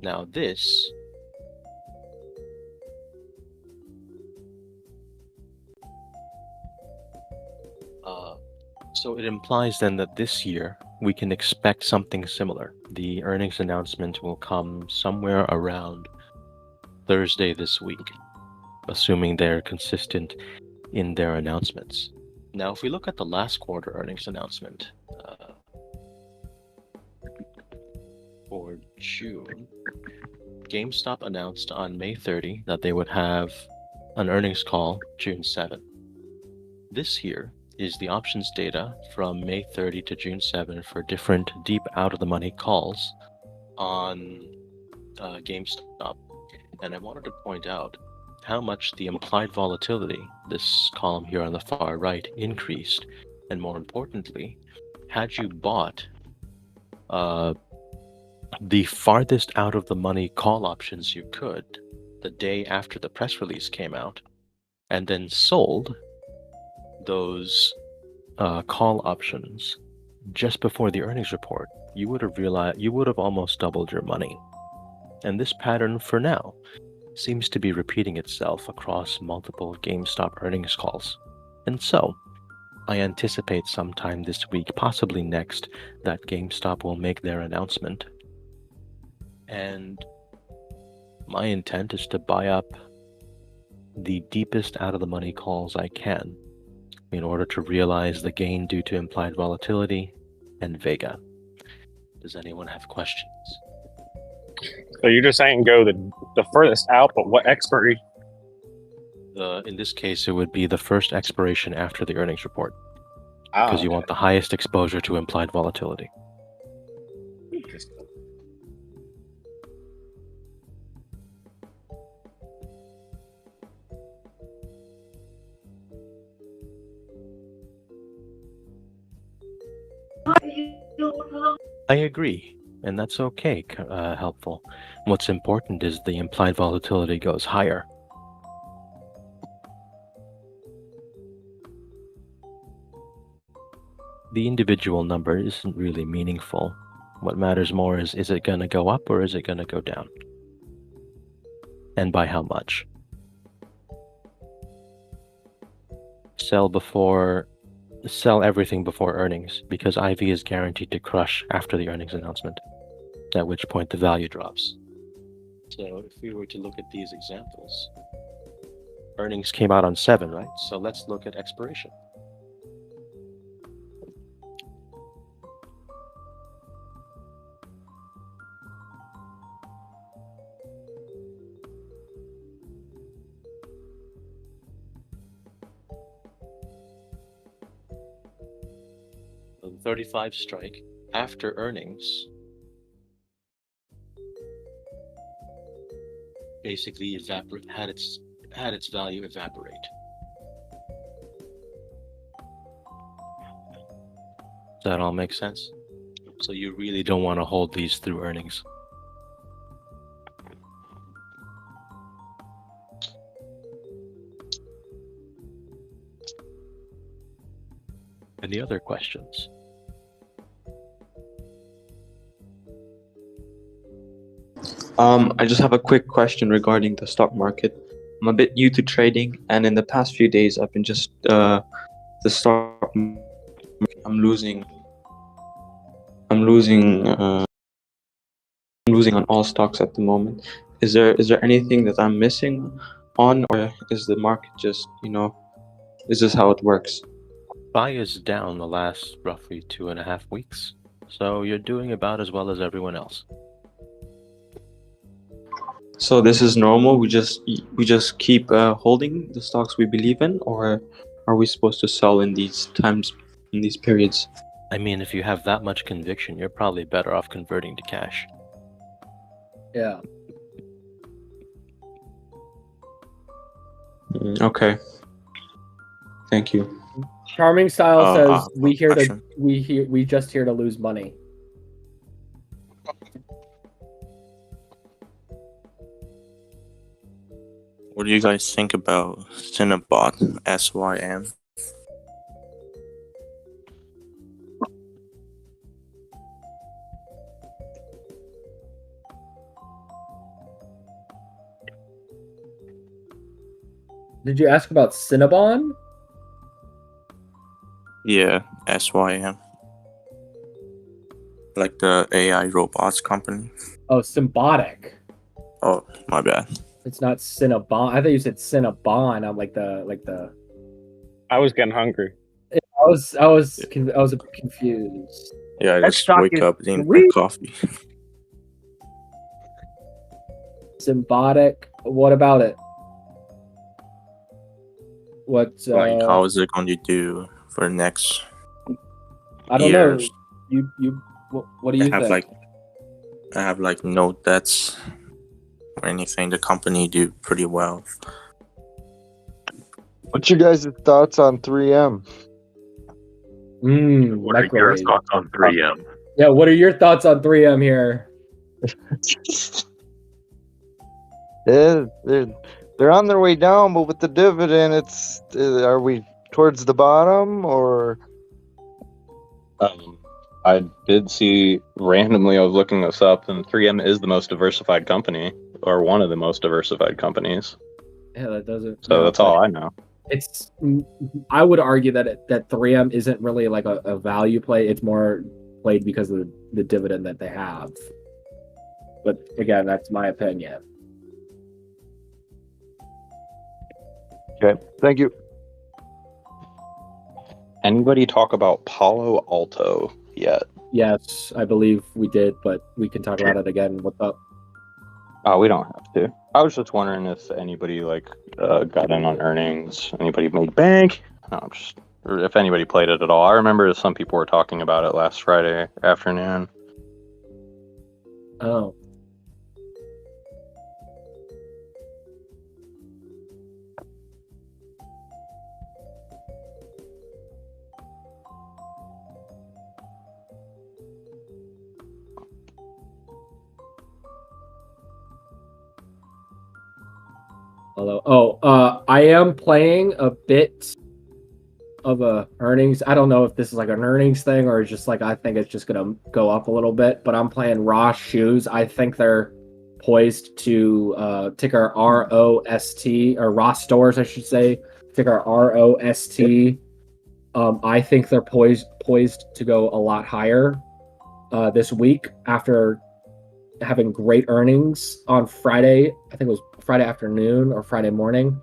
Now this so it implies then that this year we can expect something similar. The earnings announcement will come somewhere around Thursday this week, assuming they're consistent in their announcements. Now, if we look at the last quarter earnings announcement for June, GameStop announced on May 30 that they would have an earnings call June 7. This here is the options data from May 30 to June 7 for different deep out-of-the-money calls on GameStop. And I wanted to point out how much the implied volatility, this column here on the far right, increased. And more importantly, had you bought the farthest out of the money call options you could the day after the press release came out, and then sold those call options just before the earnings report, you would have almost doubled your money. And this pattern, for now, seems to be repeating itself across multiple GameStop earnings calls. And so, I anticipate sometime this week, possibly next, that GameStop will make their announcement. And my intent is to buy up the deepest out of the money calls I can in order to realize the gain due to implied volatility and Vega. Does anyone have questions? So you're just saying go the furthest out, but what expiry? In this case, it would be the first expiration after the earnings report, because you want the highest exposure to implied volatility. I agree, and that's okay, helpful. What's important is the implied volatility goes higher. The individual number isn't really meaningful. What matters more is it going to go up or is it going to go down? And by how much? Sell everything before earnings, because IV is guaranteed to crush after the earnings announcement, at which point the value drops. So if we were to look at these examples, earnings came out on 7, right? So let's look at expiration. The 35 strike after earnings basically had its value evaporate. Does that all make sense? So you really don't want to hold these through earnings. Any other questions? I just have a quick question regarding the stock market. I'm a bit new to trading, and in the past few days, I've been just the stock market, I'm losing on all stocks at the moment. Is there anything that I'm missing on, or is the market just, is this how it works? Buy is down the last roughly 2.5 weeks, so you're doing about as well as everyone else. So this is normal. We just keep holding the stocks we believe in, or are we supposed to sell in these times, in these periods? I mean, if you have that much conviction, you're probably better off converting to cash. Yeah. Okay. Thank you. Charming Style says we just here to lose money. What do you guys think about Cinnabot, SYM? Did you ask about Cinnabon? Yeah, SYM. Like the AI robots company. Oh, Symbotic. Oh, my bad. It's not Cinnabon. I thought you said Cinnabon. I'm like the. I was getting hungry. I was a bit confused. Yeah, I That just stock wake is up, didn't sweet. drink coffee. Symbotic. What about it? What? Like, how is it going to do for next I don't know. years? You. What do you think? I have like no debts or anything. The company do pretty well. What's your guys' thoughts on 3M? What are your Microwave. thoughts on 3M? Yeah. What are your thoughts on 3M here? Yeah, they're on their way down, but with the dividend, it's are we towards the bottom or? I did see randomly. I was looking this up, and 3M is the most diversified company, or one of the most diversified companies. Yeah, that doesn't. So that's all I know. It's. I would argue that 3M isn't really like a value play. It's more played because of the dividend that they have. But again, that's my opinion. Okay, thank you. Anybody talk about Palo Alto yet? Yes, I believe we did, but we can talk about it again. What's up? Oh, we don't have to. I was just wondering if anybody got in on earnings. Anybody made bank? No, or if anybody played it at all. I remember some people were talking about it last Friday afternoon. Oh. Hello. Oh, I am playing a bit of a earnings. I don't know if this is like an earnings thing or just like I think it's just gonna go up a little bit. But I'm playing Ross Shoes. I think they're poised to ticker ROST or Ross Stores, I should say. Ticker ROST. I think they're poised to go a lot higher this week after having great earnings on Friday. I think it was Friday afternoon or Friday morning.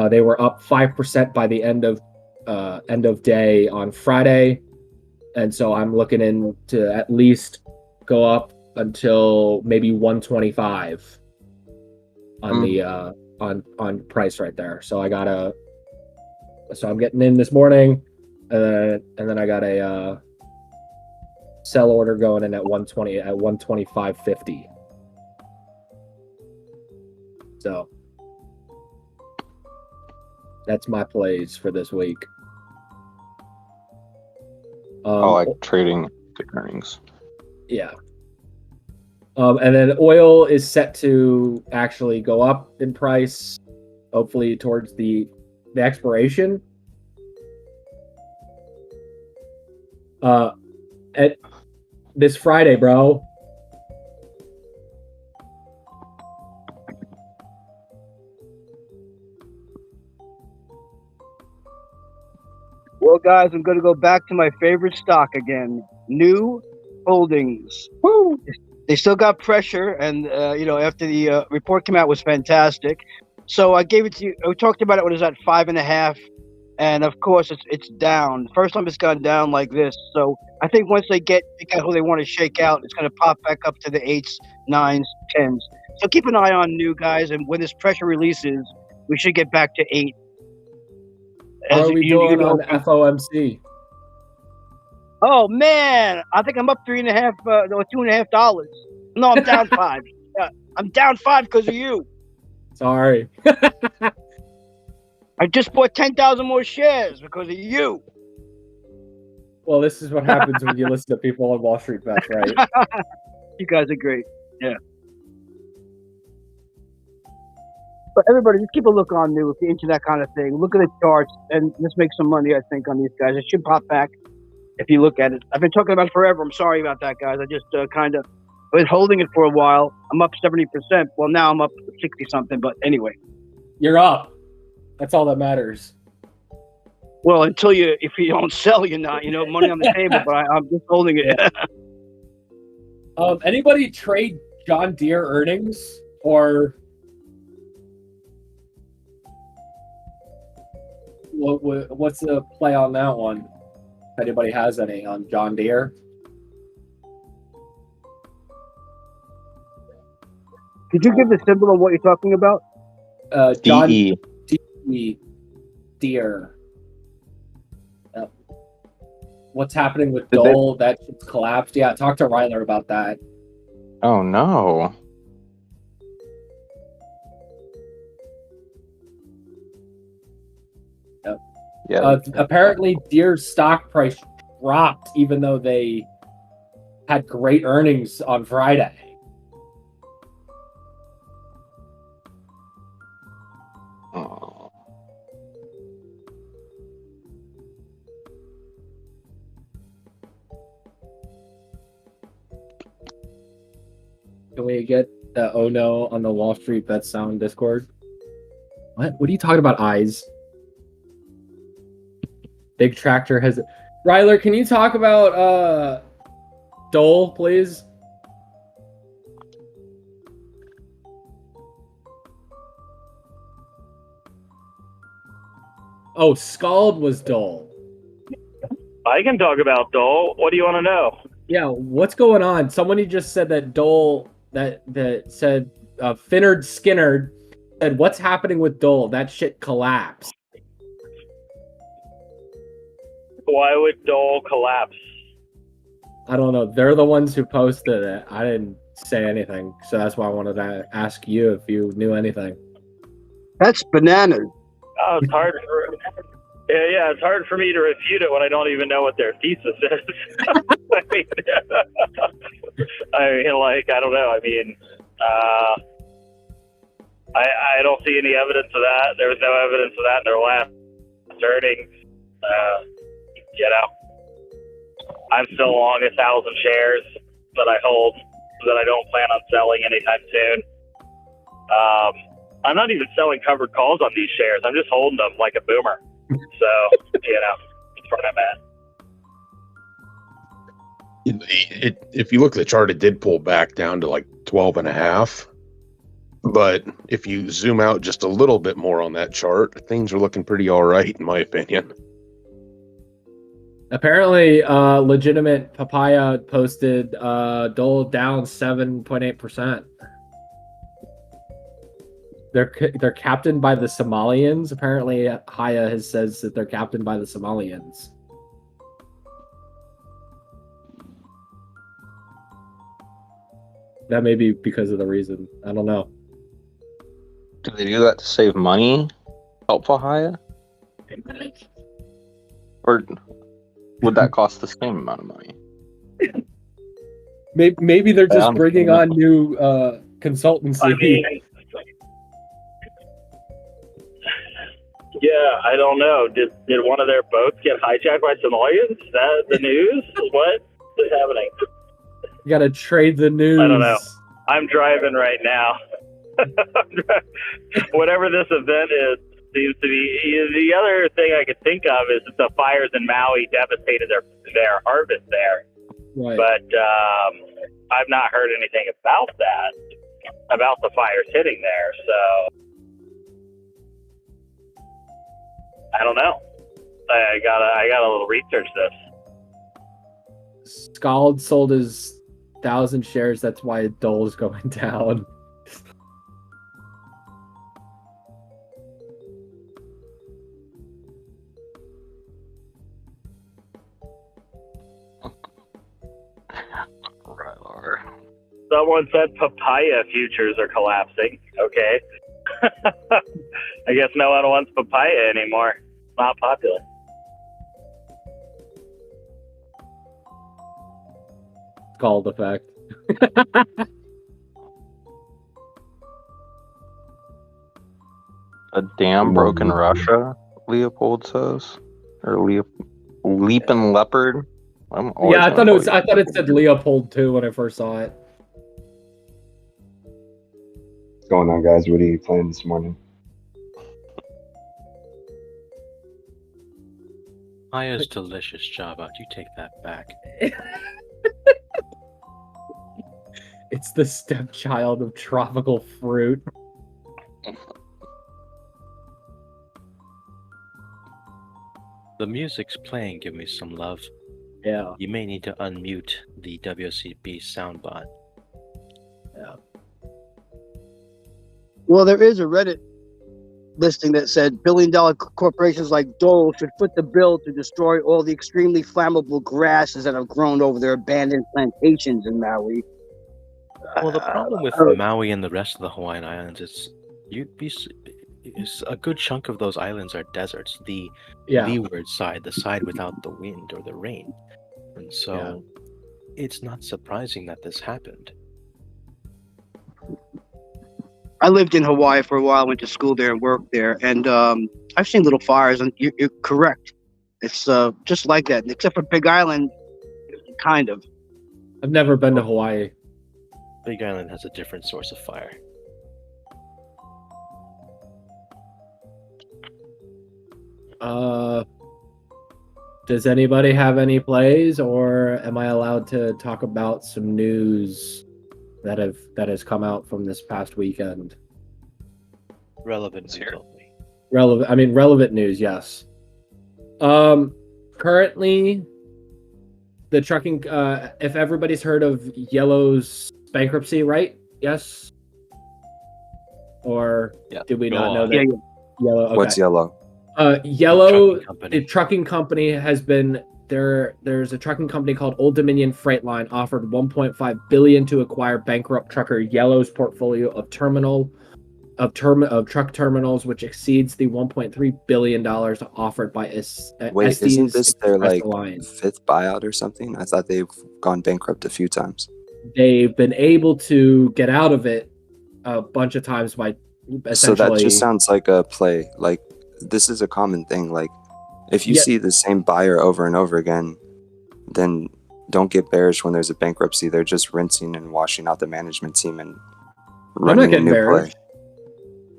They were up 5% by the end of day on Friday, and so I'm looking in to at least go up until maybe 125 on the on price right there. So I'm getting in this morning, and then I got a sell order going in at 120 at 125.50. So that's my plays for this week. I like trading good earnings. Yeah. And then oil is set to actually go up in price, hopefully towards the expiration. At this Friday, bro. Well, guys, I'm going to go back to my favorite stock again. New Holdings. Woo! They still got pressure, and after the report came out, was fantastic. So I gave it to you. We talked about it when it was at 5.5, and of course it's down. First time it's gone down like this. So I think once they get who they want to shake out, it's going to pop back up to the 8s, 9s, 10s. So keep an eye on New, guys, and when this pressure releases, we should get back to 8. How are we doing on FOMC? Oh man, I think I'm up $3.5 or $2.5. No, I'm down 5. I'm down 5 because of you. Sorry. I just bought 10,000 more shares because of you. Well, this is what happens when you listen to people on WallStreetBets, right? You guys are great. Yeah. But everybody, just keep a look on New if you're into that kind of thing. Look at the charts and let's make some money, I think, on these guys. It should pop back if you look at it. I've been talking about it forever. I'm sorry about that, guys. I just kind of been holding it for a while. I'm up 70%. Well, now I'm up 60-something, but anyway. You're up. That's all that matters. Well, if you don't sell, you're not. Money on the table. But I'm just holding it. Anybody trade John Deere earnings or what's the play on that one? If anybody has any on John Deere? Could you give the symbol of what you're talking about? John DE. Deere. What's happening with Dole? That shit's collapsed. Yeah, talk to Ryler about that. Oh no. Yep. Yeah. Apparently, Deere's stock price dropped even though they had great earnings on Friday. Oh. Can we get the oh no on the Wall Street Bet Sound Discord? What are you talking about, eyes? Big Tractor has... Ryler, can you talk about Dole, please? Oh, Scald was Dole. I can talk about Dole. What do you want to know? Yeah, what's going on? Somebody just said that Dole, that said Finnard Skinner said, what's happening with Dole? That shit collapsed. Why would Dole collapse? I don't know. They're the ones who posted it. I didn't say anything, so that's why I wanted to ask you if you knew anything. That's bananas. Oh, it's hard for it's hard for me to refute it when I don't even know what their thesis is. I don't know. I don't see any evidence of that. There was no evidence of that in their last earnings. I'm still long 1,000 shares that I hold that I don't plan on selling anytime soon. I'm not even selling covered calls on these shares. I'm just holding them like a boomer. So, that's where I'm at. If you look at the chart, it did pull back down to like 12.5. But if you zoom out just a little bit more on that chart, things are looking pretty all right, in my opinion. Apparently, legitimate Papaya posted Dole down 7.8%. They're captained by the Somalians. Apparently, Haya says that they're captained by the Somalians. That may be because of the reason. I don't know. Do they do that to save money? Helpful Haya? Or would that cost the same amount of money? Maybe they're just bringing on new consultancy. I don't know. Did one of their boats get hijacked by Somalians? Is that the news? What is happening? You gotta trade the news. I don't know. I'm driving right now. Whatever this event is, seems to be. The other thing I could think of is that the fires in Maui devastated their harvest there. Right. But I've not heard anything about the fires hitting there. So I don't know. I gotta little research this. Scald sold his 1,000 shares. That's why Dole's going down. Someone said papaya futures are collapsing. Okay. I guess no one wants papaya anymore. Not popular. Scald effect. A dam broke in Russia, Leopold says. Or Leaping Leopard. Yeah, I thought it said Leopold too when I first saw it. What's going on, guys? What are you playing this morning? Papaya's delicious, Java. You take that back. It's the stepchild of tropical fruit. The music's playing. Give me some love. Yeah. You may need to unmute the WSB soundbot. Yeah. Well, there is a Reddit listing that said billion-dollar corporations like Dole should foot the bill to destroy all the extremely flammable grasses that have grown over their abandoned plantations in Maui. Well, the problem with Maui and the rest of the Hawaiian Islands is a good chunk of those islands are deserts. The leeward side, the side without the wind or the rain. And so it's not surprising that this happened. I lived in Hawaii for a while, went to school there and worked there, and I've seen little fires, and you're correct. It's just like that, except for Big Island, kind of. I've never been to Hawaii. Big Island has a different source of fire. Does anybody have any plays, or am I allowed to talk about some news that has come out from this past weekend? Relevant news only. Relevant news, yes. Currently, the trucking. If everybody's heard of Yellow's bankruptcy, right? Yes. Or did we not know that? Yellow. Okay. What's Yellow? Yellow, the trucking company has been there. There's a trucking company called Old Dominion Freight Line offered $1.5 billion to acquire bankrupt trucker Yellow's portfolio of truck terminals, which exceeds the $1.3 billion offered by Wait, Estes isn't this their Express like Line. fifth buyout or something? I thought they've gone bankrupt a few times. They've been able to get out of it a bunch of times by essentially. So that just sounds like a play. Like, this is a common thing. Like, if you see the same buyer over and over again, then don't get bearish when there's a bankruptcy. They're just rinsing and washing out the management team and running a new play.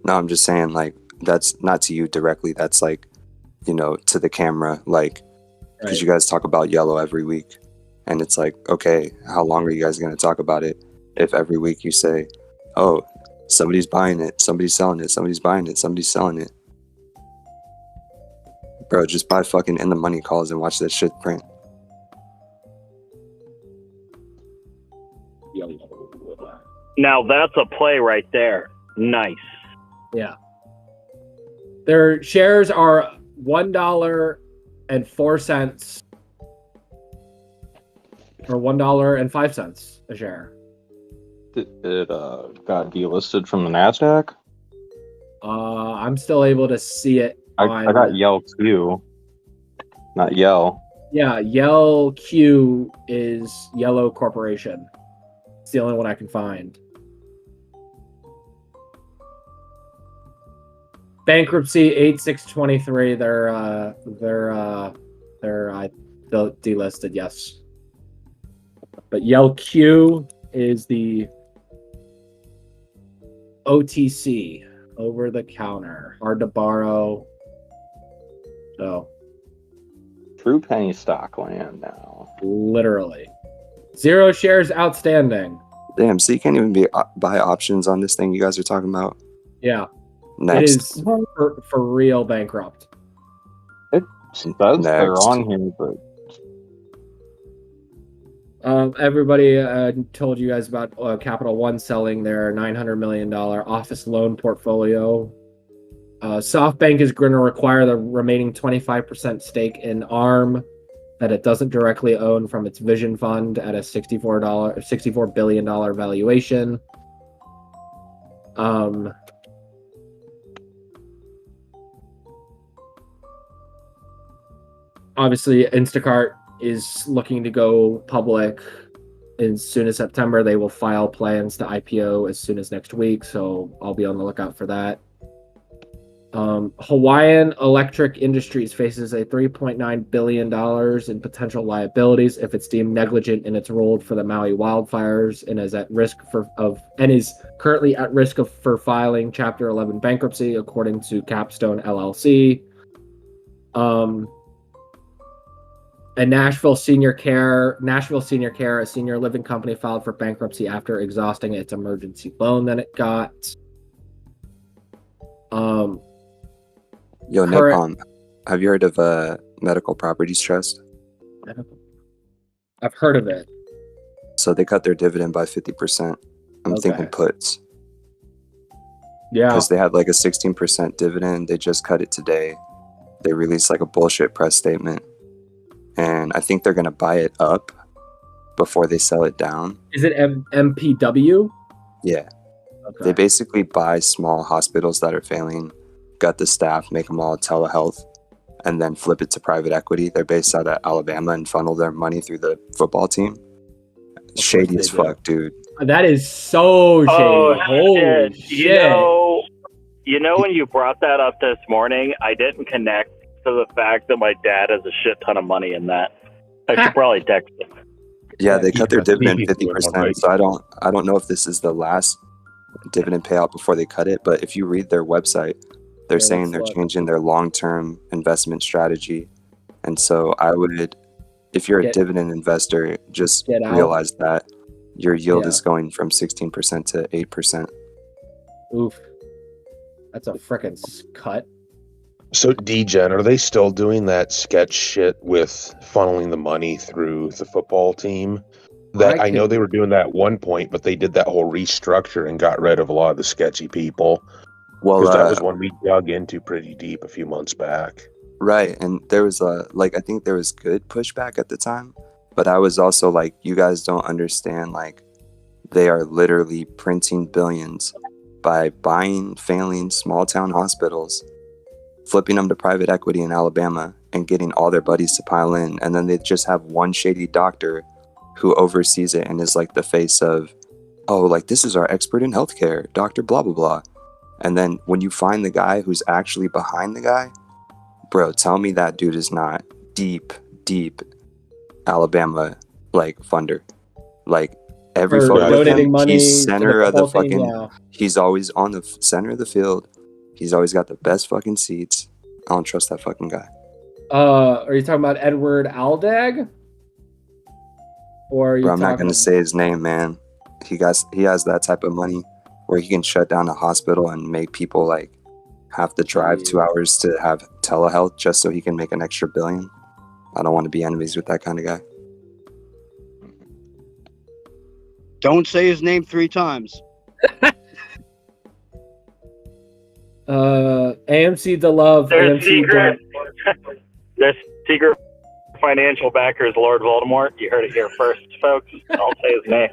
No, I'm just saying, like, that's not to you directly. That's like, to the camera, like, because you guys talk about Yellow every week. And it's like, okay, how long are you guys going to talk about it if every week you say, oh, somebody's buying it, somebody's selling it, somebody's buying it, somebody's selling it. Bro, just buy fucking in the money calls and watch that shit print. Now that's a play right there. Nice. Yeah. Their shares are $1.04 or $1.05 a share. It got delisted from the NASDAQ? I'm still able to see it. I got Yell Q, not Yell. Yeah, Yell Q is Yellow Corporation. It's the only one I can find. Bankruptcy 8623. They're delisted. Yes, but Yell Q is the OTC, over the counter, hard to borrow. So, true penny stock land now. Literally, 0 shares outstanding. Damn, so you can't even buy options on this thing you guys are talking about. Yeah. Next. It is for real bankrupt. It says they're on here, but everybody told you guys about Capital One selling their $900 million office loan portfolio. SoftBank is going to require the remaining 25% stake in ARM that it doesn't directly own from its Vision Fund at a $64 billion valuation. Obviously, Instacart is looking to go public as soon as September. They will file plans to IPO as soon as next week, so I'll be on the lookout for that. Hawaiian Electric Industries faces a $3.9 billion in potential liabilities if it's deemed negligent in its role for the Maui wildfires and is currently at risk for filing Chapter 11 bankruptcy, according to Capstone LLC. And Nashville Senior Care, a senior living company, filed for bankruptcy after exhausting its emergency loan that it got. Yo, Current- Nepom, have you heard of Medical Properties Trust? I've heard of it. So they cut their dividend by 50%. I'm thinking Okay. puts. Yeah. Because they had like a 16% dividend. They just cut it today. They released like a bullshit press statement. And I think they're going to buy it up before they sell it down. Is it MPW? Yeah. Okay. They basically buy small hospitals that are failing, gut the staff, make them all telehealth, and then flip it to private equity. They're based out of Alabama and funnel their money through the football team. Shady as fuck, dude. That is so shady. Oh, Holy shit. shit. You know, when you brought that up this morning, I didn't connect to the fact that my dad has a shit ton of money in that. I should probably text him. Yeah, they cut their dividend he's doing 50%. alright. So I don't know if this is the last dividend payout before they cut it, but if you read their website, they're saying they're changing their long-term investment strategy. And so I would, if you're a dividend investor, just Get out. realize that your yield Yeah. is going from 16% to 8%. Oof. That's a frickin' cut. So, DGen, are they still doing that sketch shit with funneling the money through the football team? That I know they were doing that at one point, but they did that whole restructure and got rid of a lot of the sketchy people. Well, Because that was one we dug into pretty deep a few months back. Right, and there was I think there was good pushback at the time, but I was also like, you guys don't understand, like, they are literally printing billions by buying failing small town hospitals, flipping them to private equity in Alabama, and getting all their buddies to pile in, and then they just have one shady doctor who oversees it and is like the face of, oh, like, this is our expert in healthcare, Dr. blah blah blah. And then when you find the guy who's actually behind the guy, bro, tell me that dude is not deep Alabama, like, funder. Like, every Or photo with donating him, money he's to center the of the football team, fucking, yeah. he's always on the center of the field. He's always got the best fucking seats. I don't trust that fucking guy. Are you talking about Edward Aldag? Or are you Bro, I'm not talking gonna say his name, man. He has that type of money where he can shut down a hospital and make people like have to drive 2 hours to have telehealth just so he can make an extra $1 billion. I don't want to be enemies with that kind of guy. Don't say his name 3 times. AMC to love. Their AMC secret, their secret financial backer is Lord Voldemort. You heard it here first, folks. Don't say his name.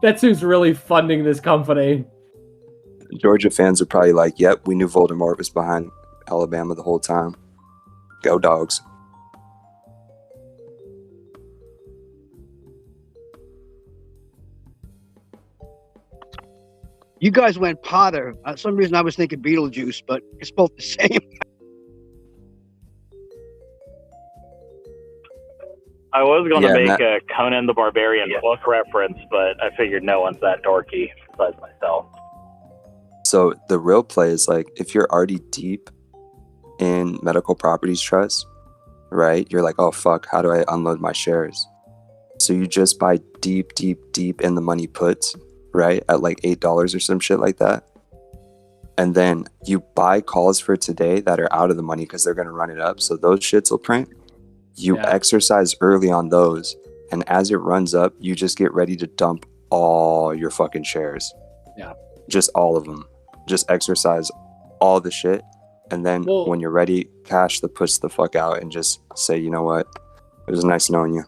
That's who's really funding this company. Georgia fans are probably like, yep, we knew Voldemort was behind Alabama the whole time. Go Dogs. You guys went Potter. Some reason I was thinking Beetlejuice, but it's both the same. I was going to Yeah, make a Conan the Barbarian book reference, but I figured no one's that dorky besides myself. So the real play is like, if you're already deep in Medical Properties Trust, right? You're like, oh fuck, how do I unload my shares? So you just buy deep in the money puts, right? At like $8 or some shit like that. And then you buy calls for today that are out of the money because they're going to run it up. So those shits will print. You exercise early on those. And as it runs up, you just get ready to dump all your fucking shares. Yeah. Just all of them. Just exercise all the shit. And then when you're ready, cash the puts the fuck out and just say, you know what? It was nice knowing you.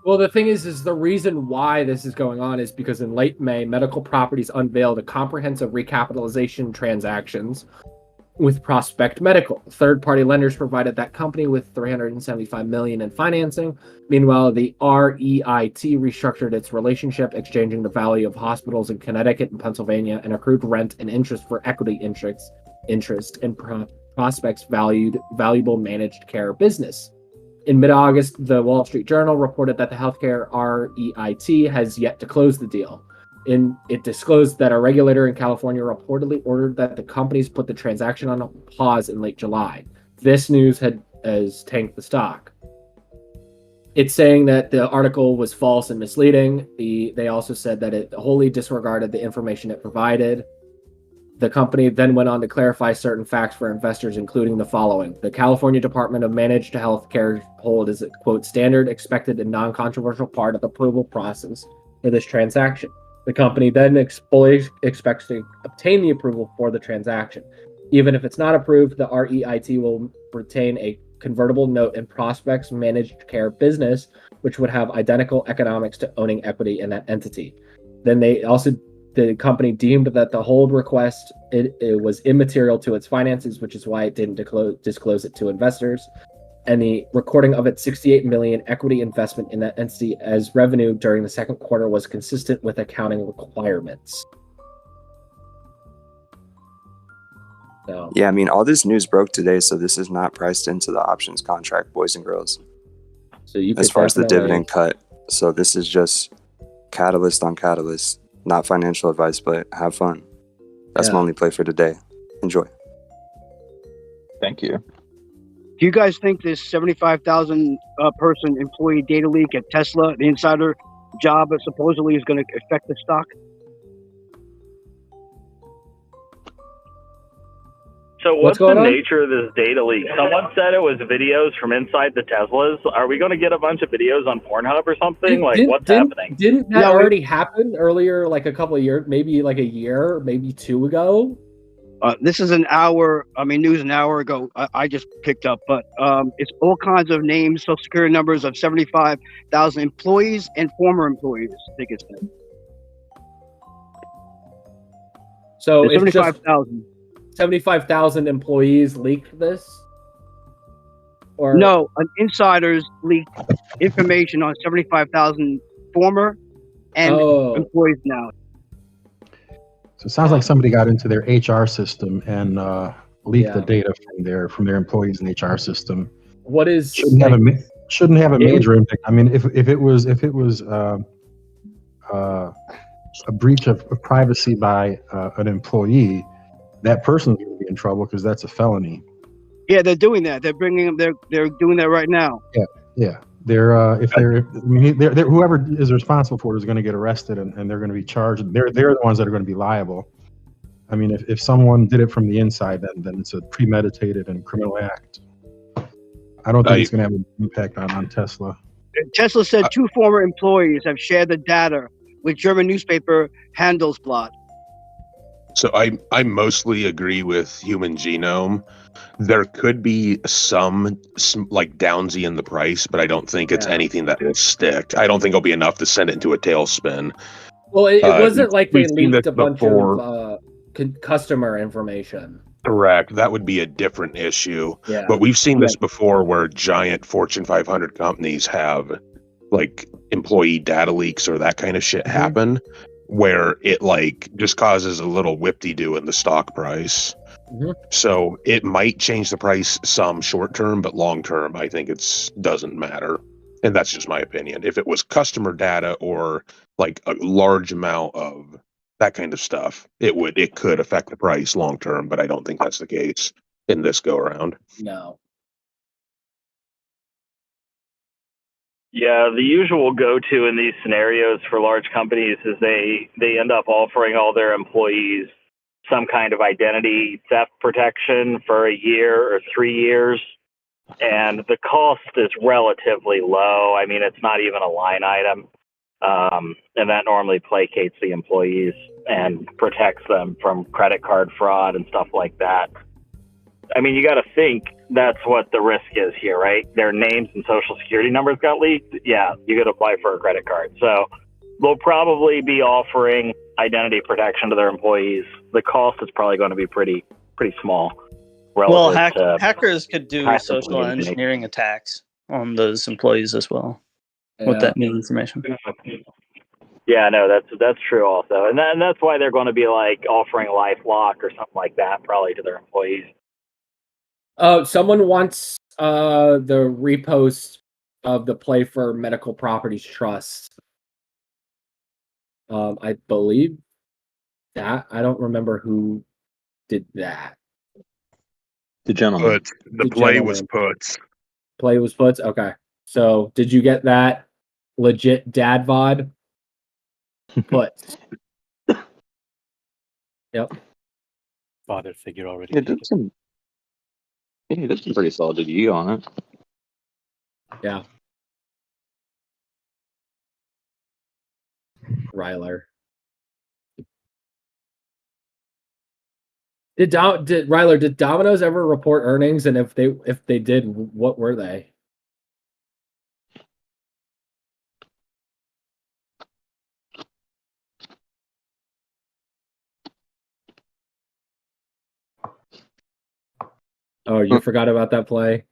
Well, the thing is the reason why this is going on is because in late May, Medical Properties unveiled a comprehensive recapitalization transactions with Prospect Medical. Third-party lenders provided that company with $375 million in financing. Meanwhile, the REIT restructured its relationship, exchanging the value of hospitals in Connecticut and Pennsylvania and accrued rent and interest for equity interest in Prospect's valuable managed care business. In mid-August, the Wall Street Journal reported that the healthcare REIT has yet to close the deal. It disclosed that a regulator in California reportedly ordered that the companies put the transaction on pause in late July. This news had has tanked the stock. It's saying that the article was false and misleading. They also said that it wholly disregarded the information it provided. The company then went on to clarify certain facts for investors, including the following. The California Department of Managed Healthcare hold is a, quote, standard, expected, and non-controversial part of the approval process for this transaction. The company then fully expects to obtain the approval for the transaction. Even if it's not approved, the REIT will retain a convertible note in Prospect's managed care business, which would have identical economics to owning equity in that entity. Then the company deemed that the hold request it was immaterial to its finances, which is why it didn't disclose it to investors. And the recording of its $68 million equity investment in that entity as revenue during the second quarter was consistent with accounting requirements. So, Yeah, I mean, all this news broke today, so this is not priced into the options contract, boys and girls. So you as far as the dividend cut. So this is just catalyst on catalyst, not financial advice, but have fun. That's my only play for today. Enjoy. Thank you. Do you guys think this 75,000 person employee data leak at Tesla, the insider job, supposedly is going to affect the stock? So what's the going on? nature of this data leak? Someone said it was videos from inside the Teslas. Are we going to get a bunch of videos on Pornhub or something? What's happening? Didn't that already happen earlier, like a couple of years, maybe like a year, maybe two ago? This is news an hour ago. I just picked up, but it's all kinds of names, social security numbers of 75,000 employees and former employees. I think it's that. So it's 75,000. 75,000 employees leaked this? Or No, an insiders leaked information on 75,000 former and employees now. So it sounds like somebody got into their HR system and leaked the data from their employees in the HR system. What is shouldn't have a major impact. I mean, if it was a breach of privacy by an employee, that person's going to be in trouble because that's a felony. Yeah, they're doing that. They're doing that right now. Yeah. They're whoever is responsible for it is going to get arrested and they're going to be charged. They're the ones that are going to be liable. I mean, if someone did it from the inside, then it's a premeditated and criminal act. I don't think it's going to have an impact on Tesla. Tesla said 2 former employees have shared the data with German newspaper Handelsblatt. So I mostly agree with Human Genome. There could be some like downsy in the price, but I don't think it's anything that will stick. I don't think it'll be enough to send it into a tailspin. Well, it wasn't like they leaked a bunch of customer information. Correct. That would be a different issue. Yeah. But we've seen this before where giant Fortune 500 companies have like employee data leaks or that kind of shit happen, where it like just causes a little whip-de-doo in the stock price. So it might change the price some short term, but long term, I think it's doesn't matter. And that's just my opinion. If it was customer data or like a large amount of that kind of stuff, it could affect the price long term, but I don't think that's the case in this go around. No. Yeah, the usual go-to in these scenarios for large companies is they end up offering all their employees some kind of identity theft protection for a year or 3 years. And the cost is relatively low. I mean, it's not even a line item. And that normally placates the employees and protects them from credit card fraud and stuff like that. I mean, you got to think that's what the risk is here, right? Their names and social security numbers got leaked. Yeah, you could apply for a credit card. So they'll probably be offering identity protection to their employees. The cost is probably going to be pretty small. Well, hackers could do social engineering attacks on those employees as well with that new information. Yeah, no, that's true also, and that's why they're going to be like offering LifeLock or something like that, probably to their employees. Someone wants the repost of the Play for Medical Properties Trust. I believe that. I don't remember who did that. The gentleman. The play was puts. play with splits? Okay. So did you get that legit dad VOD? Puts. Yep. Father figure already Yeah, taken. He did some pretty solid E on it. Yeah. Ryler. Did Ryler, did Domino's ever report earnings? And if they did, what were they? Oh, you forgot about that play?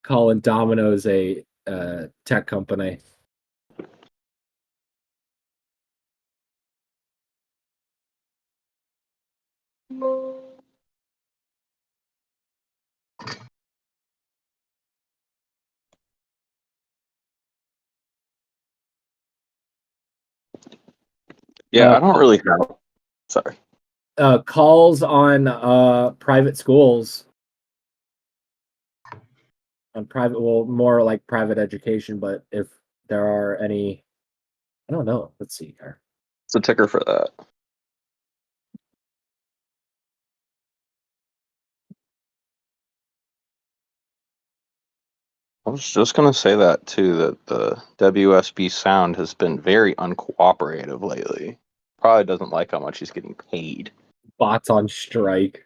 Calling Domino's a tech company. Yeah, I don't really have. Sorry. Calls on private schools. On private, well, more like private education, but if there are any, I don't know. Let's see here. What's the ticker for that? I was just gonna say that too, that the WSB sound has been very uncooperative lately. Probably doesn't like how much he's getting paid. Bots on strike.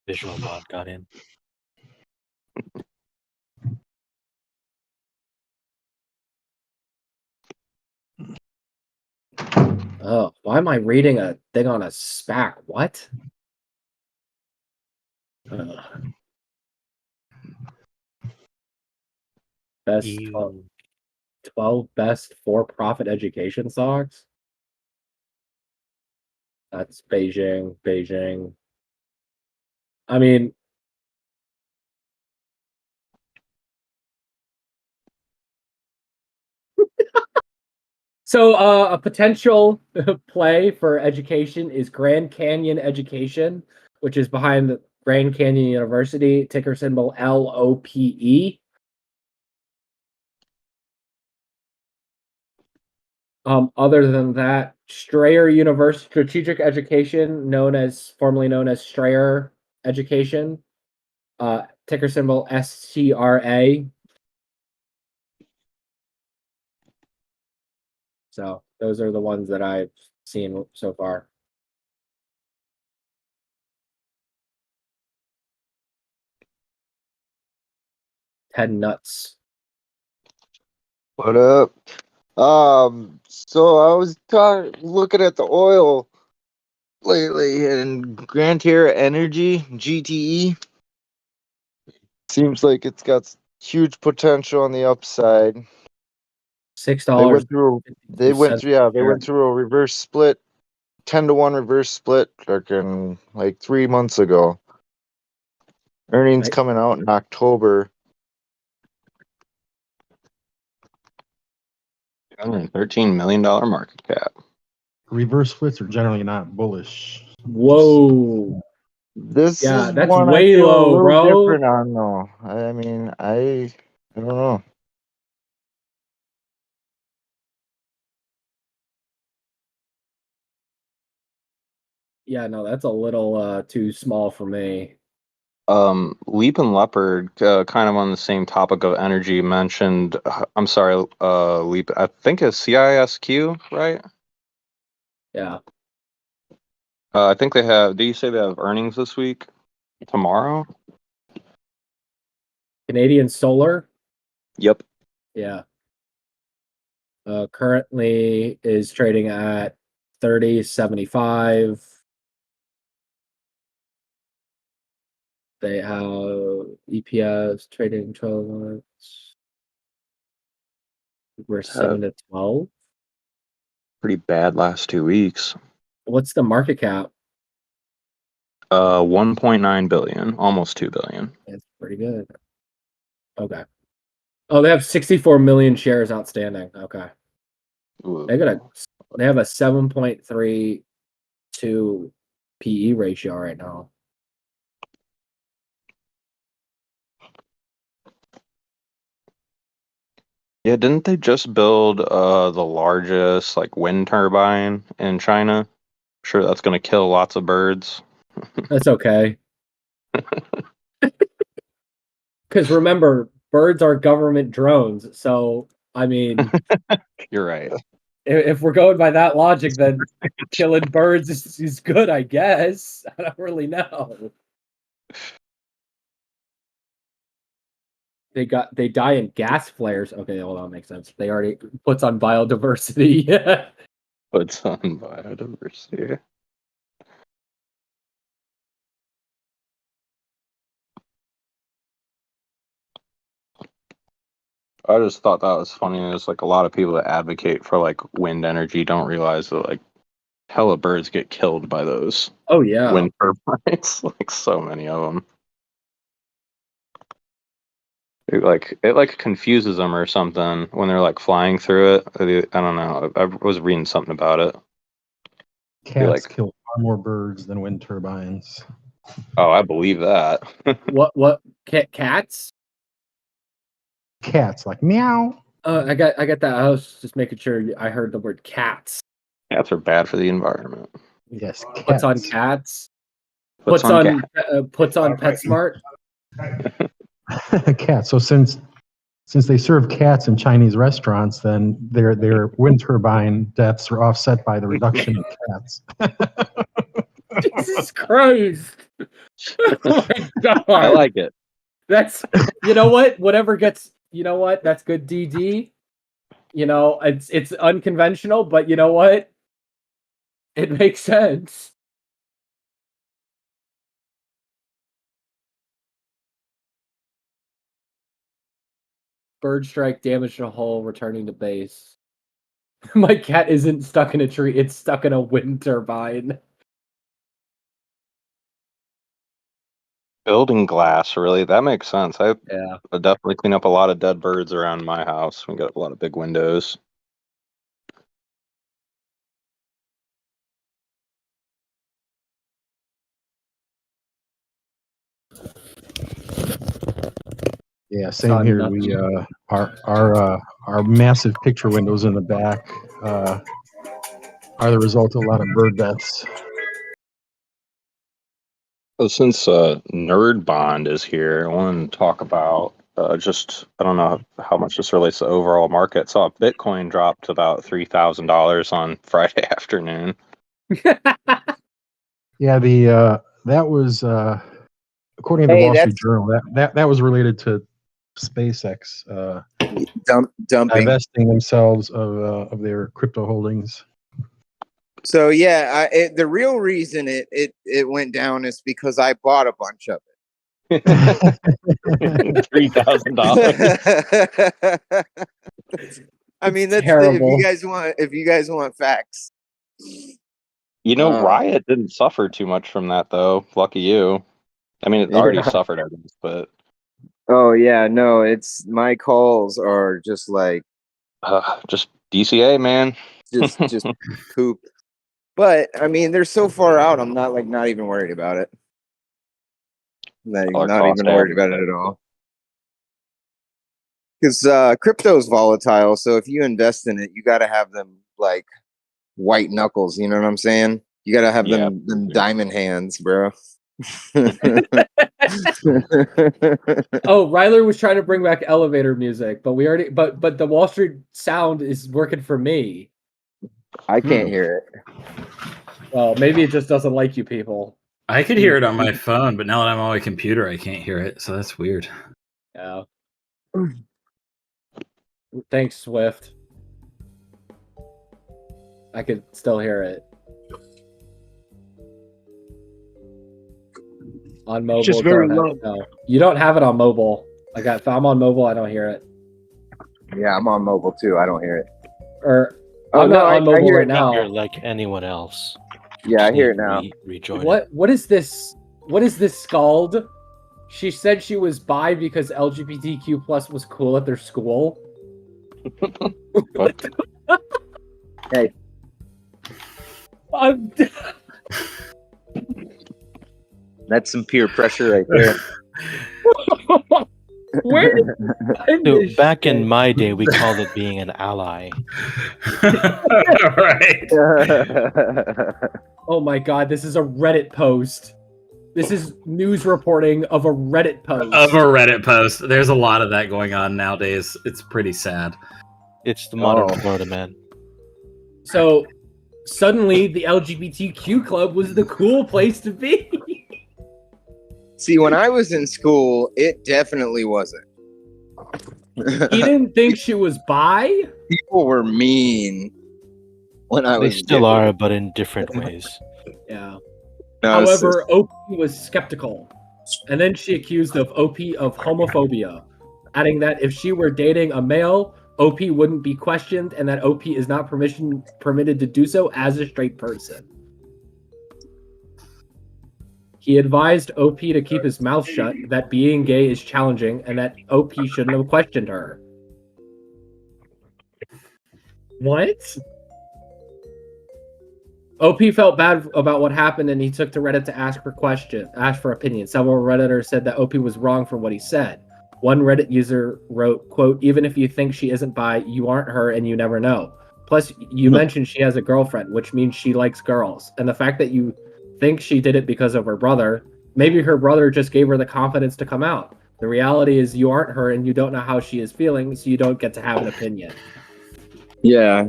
Visual bot got in. Oh, why am I reading a thing on a SPAC? What? Best 12 best for-profit education stocks? That's Beijing. I mean, so a potential play for education is Grand Canyon Education, which is behind the Grand Canyon University, ticker symbol LOPE. Other than that, Strayer University Strategic Education, formerly known as Strayer Education, ticker symbol STRA. So those are the ones that I've seen so far. Ted Nuts. What up? So I was looking at the oil lately, and Grand Terra Energy (GTE) seems like it's got huge potential on the upside. $6. They went through a reverse split, 10-to-1 reverse split, like 3 months ago. Earnings coming out in October. $113 million market cap. Reverse splits are generally not bullish. Whoa. This is that's one way I feel low, a little bro. different on though. I mean, I don't know. Yeah, no, that's a little too small for me. Leap and Leopard, kind of on the same topic of energy, mentioned. I'm sorry, Leap. I think it's CISQ, right? Yeah. I think they have. Do you say they have earnings this week? Tomorrow? Canadian Solar. Yep. Yeah. Currently is trading at 30.75. They have EPS trading 12 months. We're 7 to 12. Pretty bad last 2 weeks. What's the market cap? 1.9 billion, almost 2 billion. That's pretty good. Okay. Oh, they have 64 million shares outstanding. Okay. They have a 7.32 PE ratio right now. Yeah, didn't they just build the largest like wind turbine in China? Sure, that's going to kill lots of birds. That's okay. Because remember, birds are government drones. So, I mean, You're right. If we're going by that logic, then killing birds is good, I guess. I don't really know. They die in gas flares. Okay, hold on, makes sense. They already puts on biodiversity. Puts on biodiversity. I just thought that was funny. There's like a lot of people that advocate for like wind energy don't realize that like hella birds get killed by those Oh yeah, wind turbines. Like so many of them. It confuses them or something when they're like flying through it. I don't know. I was reading something about it. Cats kill far more birds than wind turbines. Oh, I believe that. What cats? Cats like meow. I got that. I was just making sure I heard the word cats. Cats are bad for the environment. Yes, cats. Puts on cats. Puts on PetSmart. Cats. So since they serve cats in Chinese restaurants, then their wind turbine deaths are offset by the reduction in cats. Jesus Christ! Oh my God! I like it. That's whatever gets. You know what? That's good, DD. It's unconventional, but you know what? It makes sense. Bird strike damaged a hull, returning to base. My cat isn't stuck in a tree, it's stuck in a wind turbine. Building glass, really? That makes sense. I Yeah. would definitely clean up a lot of dead birds around my house. We got a lot of big windows. Yeah, same here. We our massive picture windows in the back are the result of a lot of bird deaths. So since Nerd Bond is here, I want to talk about I don't know how much this relates to the overall market. Saw Bitcoin drop to about $3,000 on Friday afternoon. Yeah, that was according to the Wall Street Journal. That was related to SpaceX dumping, divesting themselves of their crypto holdings. So yeah, the real reason it went down is because I bought a bunch of it. $3,000. I mean, that's terrible. if you guys want facts. Riot didn't suffer too much from that though. Lucky you. I mean, it already suffered, I guess, but. Oh yeah, no, it's my calls are just like just DCA, man. just poop. But I mean, they're so far out. I'm not even worried about it. Not even worried about it at all. Because crypto is volatile. So if you invest in it, you got to have them like white knuckles. You know what I'm saying? You got to have them diamond hands, bro. Oh, Ryler was trying to bring back elevator music, but but the Wall Street sound is working for me. I can't hear it. Well, maybe it just doesn't like you people. I could hear it on my phone, but now that I'm on my computer, I can't hear it. So that's weird. Yeah. Thanks, Swift. I could still hear it. On mobile, just very low. No, you don't have it on mobile. If I'm on mobile, I don't hear it. Yeah, I'm on mobile too. I don't hear it. I'm not on mobile right now. You're like anyone else. Yeah, I hear it now. Rejoin. What is this? What is this scald? She said she was bi because LGBTQ plus was cool at their school. Hey. That's some peer pressure right there. Where did So back in my day, we called it being an ally. Right. Oh my god, this is a Reddit post. This is news reporting of a Reddit post. Of a Reddit post. There's a lot of that going on nowadays. It's pretty sad. It's the modern Florida man. So suddenly the LGBTQ club was the cool place to be. See, when I was in school, it definitely wasn't. He didn't think she was bi? People were mean when I They was still are, but in different ways. Yeah. No, However, OP was skeptical. And then she accused of OP of homophobia, adding that if she were dating a male, OP wouldn't be questioned and that OP is not permitted to do so as a straight person. He advised OP to keep his mouth shut, that being gay is challenging, and that OP shouldn't have questioned her. What? OP felt bad about what happened, and he took to Reddit to ask for opinion. Several Redditors said that OP was wrong for what he said. One Reddit user wrote, quote, "Even if you think she isn't bi, you aren't her and you never know. Plus, you mentioned she has a girlfriend, which means she likes girls. And the fact that you think she did it because of her brother, maybe her brother just gave her the confidence to come out. The reality is you aren't her and you don't know how she is feeling, so you don't get to have an opinion." Yeah,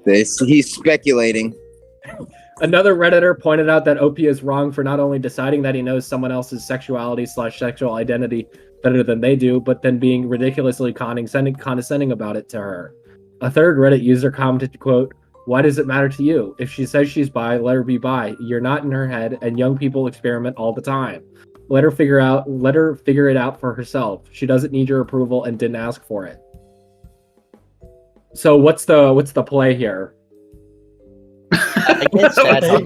he's speculating. Another Redditor pointed out that OP is wrong for not only deciding that he knows someone else's sexuality/sexual identity better than they do, but then being ridiculously condescending about it to her. A third Reddit user commented, quote, "Why does it matter to you? If she says she's bi, let her be bi. You're not in her head, and young people experiment all the time. Let her figure it out for herself. She doesn't need your approval and didn't ask for it." So what's the play here? I get sad how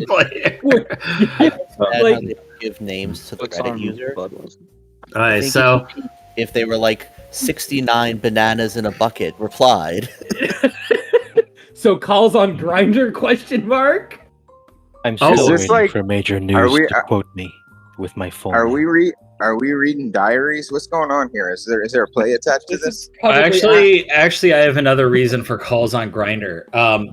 they give names to the Reddit user. Alright, so if they were like 69 bananas in a bucket replied. So calls on Grindr question mark? I'm still waiting for major news to quote me with my phone. Are we reading diaries? What's going on here? Is there a play attached to this? Actually, I have another reason for calls on Grindr.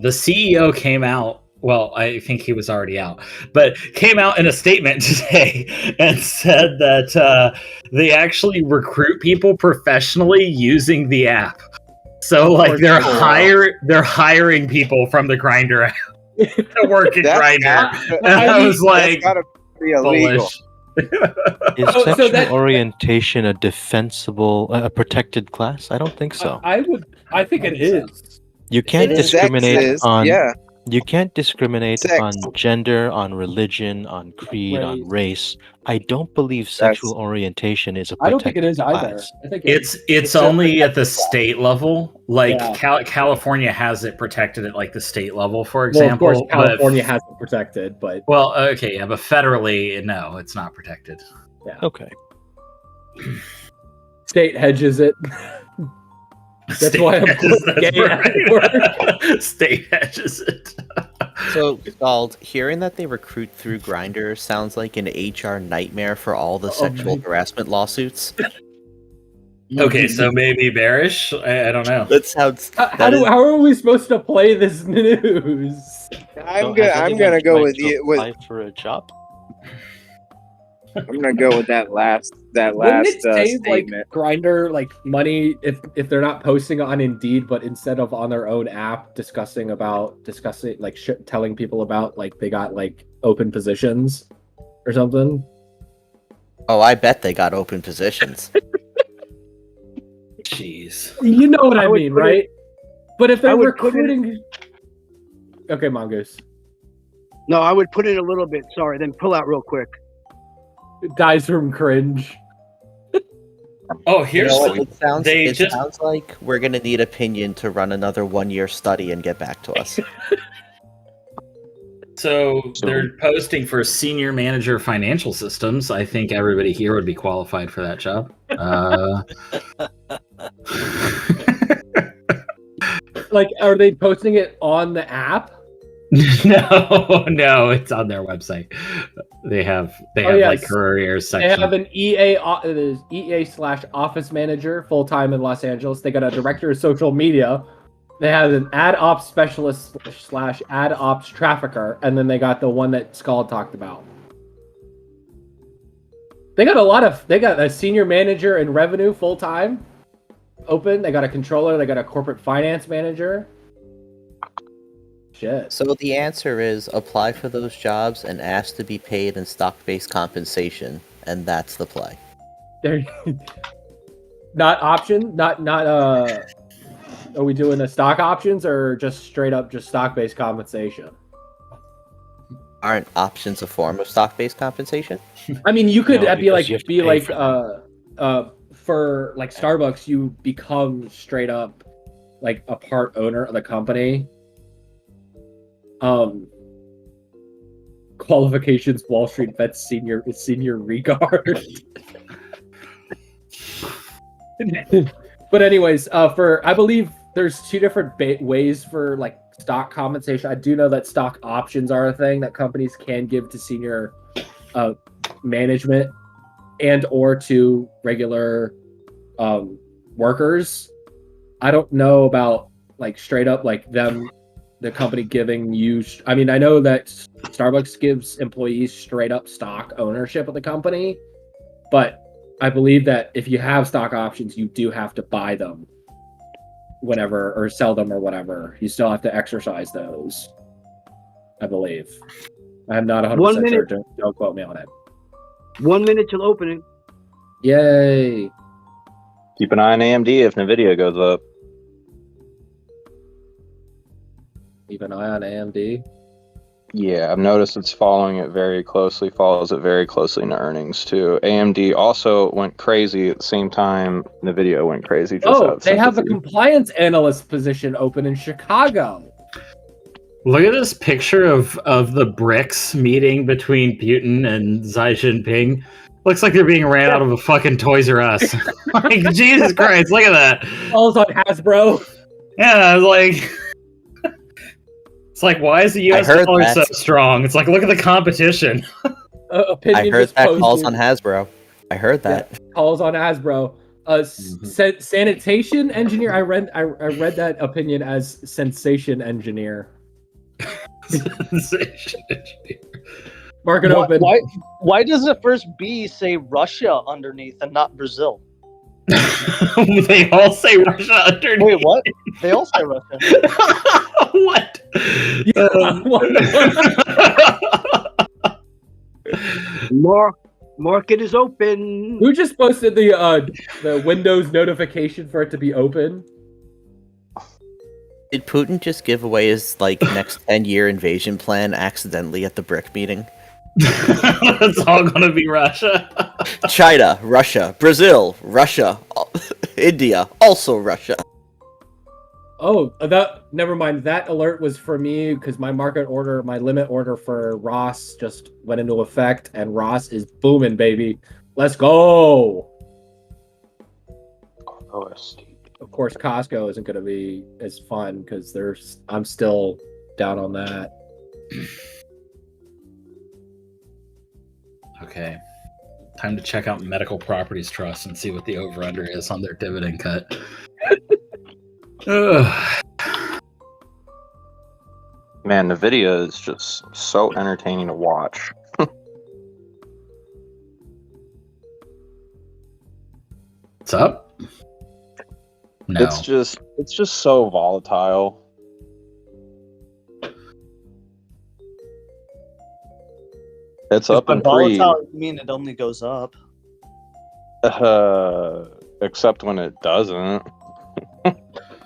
The CEO came out. Well, I think he was already out, but came out in a statement today and said that they actually recruit people professionally using the app. So, like, they're hiring people from from the Grindr app to work at Grindr. And I was like, that's gotta be illegal. Is sexual orientation a defensible, a protected class? I don't think so. I think it is. You can't discriminate on. Yeah. You can't discriminate on gender, on religion, on creed, on race. I don't believe sexual orientation is a protected I don't think it is class. either. I think it's only at the state level. Like California has it protected at like the state level, for example. Well, of course, California has it protected, but but federally, no, it's not protected. Yeah. Okay. State hedges it. That's why I'm gay at work. State hedges it. So, Scald, hearing that they recruit through Grindr sounds like an HR nightmare for all the sexual harassment lawsuits. Okay, so maybe bearish? I don't know. That sounds. How are we supposed to play this news? I'm gonna go with you. Apply for a job. I'm gonna go with that last Wouldn't it save statement. like Grindr like money if they're not posting on Indeed, but instead of on their own app discussing like telling people about like they got like open positions or something? Oh, I bet they got open positions. Jeez. You know what I mean, right? But if they're recruiting, okay, Mongoose. No, I would put in a little bit. Sorry, then pull out real quick. Guys from Cringe. Oh, here's it sounds like we're gonna need opinion to run another 1-year study and get back to us. So they're posting for senior manager financial systems. I think everybody here would be qualified for that job. Like, are they posting it on the app? No, it's on their website. They have like careers They section. have an EA/office manager full time in Los Angeles. They got a director of social media. They have an ad ops specialist / ad ops trafficker, and then they got the one that Scald talked about. They got a senior manager in revenue full time open. They got a controller. They got a corporate finance manager. Shit. So the answer is apply for those jobs and ask to be paid in stock-based compensation, and that's the play. They're not option, not. Are we doing the stock options or just straight up just stock-based compensation? Aren't options a form of stock-based compensation? I mean, you could No, be like because you have to pay for like Starbucks, you become straight up like a part owner of the company. Qualifications: WallStreetBets senior regard. But anyways, I believe there's two different ways for like stock compensation. I do know that stock options are a thing that companies can give to senior management and or to regular workers. I don't know about like straight up like the company giving you. I mean, I know that Starbucks gives employees straight up stock ownership of the company, but I believe that if you have stock options, you do have to buy them whenever or sell them or whatever. You still have to exercise those, I believe. I'm not 100% sure. Don't quote me on it. 1 minute till opening. Yay. Keep an eye on AMD if NVIDIA goes up. Keep an eye on AMD. Yeah, I've noticed it's follows it very closely into earnings too. AMD also went crazy at the same time NVIDIA went crazy. They have a compliance analyst position open in Chicago. Look at this picture of the BRICS meeting between Putin and Xi Jinping. Looks like they're being ran out of a fucking Toys R Us. Like, Jesus Christ, look at that. All's on Hasbro. Yeah, I was like... It's like, why is the US dollar so strong? It's like, look at the competition. I heard that calls on Hasbro. I heard that. Yeah, calls on Hasbro. Sanitation engineer. I read that opinion as sensation engineer. Sensation engineer. Market open. Why does the first B say Russia underneath and not Brazil? They all say Russia underneath. Wait, what? They all say Russia. What? Market is open. Who just posted the Windows notification for it to be open? Did Putin just give away his next 10-year invasion plan accidentally at the BRIC meeting? It's all gonna be Russia. China, Russia, Brazil, Russia, India, also Russia. Oh, never mind. That alert was for me because my limit order for Ross just went into effect, and Ross is booming, baby. Let's go. Of course, Costco isn't going to be as fun because I'm still down on that. Okay. Time to check out Medical Properties Trust and see what the over-under is on their dividend cut. Man, NVIDIA is just so entertaining to watch. What's up? No. It's just so volatile. It's up and pre. Volatile, you mean it only goes up? Except when it doesn't.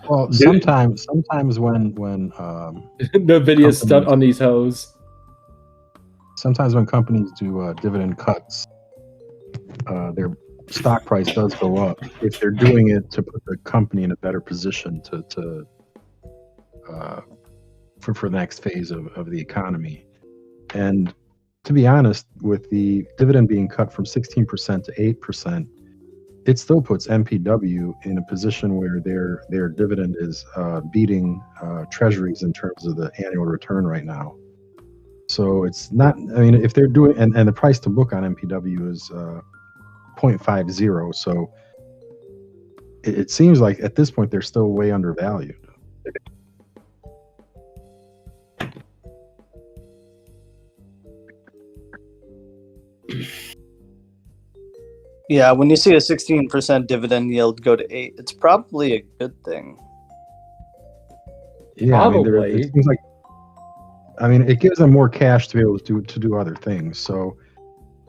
Well, sometimes when NVIDIA's stuck on these hoes. Sometimes when companies do dividend cuts, their stock price does go up if they're doing it to put the company in a better position for the next phase of the economy. And to be honest, with the dividend being cut from 16% to 8%, it still puts MPW in a position where their dividend is beating treasuries in terms of the annual return right now. So it's not. I mean, if they're doing and the price to book on MPW is 0.50, so it seems like at this point they're still way undervalued. Yeah, when you see a 16% dividend yield go to 8, it's probably a good thing. Yeah, I mean, it seems like. I mean, it gives them more cash to be able to do other things. So,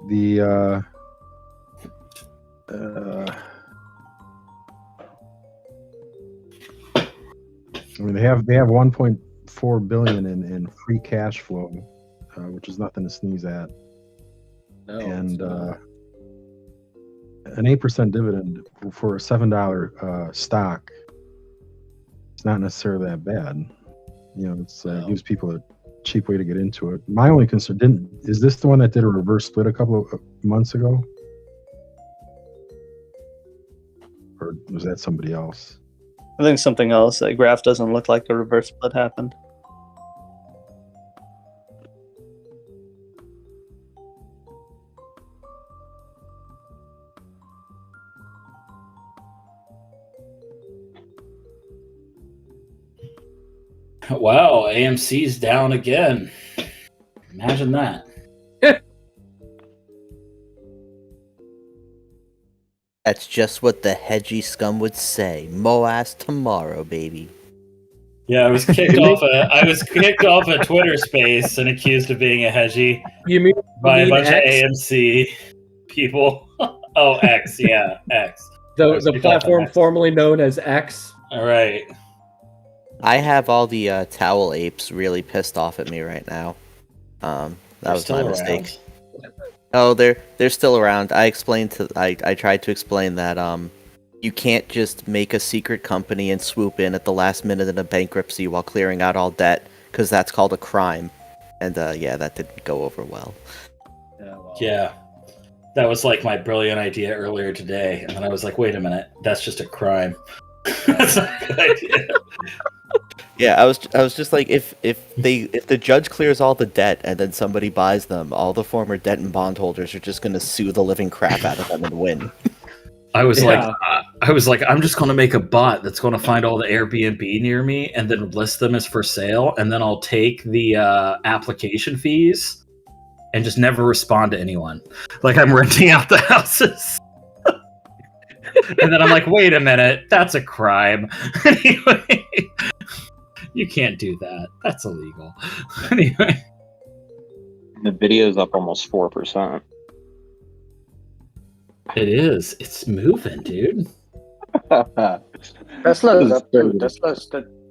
the I mean, they have 1.4 billion in free cash flow, which is nothing to sneeze at. No, and an 8% dividend for a $7 stock. It's not necessarily that bad. You know, it's gives people a cheap way to get into it. My only concern is this the one that did a reverse split a couple of months ago, or was that somebody else? I think something else. That graph doesn't look like a reverse split happened. Wow, AMC's down again. Imagine that. That's just what the hedgy scum would say. Moas tomorrow, baby. Yeah, I was kicked off a Twitter space and accused of being a hedgy. You mean by a bunch X? of AMC people? Oh, X, yeah, X. The platform formerly known as X. All right. I have all the towel apes really pissed off at me right now. That They're was still my around. mistake. Oh, they're still around. I tried to explain that you can't just make a secret company and swoop in at the last minute in a bankruptcy while clearing out all debt, because that's called a crime. And yeah, that didn't go over well. Yeah. That was like my brilliant idea earlier today, and then I was like, wait a minute, that's just a crime. That's not a good idea. Yeah, I was just like, if the judge clears all the debt and then somebody buys them, all the former debt and bondholders are just gonna sue the living crap out of them and win. I was like, I'm just going to make a bot that's going to find all the Airbnb near me and then list them as for sale, and then I'll take the application fees and just never respond to anyone. Like I'm renting out the houses. And then I'm like, wait a minute, that's a crime. Anyway, you can't do that. That's illegal. Anyway. The video's up almost 4%. It is. It's moving, dude. Tesla's up too.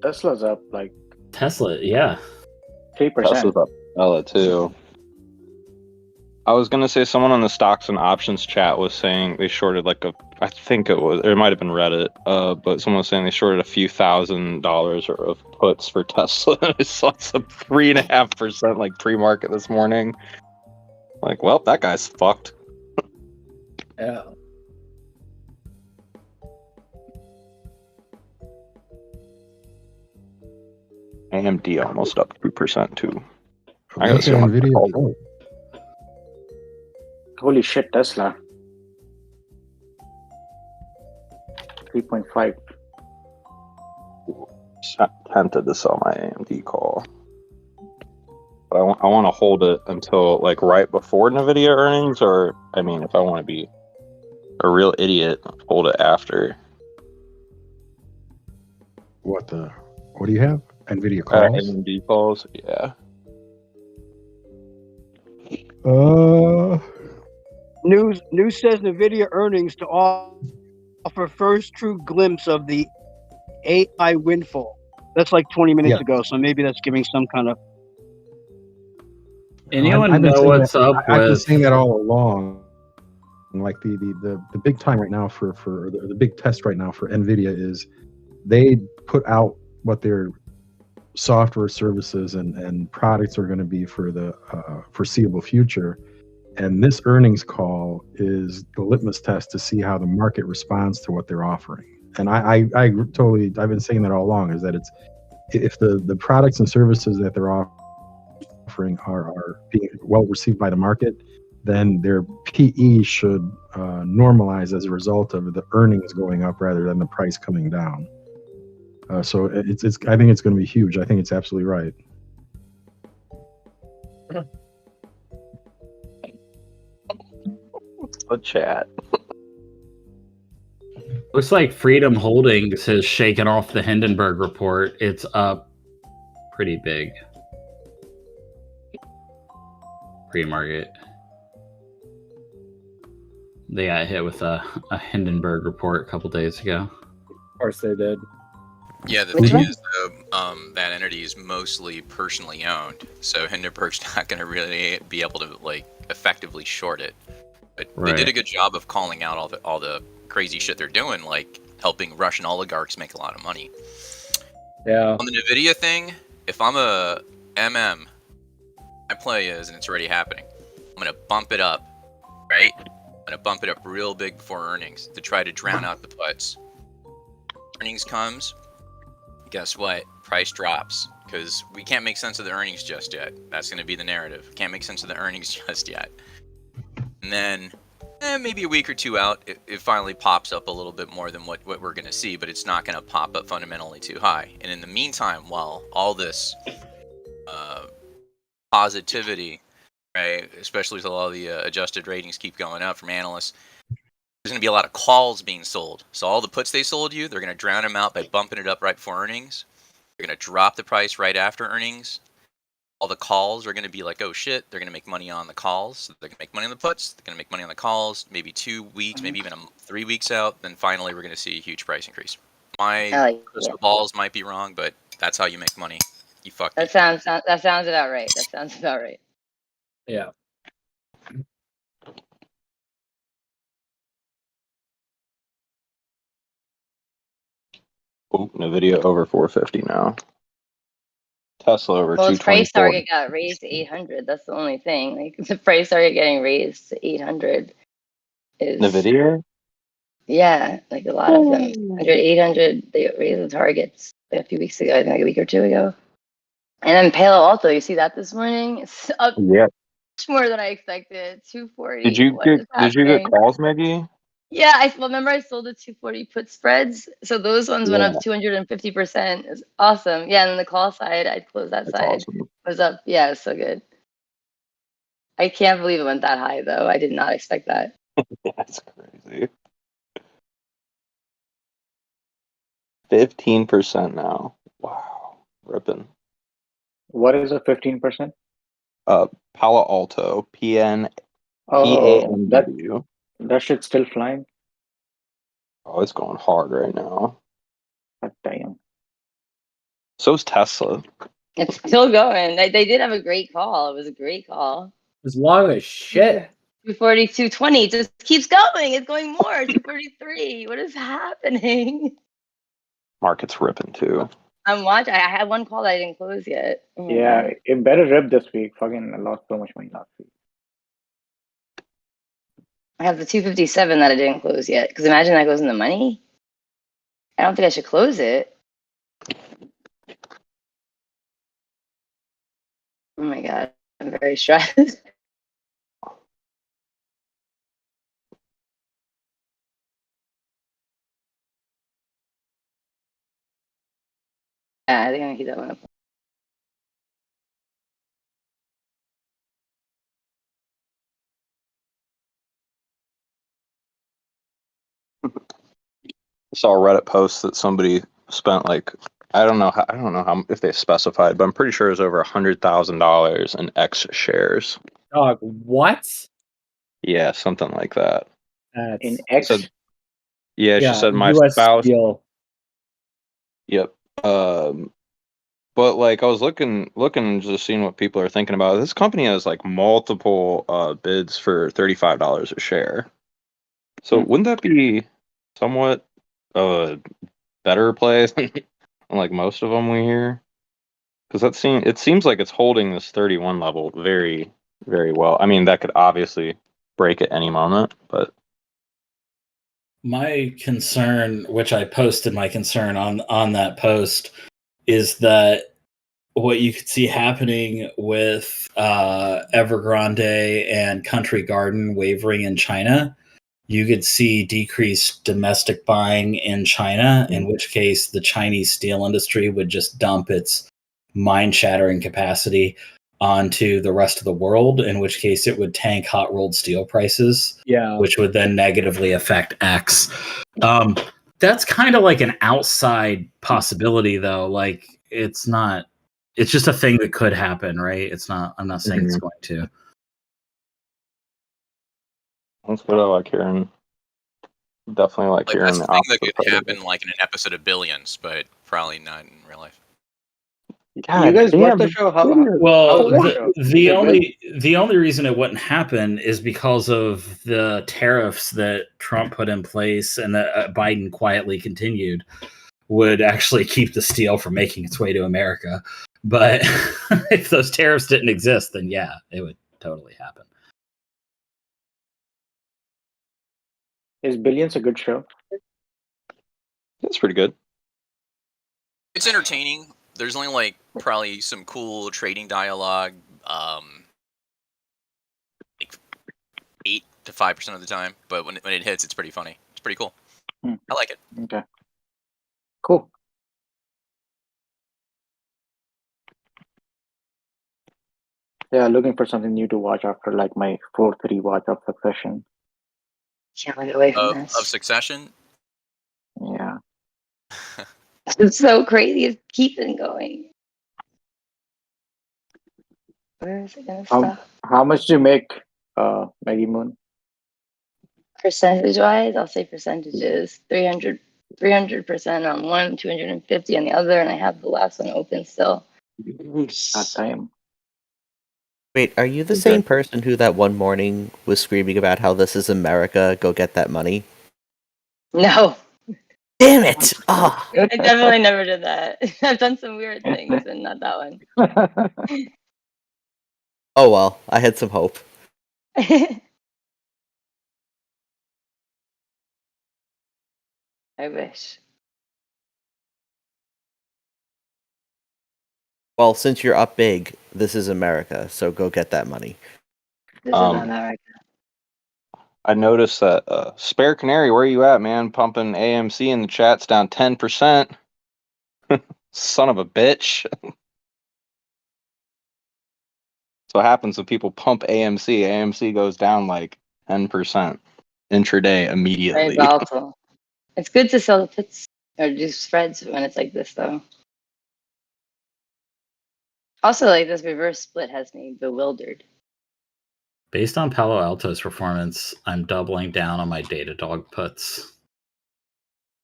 Tesla's up like Tesla, yeah. 3%. Tesla's up hella too. I was gonna say someone on the stocks and options chat was saying they shorted I think it might have been Reddit, but someone was saying they shorted a few $1,000s of puts for Tesla. It's like some 3.5% like pre-market this morning. Like, well, that guy's fucked. Yeah. AMD almost up 2% too. I Okay, gotta see how much Nvidia. it Oh, Holy shit, Tesla. 3.5. tempted to sell my AMD call. But I want to hold it until like right before NVIDIA earnings, or I mean, if I want to be a real idiot, hold it after. what do you have? Nvidia calls. AMD calls, yeah. News says NVIDIA earnings to offer first true glimpse of the AI windfall. That's like 20 minutes ago, so maybe that's giving some kind of. Anyone I've been know saying what's that, up I've been with saying that all along. Like the big time right now for the big test right now for Nvidia is they put out what their software services and products are going to be for the foreseeable future, And this earnings call is the litmus test to see how the market responds to what they're offering. And I totally, I've been saying that all along, is that it's, if the products and services that they're offering are being well received by the market, then their PE should normalize as a result of the earnings going up rather than the price coming down. So it's I think it's going to be huge. I think it's absolutely right. The chat. Looks like Freedom Holdings has shaken off the Hindenburg report. It's up pretty big. Pre-market. They got hit with a Hindenburg report a couple days ago. Of course they did. Yeah, the thing is, though, that entity is mostly personally owned, so Hindenburg's not going to really be able to like effectively short it. But they did a good job of calling out all the crazy shit they're doing, like helping Russian oligarchs make a lot of money. Yeah. On the Nvidia thing, if I'm a MM, my play is, and it's already happening, I'm gonna bump it up, right? I'm gonna bump it up real big before earnings to try to drown out the puts. Earnings comes, guess what? Price drops because we can't make sense of the earnings just yet. That's gonna be the narrative. Can't make sense of the earnings just yet. And then maybe a week or two out, it finally pops up a little bit more than what we're going to see, but it's not going to pop up fundamentally too high. And in the meantime, while all this positivity, right, especially with a lot of the adjusted ratings keep going up from analysts, there's going to be a lot of calls being sold. So all the puts they sold you, they're going to drown them out by bumping it up right before earnings. They're going to drop the price right after earnings. All the calls are going to be like, oh shit, they're going to make money on the calls. They're going to make money on the puts. They're going to make money on the calls. Maybe 2 weeks, maybe even 3 weeks out. Then finally, we're going to see a huge price increase. My crystal balls might be wrong, but that's how you make money. You fuck. That sounds about right. That sounds about right. Yeah. Oh, Nvidia over 450 now. Tesla over Well, its price 224. target got raised to 800. That's the only thing. Like the price target getting raised to 800 is Nvidia? Yeah, like a lot of them. 100, 800, they raised the targets a few weeks ago, I think like a week or two ago. And then Palo Alto, you see that this morning? It's up Yeah. much more than I expected. 240. Did you get calls, Maggie? Yeah, remember I sold the 240 put spreads. So those ones went up Yeah. 250%. It's awesome. Yeah, and then the call side, I'd close that That's side. awesome. Was up. Yeah, it's so good. I can't believe it went that high though. I did not expect that. That's crazy. 15% now. Wow. Ripping. What is a 15%? Palo Alto. PANW. That shit's still flying. Oh, it's going hard right now. God damn. So's Tesla. It's still going. They did have a great call. It was a great call. As long as shit. 240, 220. It just keeps going. It's going more. 243. What is happening? Market's ripping too. I'm watching. I had one call that I didn't close yet. Oh my Yeah, God. it better rip this week. Fucking, I lost so much money last week. I have the 257 that I didn't close yet. Because imagine that goes in the money. I don't think I should close it. Oh my God. I'm very stressed. Yeah, I think I'm gonna keep that one up. I saw a Reddit post that somebody spent like I don't know how if they specified, but I'm pretty sure it was over $100,000 in X shares. Dog, what? Yeah, something like that. That's In X? She said my US spouse. Steel. Yep. But like I was looking and just seeing what people are thinking about. This company has like multiple bids for $35 a share. So wouldn't that be somewhat a better play than like most of them we hear? Because it seems like it's holding this 31 level very very well. I mean, that could obviously break at any moment, but my concern, which I posted my concern on that post, is that what you could see happening with Evergrande and Country Garden wavering in China, you could see decreased domestic buying in China, in which case the Chinese steel industry would just dump its mind-shattering capacity onto the rest of the world, in which case it would tank hot rolled steel prices, which would then negatively affect X. That's kind of like an outside possibility, though. Like, it's not. It's just a thing that could happen, right? It's not. I'm not saying it's going to. that's what I like hearing. Definitely like hearing That's the the thing that opposite could side of it. happen like in an episode of Billions, but probably not in real life. You guys watch the show? Well, how's the show? the Is it only reason it wouldn't happen is because of the tariffs that Trump put in place and that Biden quietly continued would actually keep the steel from making its way to America. But if those tariffs didn't exist, then yeah, it would totally happen. Is Billions a good show? It's pretty good. It's entertaining. There's only like probably some cool trading dialogue, like 8 to 5% of the time. But when it hits, it's pretty funny. It's pretty cool. I like it. Okay. Cool. Yeah, looking for something new to watch after like my fourth rewatch of Succession. Can't look away from Of Succession. Yeah. It's so crazy. It's keeping going. Where is it gonna stop? How much do you make, Maggie Moon? Percentage wise, I'll say percentages 300% on one, 250 on the other, and I have the last one open still. God damn. Wait, are you the same person who that one morning was screaming about how this is America, go get that money? No. Damn it! Oh. I definitely never did that. I've done some weird things and not that one. Oh well, I had some hope. I wish. Well, since you're up big, this is America, so go get that money. This is America. I noticed that Spare Canary, where you at, man? Pumping AMC in the chat's down 10%. Son of a bitch. That's what happens when people pump AMC. AMC goes down like 10% intraday Very immediately. volatile. It's good to sell the puts or do spreads when it's like this, though. Also, like this reverse split has me bewildered. Based on Palo Alto's performance, I'm doubling down on my Datadog puts.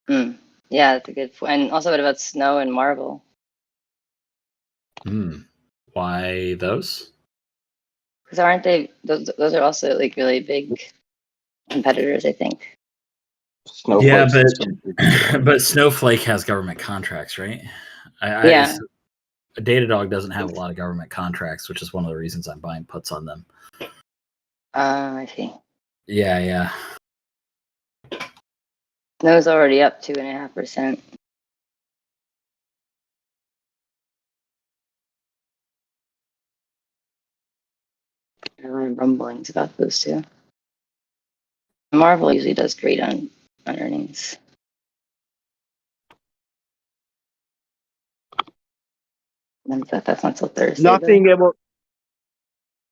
Yeah, that's a good point. And also, what about Snow and Marvel? Why those? Because aren't they? Those are also like really big competitors, I think. Yeah, but Snowflake has government contracts, right? Yeah. Datadog doesn't have a lot of government contracts, which is one of the reasons I'm buying puts on them. I see. Yeah. Snow's already up 2.5%. There are rumblings about those two. Marvel usually does great on earnings. That's not till Thursday.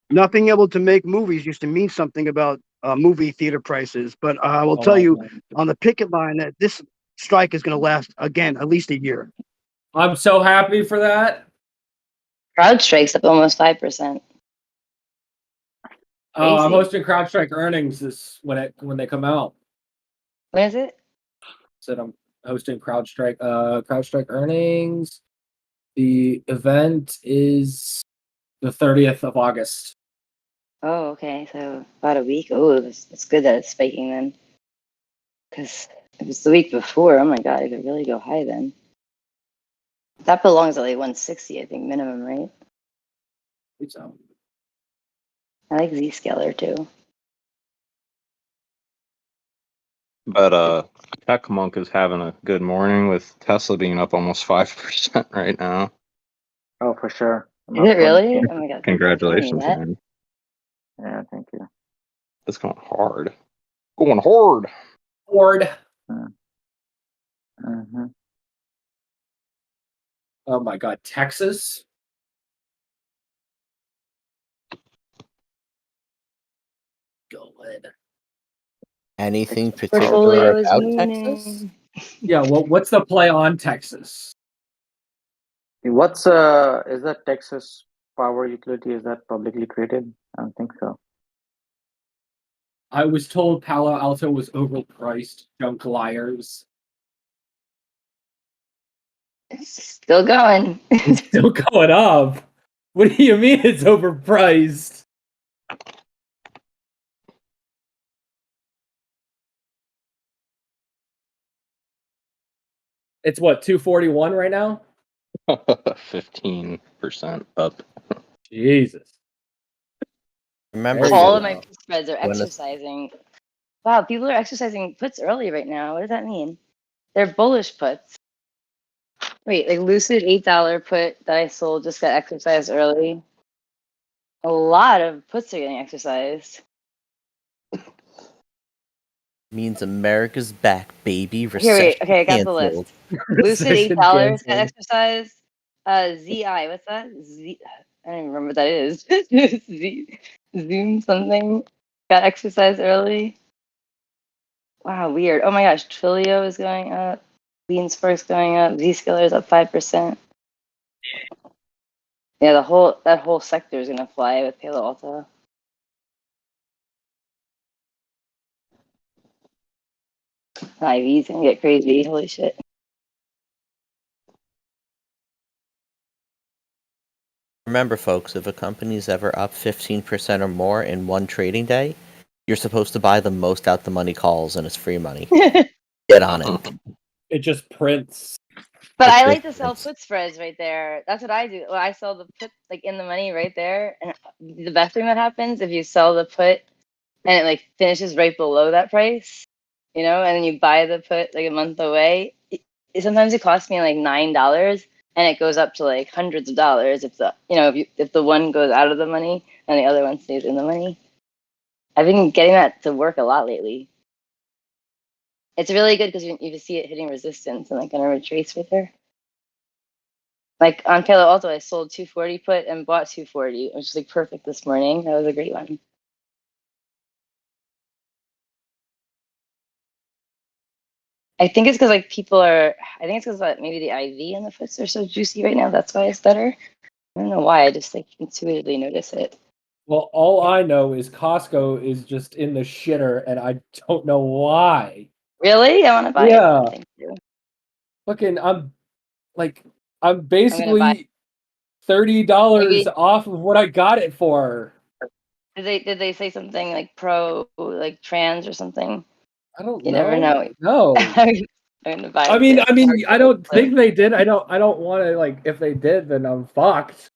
Nothing able to make movies used to mean something about movie theater prices, but I will tell you on the picket line that this strike is going to last again at least a year. I'm so happy for that. CrowdStrike's up almost 5%. Oh, I'm hosting CrowdStrike earnings when they come out. When is it? Said I'm hosting CrowdStrike earnings. The event is the 30th of August. Oh, okay. So about a week. Oh, it's good that it's spiking then. Because if it's the week before, oh my god, it could really go high then. That belongs at like 160, I think, minimum, right? I think so. I like Zscaler too. But Tech Monk is having a good morning with Tesla being up almost 5% right now. Oh, for sure. I'm Is up it really? Oh my god! Congratulations, That. man. Yeah, thank you. It's going hard. Going hard. Horde. Mm-hmm. Oh my god, Texas. Good. Anything Portfolio particular is about Texas? mooning. Yeah, well, what's the play on Texas? What's is that Texas power utility? Is that publicly traded? I don't think so. I was told Palo Alto was overpriced. Junk liars. It's still going. It's still going up. What do you mean it's overpriced? It's what, 241 right now? 15% up. Jesus. Remember, All of folks, my put spreads are when a- exercising. Wow, people are exercising puts early right now. What does that mean? They're bullish puts. Wait, like Lucid $8 put that I sold just got exercised early. A lot of puts are getting exercised. means America's back, baby. Here, Recession wait. Okay, I got the canceled. list. Lucid $8 got canceled. exercised. ZI, what's that? I don't even remember what that is. Zoom something got exercised early. Wow, weird. Oh my gosh, Twilio is going up. Beanspark's going up. Zscaler is up 5%. Yeah, that whole sector is gonna fly with Palo Alto. IV's gonna get crazy. Holy shit. Remember, folks, if a company's ever up 15% or more in one trading day, you're supposed to buy the most out the money calls, and it's free money. Get on it. It just prints. But I like to sell put spreads right there. That's what I do. Well, I sell the put like in the money right there. And the best thing that happens if you sell the put and it like finishes right below that price, and then you buy the put like a month away. Sometimes it costs me like $9 and it goes up to like hundreds of dollars if if the one goes out of the money and the other one stays in the money. I've been getting that to work a lot lately. It's really good because you see it hitting resistance and like gonna retrace right there. Like on Palo Alto, I sold 240 put and bought 240, which is like perfect this morning. That was a great one. I think it's because I think it's because maybe the IV and the puts are so juicy right now. That's why it's better. I don't know why. I just like intuitively notice it. Well, all I know is Costco is just in the shitter, and I don't know why. Really? I want to buy Yeah. it. Thank you. Fucking, I'm I'm gonna buy basically $30 maybe. off of what I got it for. Did they say something like pro like trans or something? I don't You know. never know. No. I'm gonna buy I it. mean, too. I don't think they did. I don't want to like. If they did, then I'm fucked.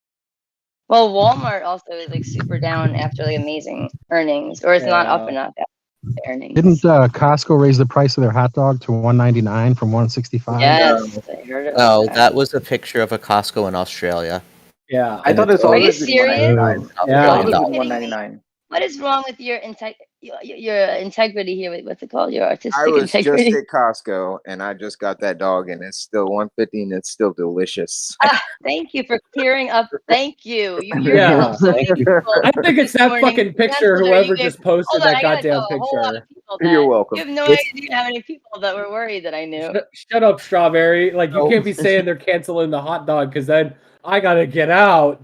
Well, Walmart also is like super down after like amazing earnings, or it's not up Yeah. enough after the earnings. Didn't Costco raise the price of their hot dog to $1.99 from $1.65? Yes, I heard about No, that. that was a picture of a Costco in Australia. Yeah. I thought it's Are you always been serious? $1.99. Yeah. It's always been Kidding me? $1.99. What is wrong with your integrity here? What's it called? Your I artistic was just integrity. at Costco and I just got that dog and it's still 150 and it's still delicious. Thank you for clearing up. Thank you. You Yeah. helped so many people. I think it's this that morning. fucking picture. Chancellor, Whoever you gave, just posted hold on, that I gotta goddamn tell a whole lot picture. of people You're that. welcome. You have no It's- idea how many people that were worried that I knew. Shut up, Strawberry. Like you can't be saying they're canceling the hot dog because then I gotta get out.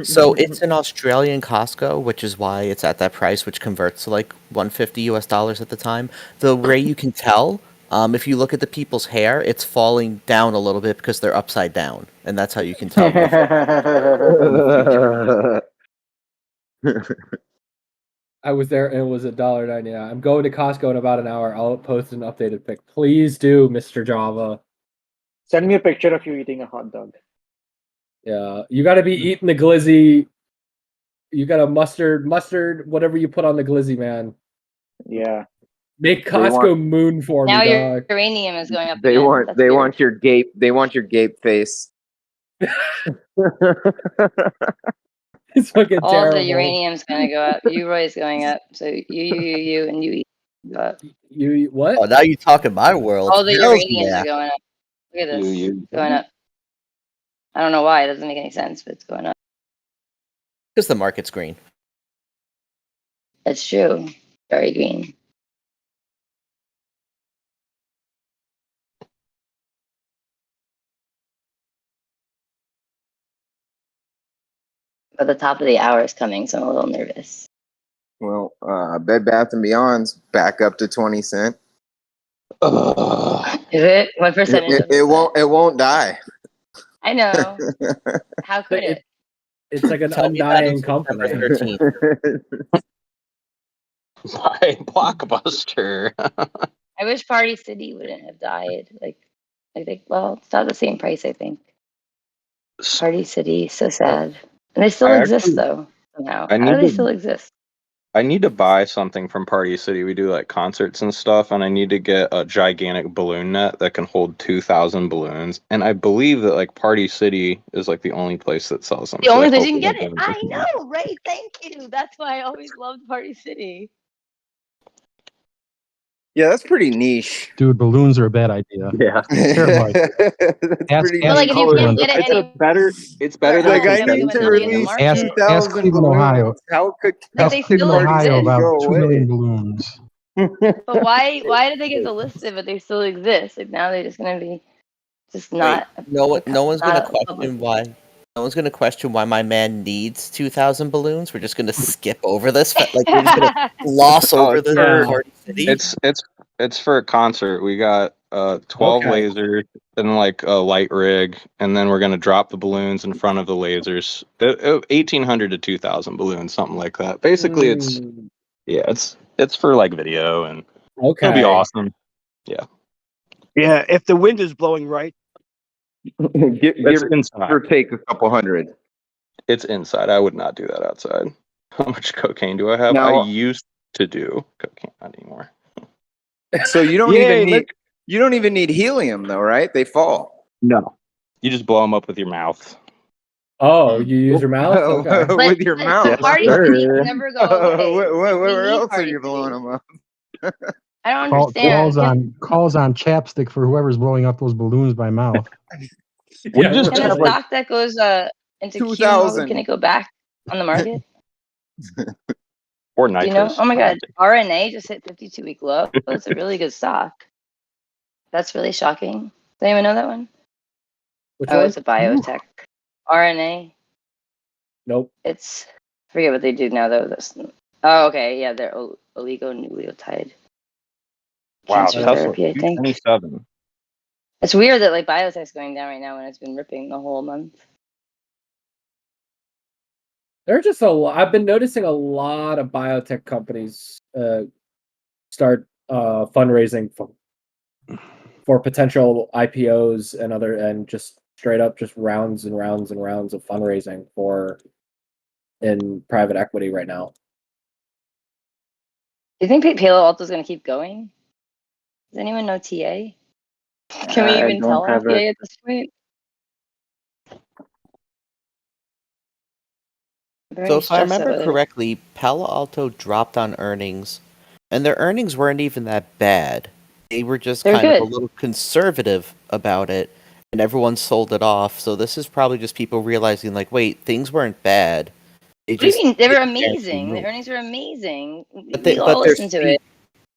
So it's an Australian Costco, which is why it's at that price, which converts to like $150 at the time. The way you can tell, if you look at the people's hair, it's falling down a little bit because they're upside down, and that's how you can tell. I was there and it was $1.99. I'm going to Costco in about an hour. I'll post an updated pic. Please do, Mr. Java. Send me a picture of you eating a hot dog. Yeah, you got to be eating the glizzy You got a mustard, whatever you put on the glizzy, man. Yeah. Make They Costco want- moon for Now me, your dog. uranium is going up They again. want That's they weird. want your gape. They want your gape face. It's fucking All the terrible. uranium's gonna go up. Roy's going up. So you, and you go up. You what? Oh, now you talking my world. All the Hells uraniums yeah. are going up. Look at this. You. Going up. I don't know why. It doesn't make any sense, but it's going up. Because the market's green. That's true. Very green. But the top of the hour is coming, so I'm a little nervous. Well, Bed Bath and Beyond's back up to 20 cents. Is it? What percentage? It won't die. I know. How could it? It's like an Tell me that undying it's company. September 13th. Buy Blockbuster. I wish Party City wouldn't have died. I think. Well, it's not the same price. I think. Party City, so sad. And they still I exist actually- though. Somehow, I how do need they to- still exist? I need to buy something from Party City. We do like concerts and stuff, and I need to get a gigantic balloon net that can hold 2,000 balloons. And I believe that like Party City is like the only place that sells them. The so only I place hope you can we get don't it. have I any- know, right? Thank you. That's why I always loved Party City. Yeah, that's pretty niche. Dude, balloons are a bad idea. Yeah. Terrible idea. Ask, But like, if you can't get it It's any, better. It's better than Like, I else, need but to nothing in the release market. ask 2,000 Cleveland, balloons. Ohio. How could Like, Ask they Cleveland, still Ohio exist. about Go 2 million away. balloons. But why did they get delisted? But they still exist. Like now they're just gonna be just not. No one's not gonna a public. question why. No one's gonna question why my man needs 2,000 balloons. We're just gonna skip over this. Like we're just gonna gloss Oh, over it's the for- Party City. It's for a concert. We got 12 Okay. lasers and like a light rig, and then we're gonna drop the balloons in front of the lasers. 1,800 to 2,000 balloons, something like that. Basically, it's for like video, and Okay. it'll be awesome. Yeah, Yeah, if the wind is blowing right. give it's inside. or take a couple hundred. It's inside. I would not do that outside. How much cocaine do I have? Now- I used to do cocaine, not anymore. So you don't Yay, even need helium though, right? They fall. No, you just blow them up with your mouth. Oh, you use your mouth? Okay. But With your mouth. Party City can never go away. Where need else are Party you blowing them up? I don't understand. Calls on chapstick for whoever's blowing up those balloons by mouth. We just Can a have like stock that goes into Q mode, 2,000. can it go back on the market? or Do nitrous. you know? Oh my god, RNA just hit 52-week low. That's a really good stock. That's really shocking. Does anyone know that one? Which Oh, one? it's a biotech. RNA. Nope. It's I forget what they do now though. Oh, okay, yeah, they're oligonucleotide Wow, cancer Tesla therapy. I think 227. it's weird that like biotech's going down right now when it's been ripping the whole month. There are just I've been noticing a lot of biotech companies start fundraising for potential IPOs and just straight up just rounds and rounds and rounds of fundraising in private equity right now. Do you think Palo Alto is going to keep going? Does anyone know TA? Can we I even don't tell on have TA it. at this point? Very So if I stressed remember about it. correctly, Palo Alto dropped on earnings, and their earnings weren't even that bad. They were just They're kind of a good. little conservative about it, and everyone sold it off. So this is probably just people realizing, like, wait, things weren't bad. They What do you just mean? They were didn't guarantee amazing. The move. earnings were amazing. But We all their listened to it.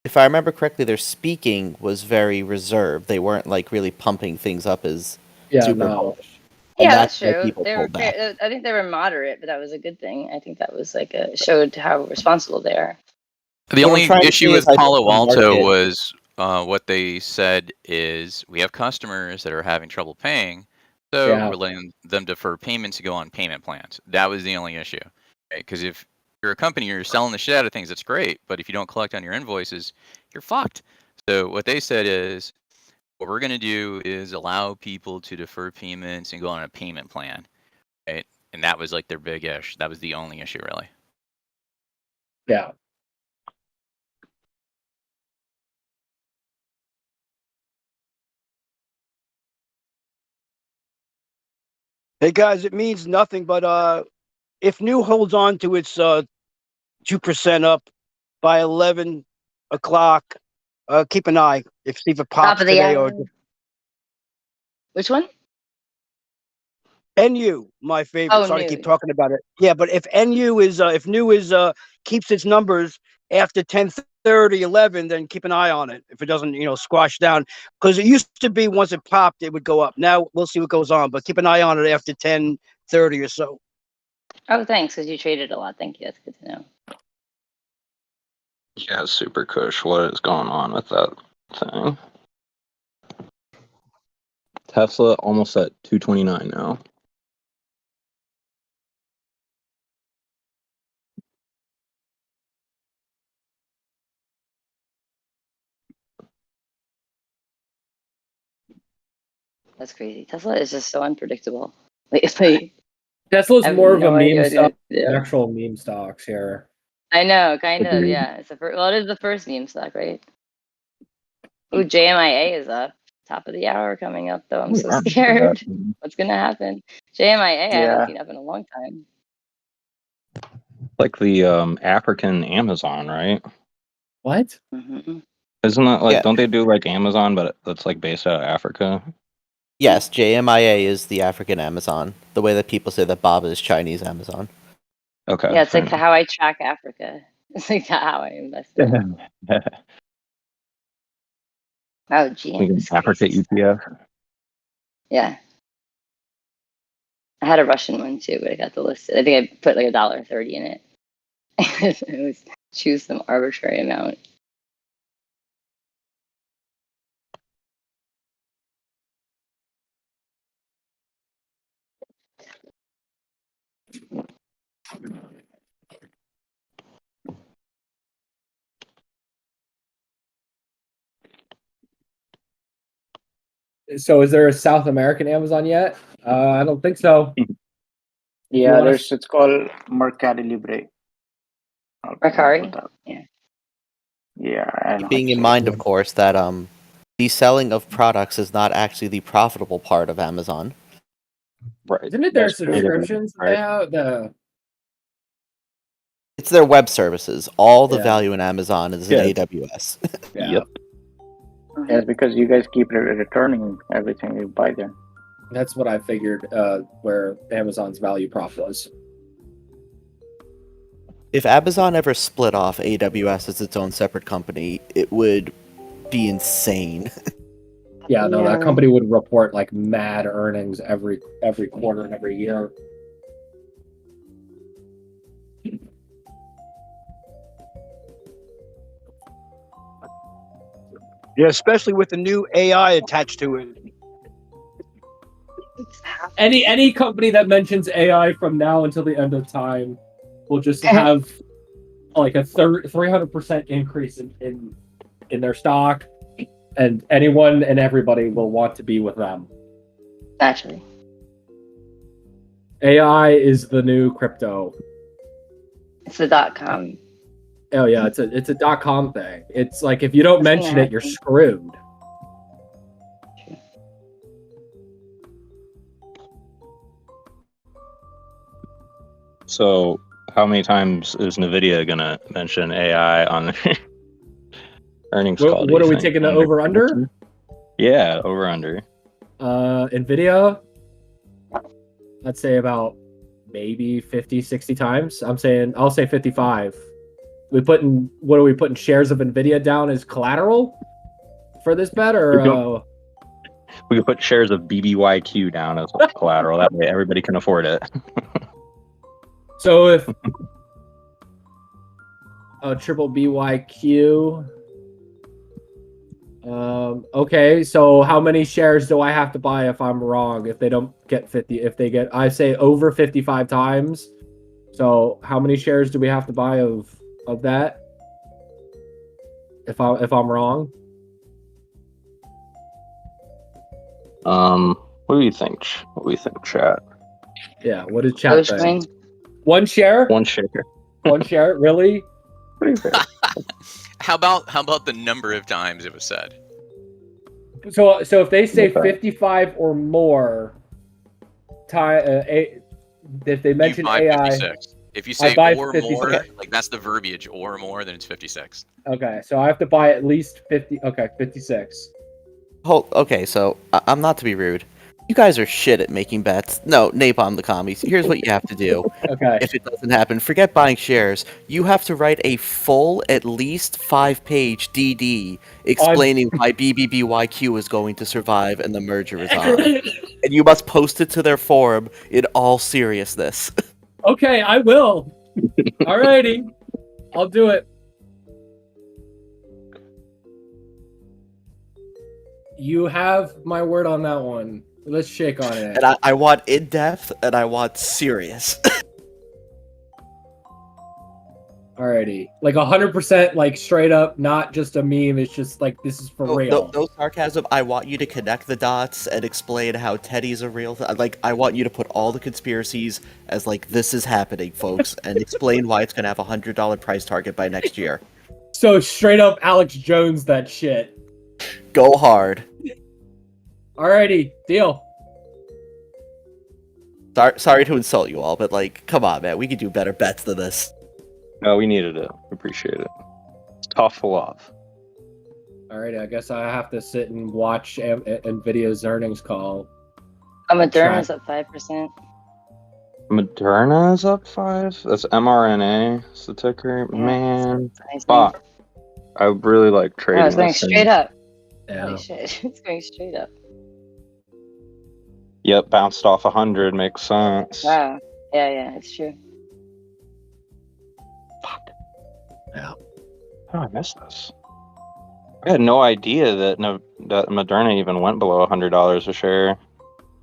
if I remember correctly, their speaking was very reserved. They weren't like really pumping things up as super bullish. And Yeah, that's why true. people They were pulled back. I think they were moderate, but that was a good thing. I think that was like showed how responsible they are. The What I'm only trying to issue say with is I think Palo the Alto market- was what they said is we have customers that are having trouble paying, so Yeah. we're letting them defer payments to go on payment plans. That was the only issue. Because if you're a company, you're selling the shit out of things, that's great. But if you don't collect on your invoices, you're fucked. So what they said is, what we're going to do is allow people to defer payments and go on a payment plan. Right? and that was like their big issue. That was the only issue, really. Yeah. Hey guys, it means nothing, but if New holds on to its 2% up by 11 o'clock, keep an eye if see if it Top pops of the today hour. or Which one? NU, my favorite. Oh, Sorry to keep New. talking about it. Yeah, but if NU is if New is keeps its numbers after 10:30, 11, then keep an eye on it. If it doesn't, squash down, because it used to be once it popped, it would go up. Now we'll see what goes on, but keep an eye on it after 10:30 or so. Oh, thanks, because you traded a lot. Thank you. That's good to know. Yeah, Super Kush. What is going on with that thing? Tesla almost at 229 now. That's crazy. Tesla is just so unpredictable. Like Tesla's I have more of a no idea meme what stock to do. than actual meme stocks here. I know, kind of. Agreed. Yeah, it's the first. Well, it is the first meme stock, right? Ooh, JMIA is up. Top of the hour coming up, though. I'm so scared. What's gonna happen? JMIA, I haven't Yeah. seen up in a long time. Like the African Amazon, right? What? Mm-hmm. Isn't that like, Yeah. don't they do like Amazon, but it's like based out of Africa? Yes, JMIA is the African Amazon. The way that people say that Bob is Chinese Amazon. Okay. Yeah, it's like how I track Africa. It's like how I invest. In. Oh, GM. Africa ETF. Yeah. I had a Russian one too, but I got the list. I think I put like $1.30 in it. It was choose some arbitrary amount. So is there a South American Amazon yet? I don't think so. Yeah, it's called Mercado Libre. Mercari? Yeah. Yeah, I know. Keeping in mind, of course, that the selling of products is not actually the profitable part of Amazon. Right. Isn't it their subscriptions that they have? It's their web services. All the Yeah. value in Amazon is Yeah. in AWS. Yeah. Yep. Yeah, it's because you guys keep returning everything you buy there. That's what I figured where Amazon's value prop was. If Amazon ever split off AWS as its own separate company, it would be insane. Yeah, no, that company would report like mad earnings every quarter and every year. Yeah, especially with the new AI attached to it. Any company that mentions AI from now until the end of time will just have like a 300% increase in their stock, and anyone and everybody will want to be with them. Naturally. AI is the new crypto. It's the .com. Oh yeah, it's a .com thing. It's like if you don't What's gonna mention it, you're happen? screwed. So, how many times is Nvidia gonna mention AI on their earnings call? What are we taking the over under? Yeah, over under. Nvidia, I'd say about maybe 50, 60 times. I'll say 55. What are we putting shares of Nvidia down as collateral for this bet, or We could put shares of BBYQ down as collateral. That way, everybody can afford it. so if triple BYQ. Okay, so how many shares do I have to buy if I'm wrong? If they don't get 50, I say over 55 times. So how many shares do we have to buy of that? If I'm wrong? What do you think? What do you think, chat? Yeah, what did chat think? Dogecoin. One share? One share. One share? Really? How about the number of times it was said? So if they say Okay. 55 or more, if they mention You buy AI, 56. If you I say buy or 56. more, like that's the verbiage, or more, then it's 56. Okay, so I have to buy at least 50. Okay, 56. Okay, so I'm not to be rude. You guys are shit at making bets. No, napalm the commies. Here's what you have to do. Okay. If it doesn't happen, forget buying shares. You have to write a full, at least 5-page DD explaining why BBBYQ is going to survive and the merger is on. And you must post it to their forum in all seriousness. Okay, I will. Alrighty, I'll do it. You have my word on that one. Let's shake on it. And I want in-depth and I want serious. Alrighty, like 100%, like straight up, not just a meme. It's just like this is for real. No sarcasm. I want you to connect the dots and explain how Teddy's a real. Like, I want you to put all the conspiracies as like this is happening, folks, and explain why it's gonna have $100 price target by next year. So straight up, Alex Jones, that shit. Go hard. Alrighty, deal. Sorry to insult you all, but like, come on, man, we could do better bets than this. No, we needed it. Appreciate it. It's tough love. Alrighty, I guess I have to sit and watch Nvidia's earnings call. Moderna's up 5%. Moderna is up 5. That's mRNA. It's the ticker. Man, fuck. I really like trading. No, it's going this thing. straight up. Yeah. Holy shit, it's going straight up. Yep, bounced off 100. Makes sense. Wow. Yeah, it's true. Yeah. Oh, I missed this. I had no idea that that Moderna even went below $100 a share.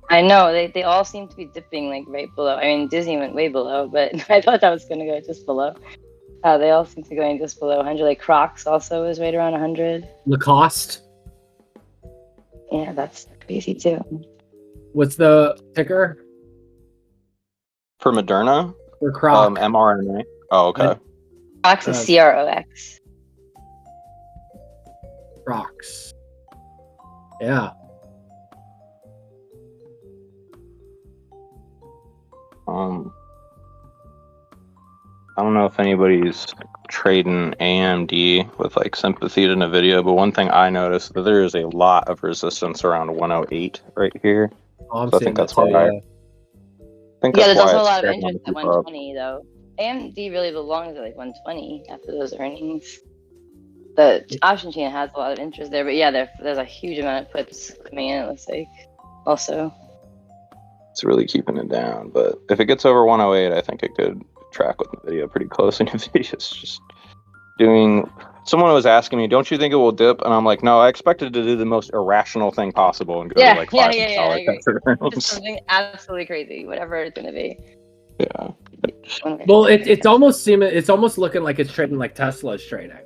I know they all seem to be dipping like right below. I mean, Disney went way below, but I thought that was going to go just below. They all seem to be going just below 100. Like Crocs also is right around 100. Lacoste. Yeah, that's crazy too. What's the ticker? For Moderna? For Croc. mRNA. Oh, okay. Crocs is CROX. Crocs. Yeah. I don't know if anybody's trading AMD with like sympathy to Nvidia, but one thing I noticed is that there is a lot of resistance around 108 right here. Oh, I'm So I seeing think that's that too, why. yeah. I think Yeah, that's there's why also a it's lot of starting to interest at keep up. 120 though. AMD really belongs at like 120 after those earnings. The option chain has a lot of interest there, but yeah, there's a huge amount of puts coming in. It looks like also. It's really keeping it down, but if it gets over 108, I think it could track with Nvidia pretty close. And Nvidia's just doing. Someone was asking me, "Don't you think it will dip?" And I'm like, "No, I expected to do the most irrational thing possible and go Yeah, to like yeah, $5 yeah, I agree. dollars." Just something absolutely crazy, whatever it's gonna be. Yeah. Well, it's almost looking like it's trading like Tesla's trading.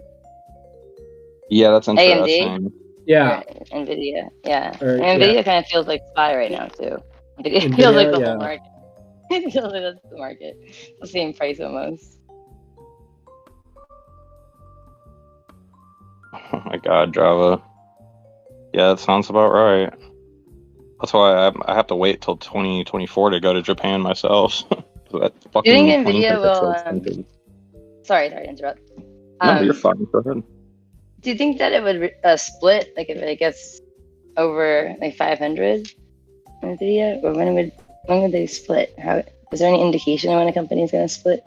Yeah, that's AMD? interesting. Yeah. Or Nvidia, yeah. Or, And Nvidia yeah. kind of feels like SPY right now too. Nvidia Nvidia, feels like the yeah. whole market. It feels like that's the market. The same price almost. Oh my god, Java. Yeah, that sounds about right. That's why I have to wait till 2024 to go to Japan myself. That Do you fucking think plane Nvidia ticket's so will? expensive. Sorry to interrupt. No, you're fine. Go ahead. Do you think that it would split, like if it gets over like 500 Nvidia, or when would they split? How is there any indication of when a company is going to split?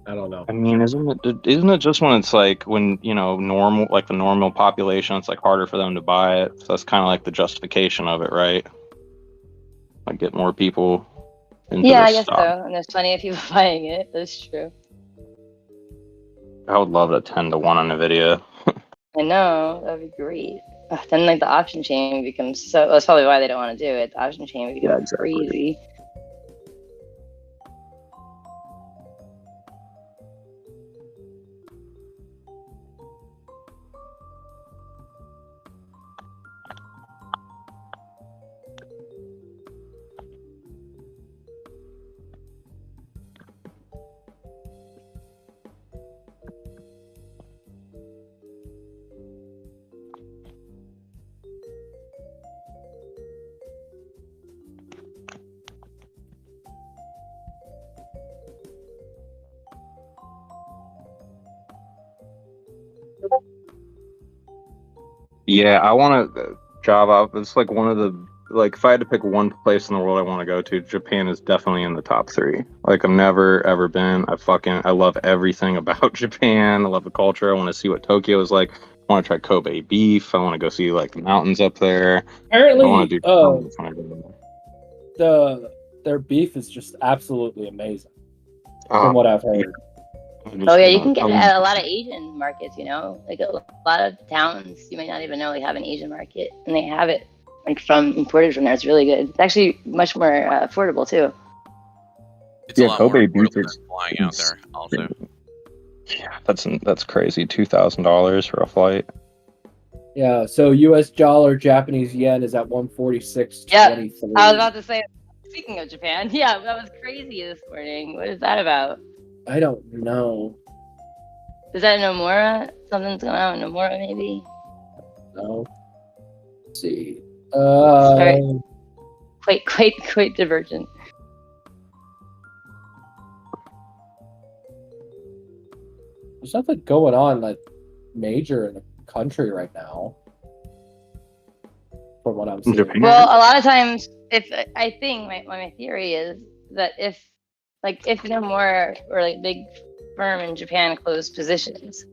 I don't know. I mean, isn't it just when it's like when normal, like the normal population, it's like harder for them to buy it. So that's kind of like the justification of it, right? Like get more people into Yeah, this I guess stock. so. And there's plenty of people buying it. That's true. I would love a 10-1 on Nvidia. I know, that'd be great. Then like the option chain becomes so. That's probably why they don't want to do it. The option chain becomes Yeah, exactly. crazy. Yeah, I want to Java. It's like one of the like if I had to pick one place in the world I want to go to, Japan is definitely in the top 3. Like I've never ever been. I love everything about Japan. I love the culture. I want to see what Tokyo is like. I want to try Kobe beef. I want to go see like the mountains up there. Apparently, I want to do their beef is just absolutely amazing, Oh, from what I've heard. Oh yeah, you can get it at a lot of Asian markets. You know, like a lot of towns you might not even know they have an Asian market, and they have it like imported from there. It's really good. It's actually much more affordable too. It's a lot Kobe more beef affordable is than flying out there. Also, yeah, that's crazy. $2,000 for a flight. Yeah, so U.S. dollar, Japanese yen is at 146.23. Yeah, I was about to say. Speaking of Japan, yeah, that was crazy this morning. What is that about? I don't know. Is that Nomura? Something's going on with Nomura, maybe? No. Let's see. Sorry. Quite divergent. There's nothing going on like major in the country right now, from what I'm seeing. Well, a lot of times, if I think my theory is that if Nomura or like big firm in Japan closed positions,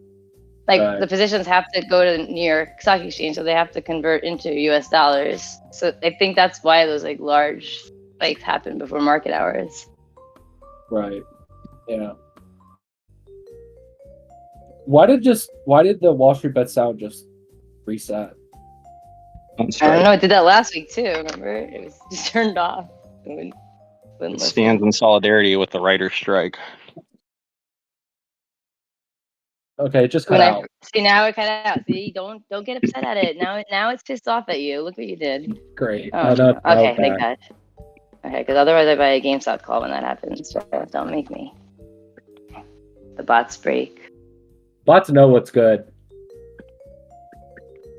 like Right. the positions have to go to the New York Stock Exchange, so they have to convert into US dollars. So I think that's why those like large spikes happen before market hours. Right. Yeah. Why did the Wall Street Bet sound just reset? I don't know. It did that last week too. Remember, it was just turned off. It It stands in solidarity with the writer's strike. Okay, it just cut out. See, now it cut out. See, don't get upset at it. Now it's pissed off at you. Look what you did. Great. Oh, No, okay, okay. thank God. Okay, because otherwise I buy a GameStop call when that happens. So don't make me. The bots break. Bots know what's good.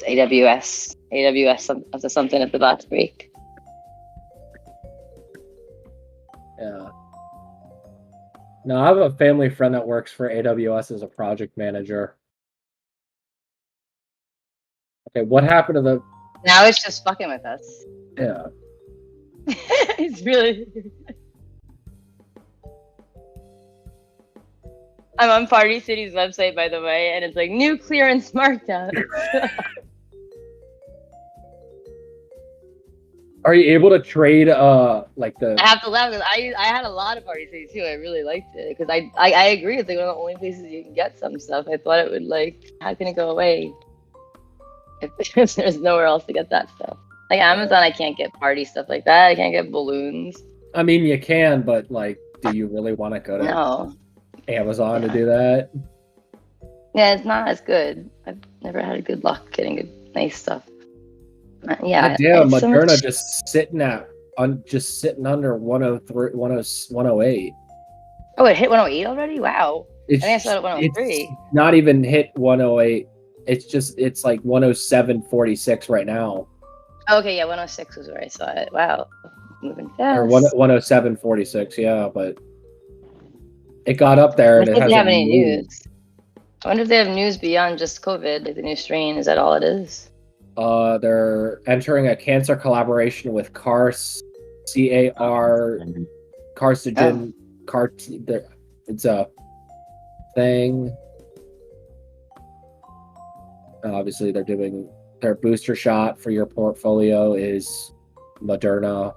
It's AWS up to something if the bots break. Yeah. No, I have a family friend that works for AWS as a project manager. Okay, what happened to the? Now it's just fucking with us. Yeah. It's really. I'm on Party City's website, by the way, and it's like new clearance markdown. Are you able to trade like the? I have to laugh because I had a lot of Party City too. I really liked it because I agree. It's like one of the only places you can get some stuff. I thought it would like, how can it go away if there's nowhere else to get that stuff? Like Amazon, I can't get party stuff like that. I can't get balloons. I mean, you can, but like, do you really want to go to Amazon to do that? Yeah, it's not as good. I've never had good luck getting good, nice stuff. Yeah. God damn, it's so Moderna much- just sitting under 103, 108. Oh, it hit 108 already? Wow. I think I saw it at 103. It's not even hit 108. It's like 107.46 right now. Okay, yeah, 106 was where I saw it. Wow. Moving fast. Or 107.46, yeah, but it got up there I and it wonder if they have hasn't any moved. news. I wonder if they have news beyond just COVID, like the new strain. Is that all it is? They're entering a cancer collaboration with CARS, carcinogen, it's a thing. Obviously, they're doing their booster shot for your portfolio is Moderna.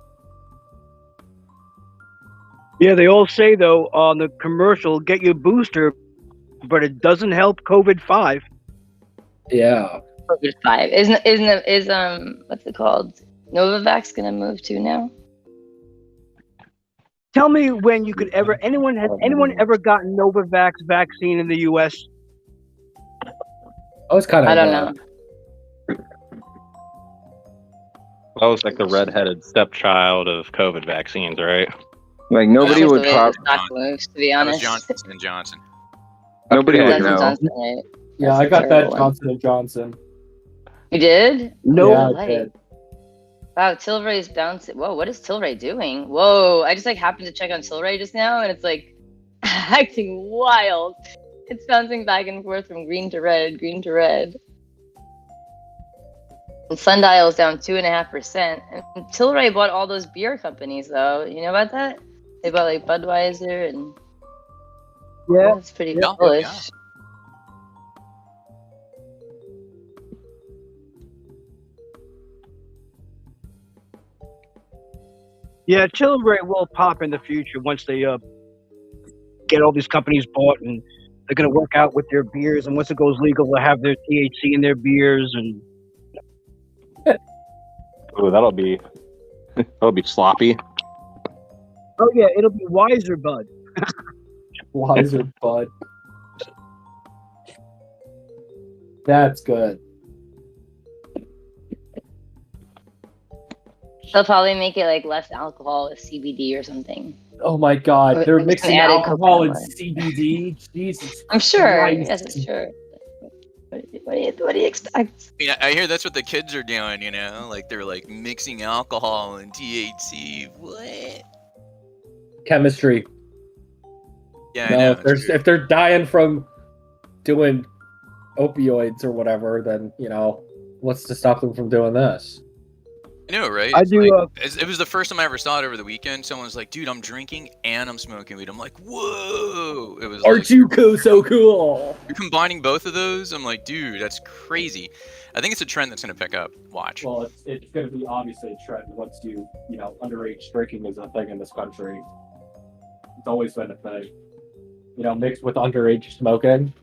Yeah, they all say though on the commercial, get your booster, but it doesn't help COVID-5. Yeah. COVID-5 is what's it called? Novavax gonna move to now? Tell me when you could ever has anyone ever gotten Novavax vaccine in the U.S.? Oh, it's kind of. I don't know. That was like the redheaded stepchild of COVID vaccines, right? Like nobody would stock moves, to be That was honest. Johnson and Johnson. Nobody would Johnson know. Johnson, right? Yeah, I got that Johnson and Johnson. You did? No. Yeah, I Light. did. Wow, Tilray's bouncing. Whoa, what is Tilray doing? Whoa, I just like happened to check on Tilray just now, and it's like acting wild. It's bouncing back and forth from green to red, green to red. And Sundial's down 2.5%. And Tilray bought all those beer companies, though. You know about that? They bought like Budweiser and Yeah, that's pretty yeah, bullish. yeah. Yeah, Tilray will pop in the future once they get all these companies bought, and they're going to work out with their beers. And once it goes legal, they'll have their THC in their beers. And Oh, that'll be sloppy. oh yeah, it'll be Wiser Bud. Wiser Bud. That's good. They'll probably make it like less alcohol with CBD or something. Oh my God, Or they're like mixing some added alcohol and coconut CBD. Jesus, I'm sure. Christ. Yes, I'm sure. What do you expect? I mean, I hear that's what the kids are doing, you know? Like, they're, like, mixing alcohol and THC. What? Chemistry. Yeah, I No, know. if they're dying from doing opioids or whatever, then what's to stop them from doing this? I know, right? I It's do, like- it was the first time I ever saw it over the weekend. Someone was like, dude, I'm drinking and I'm smoking weed. I'm like, whoa. It was Aren't like, you so cool? you're combining both of those? I'm like, dude, that's crazy. I think it's a trend that's going to pick up. Watch. Well, it's going to be obviously a trend once underage drinking is a thing in this country. It's always been a thing. Mixed with underage smoking.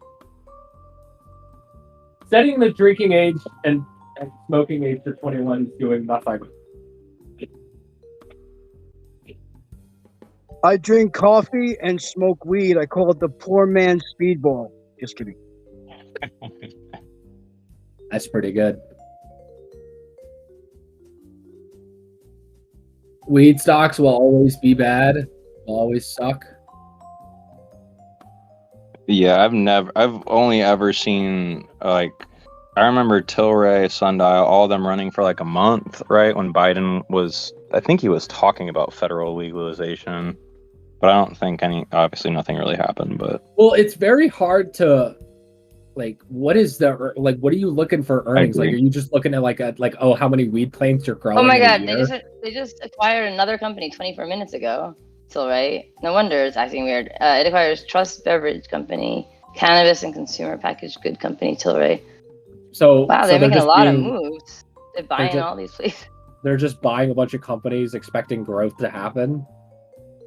Setting the drinking age and smoking age to 21 is doing nothing. I drink coffee and smoke weed. I call it the poor man's speedball. Just kidding. That's pretty good. Weed stocks will always be bad. Will always suck. Yeah, I've only ever seen I remember Tilray, Sundial, all of them running for like a month, right? When Biden I think he was talking about federal legalization, but I don't think obviously nothing really happened, but. Well, it's very hard to, what are you looking for earnings? Like, are you just looking at how many weed plants you're growing? Oh my in a God, year? they just acquired another company 24 minutes ago. Tilray. No wonder it's acting weird. It acquires Trust Beverage Company, Cannabis and Consumer Packaged Good Company, Tilray. So Wow, so they're making a just lot of being- moves. They're buying just- all these places. They're just buying a bunch of companies expecting growth to happen.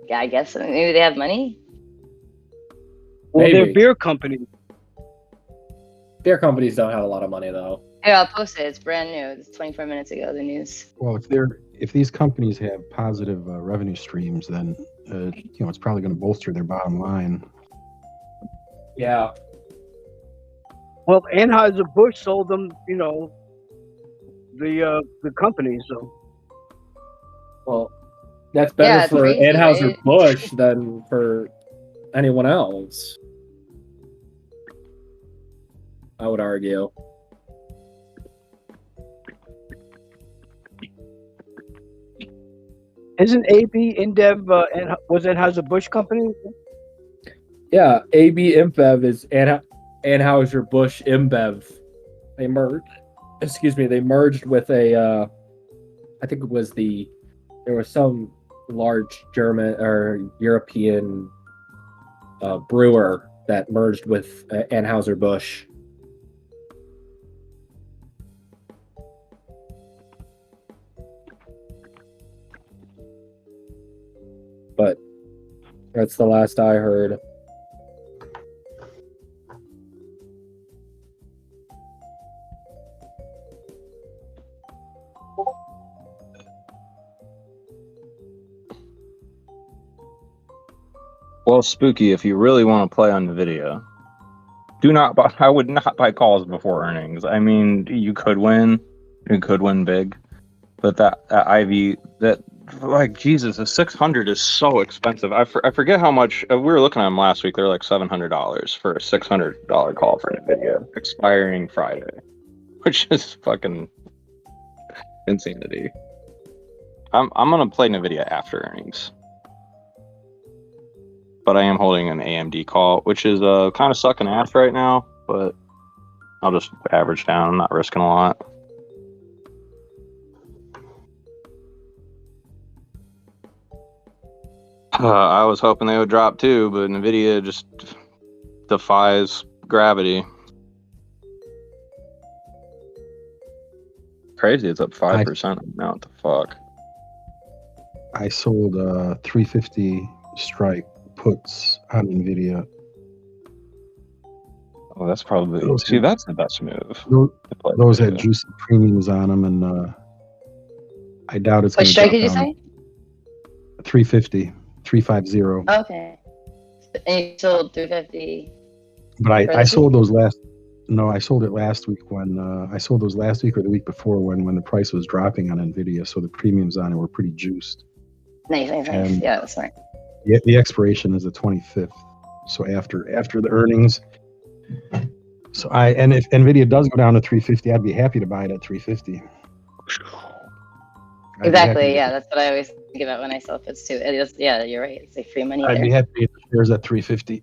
Yeah, I guess maybe they have money. Well, Maybe. they're beer companies. Beer companies don't have a lot of money though. Here, I'll post it. It's brand new. It's 24 minutes ago. The news. Well, if these companies have positive revenue streams, then it's probably going to bolster their bottom line. Yeah. Well, Anheuser-Busch sold them, the company. So, Well, that's better Yeah, it's for crazy, Anheuser-Busch than for anyone else. I would argue. isn't AB InBev was Anheuser-Busch company? Yeah, AB InBev is Anheuser-Busch InBev. They merged with a I think it was there was some large German or European brewer that merged with Anheuser-Busch. But that's the last I heard. Well, Spooky, if you really want to play on NVIDIA, I would not buy calls before earnings. I mean, you could win big, but that IV, Jesus, the 600 is so expensive. I forget how much, we were looking at them last week, they're like $700 for a $600 call for NVIDIA, expiring Friday, which is fucking insanity. I'm going to play NVIDIA after earnings. But I am holding an AMD call, which is kind of sucking ass right now, but I'll just average down. I'm not risking a lot. I was hoping they would drop too, but Nvidia just defies gravity. Crazy, it's up 5% now. What the fuck? I sold 350 strike puts on Nvidia. Oh, that's probably that's the best move. Those had juicy premiums on them, and I doubt it's What going to strike drop did you down. say? 350, 350. Okay. And you sold 350. But for I this sold week? those last. No, I sold it last week when I sold those last week or the week before when the price was dropping on Nvidia. So the premiums on it were pretty juiced. Nice. And Yeah, that's smart. the expiration is the 25th. So after the earnings. So if Nvidia does go down to 350, I'd be happy to buy it at 350. Exactly. Yeah, that's what I always think about when I sell puts too. Yeah, you're right. It's like free money I'd there. be happy to get the shares at 350,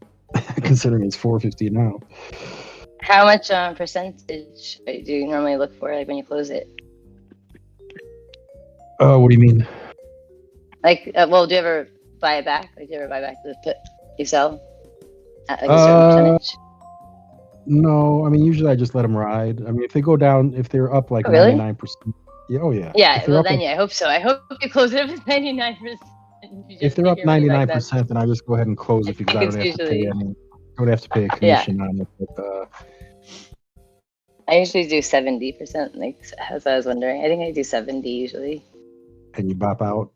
considering it's 450 now. How much percentage do you normally look for, like when you close it? What do you mean? Like, well, do you ever buy it back? Like, do you ever buy back the put you sell at like a certain percentage? No, I mean usually I just let them ride. I mean if they go down, if they're up like Oh, really? 99%. Yeah, oh yeah. Yeah. If they're Well, up then like- yeah, I hope so. I hope you close it if it's 99%. if they're up 99%, then I just go ahead and close it because I don't have to pay usually- I don't have to pay a commission on it. But, I usually do 70%. Like, as I was wondering, I think I do 70 usually. and you bop out.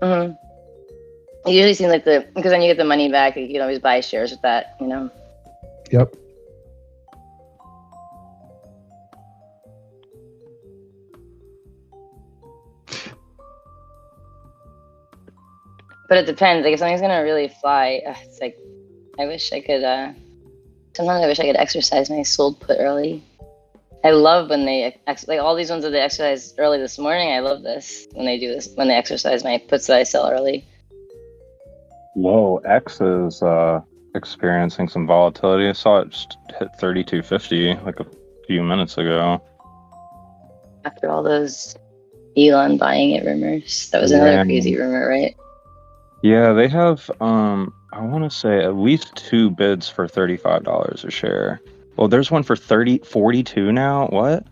Mm-hmm. It usually seems like because then you get the money back. You can always buy shares with that, you know. Yep. But it depends. Like if something's gonna really fly, it's like I wish I could. Sometimes I wish I could exercise my sold put early. I love when they like all these ones that they exercise early this morning. I love this when they do this when they exercise my puts that I sell early. Whoa, X is experiencing some volatility. I saw it just hit 32.50 like a few minutes ago. After all those Elon buying it rumors, that was another crazy rumor, right? Yeah, they have I want to say at least 2 bids for $35 a share. Well, there's one for 42 now. What?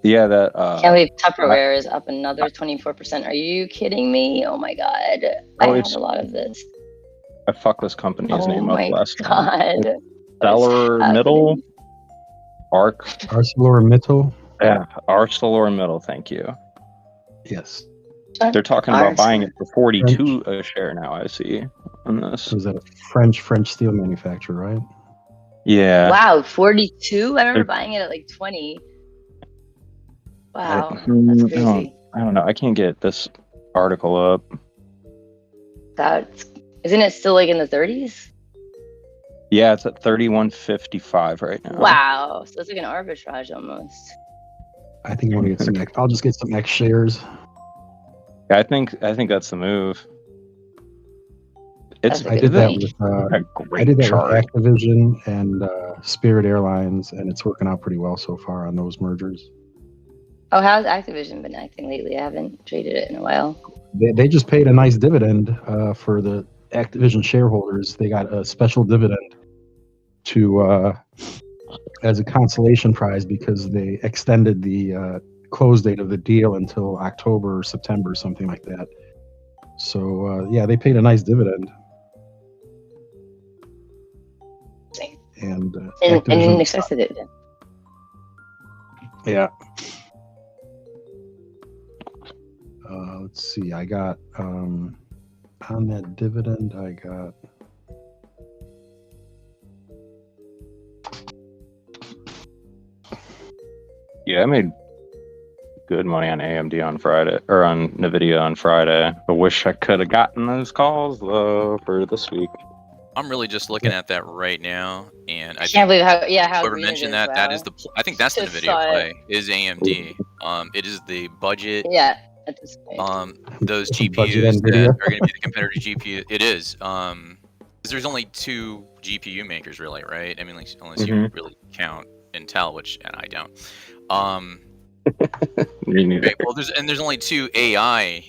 Yeah, that Can't believe Tupperware is up another 24%. Are you kidding me? Oh my god! I have a lot of this. I fucked this company's name up last God. time. ArcelorMittal. ArcelorMittal. Yeah, ArcelorMittal. Thank you. Yes. They're talking about buying it for 42 a share now. I see on this. Was that a French steel manufacturer, right? Yeah. Wow, 42. I remember buying it at like 20. Wow, that's crazy. I don't know. I can't get this article up. Isn't it still like in the 30s? Yeah, it's at 31.55 right now. Wow, so it's like an arbitrage almost. I think I want to get some X. I'll just get some X shares. I think that's the move. I did that with Activision and Spirit Airlines, and it's working out pretty well so far on those mergers. Oh, how's Activision been acting lately? I haven't traded it in a while. They just paid a nice dividend for the Activision shareholders. They got a special dividend to as a consolation prize because they extended the close date of the deal until October or September, something like that. So yeah, they paid a nice dividend. And and accepted it. Yeah. Let's see. I got on that dividend. I got. Yeah, I made good money on AMD on Friday, or on NVIDIA on Friday. I wish I could have gotten those calls though for this week. I'm really just looking at that right now, and I Can't believe how whoever green it mentioned is, that wow. is I think that's the Just NVIDIA saw it. play is AMD. It is the budget. Yeah, at this point. Those Budget GPUs that NVIDIA. are going to be the competitor GPU. It is. 'Cause there's only 2 GPU makers really, right? I mean, like, unless you really count Intel, which and I don't. Me neither. Right, well, there's only 2 AI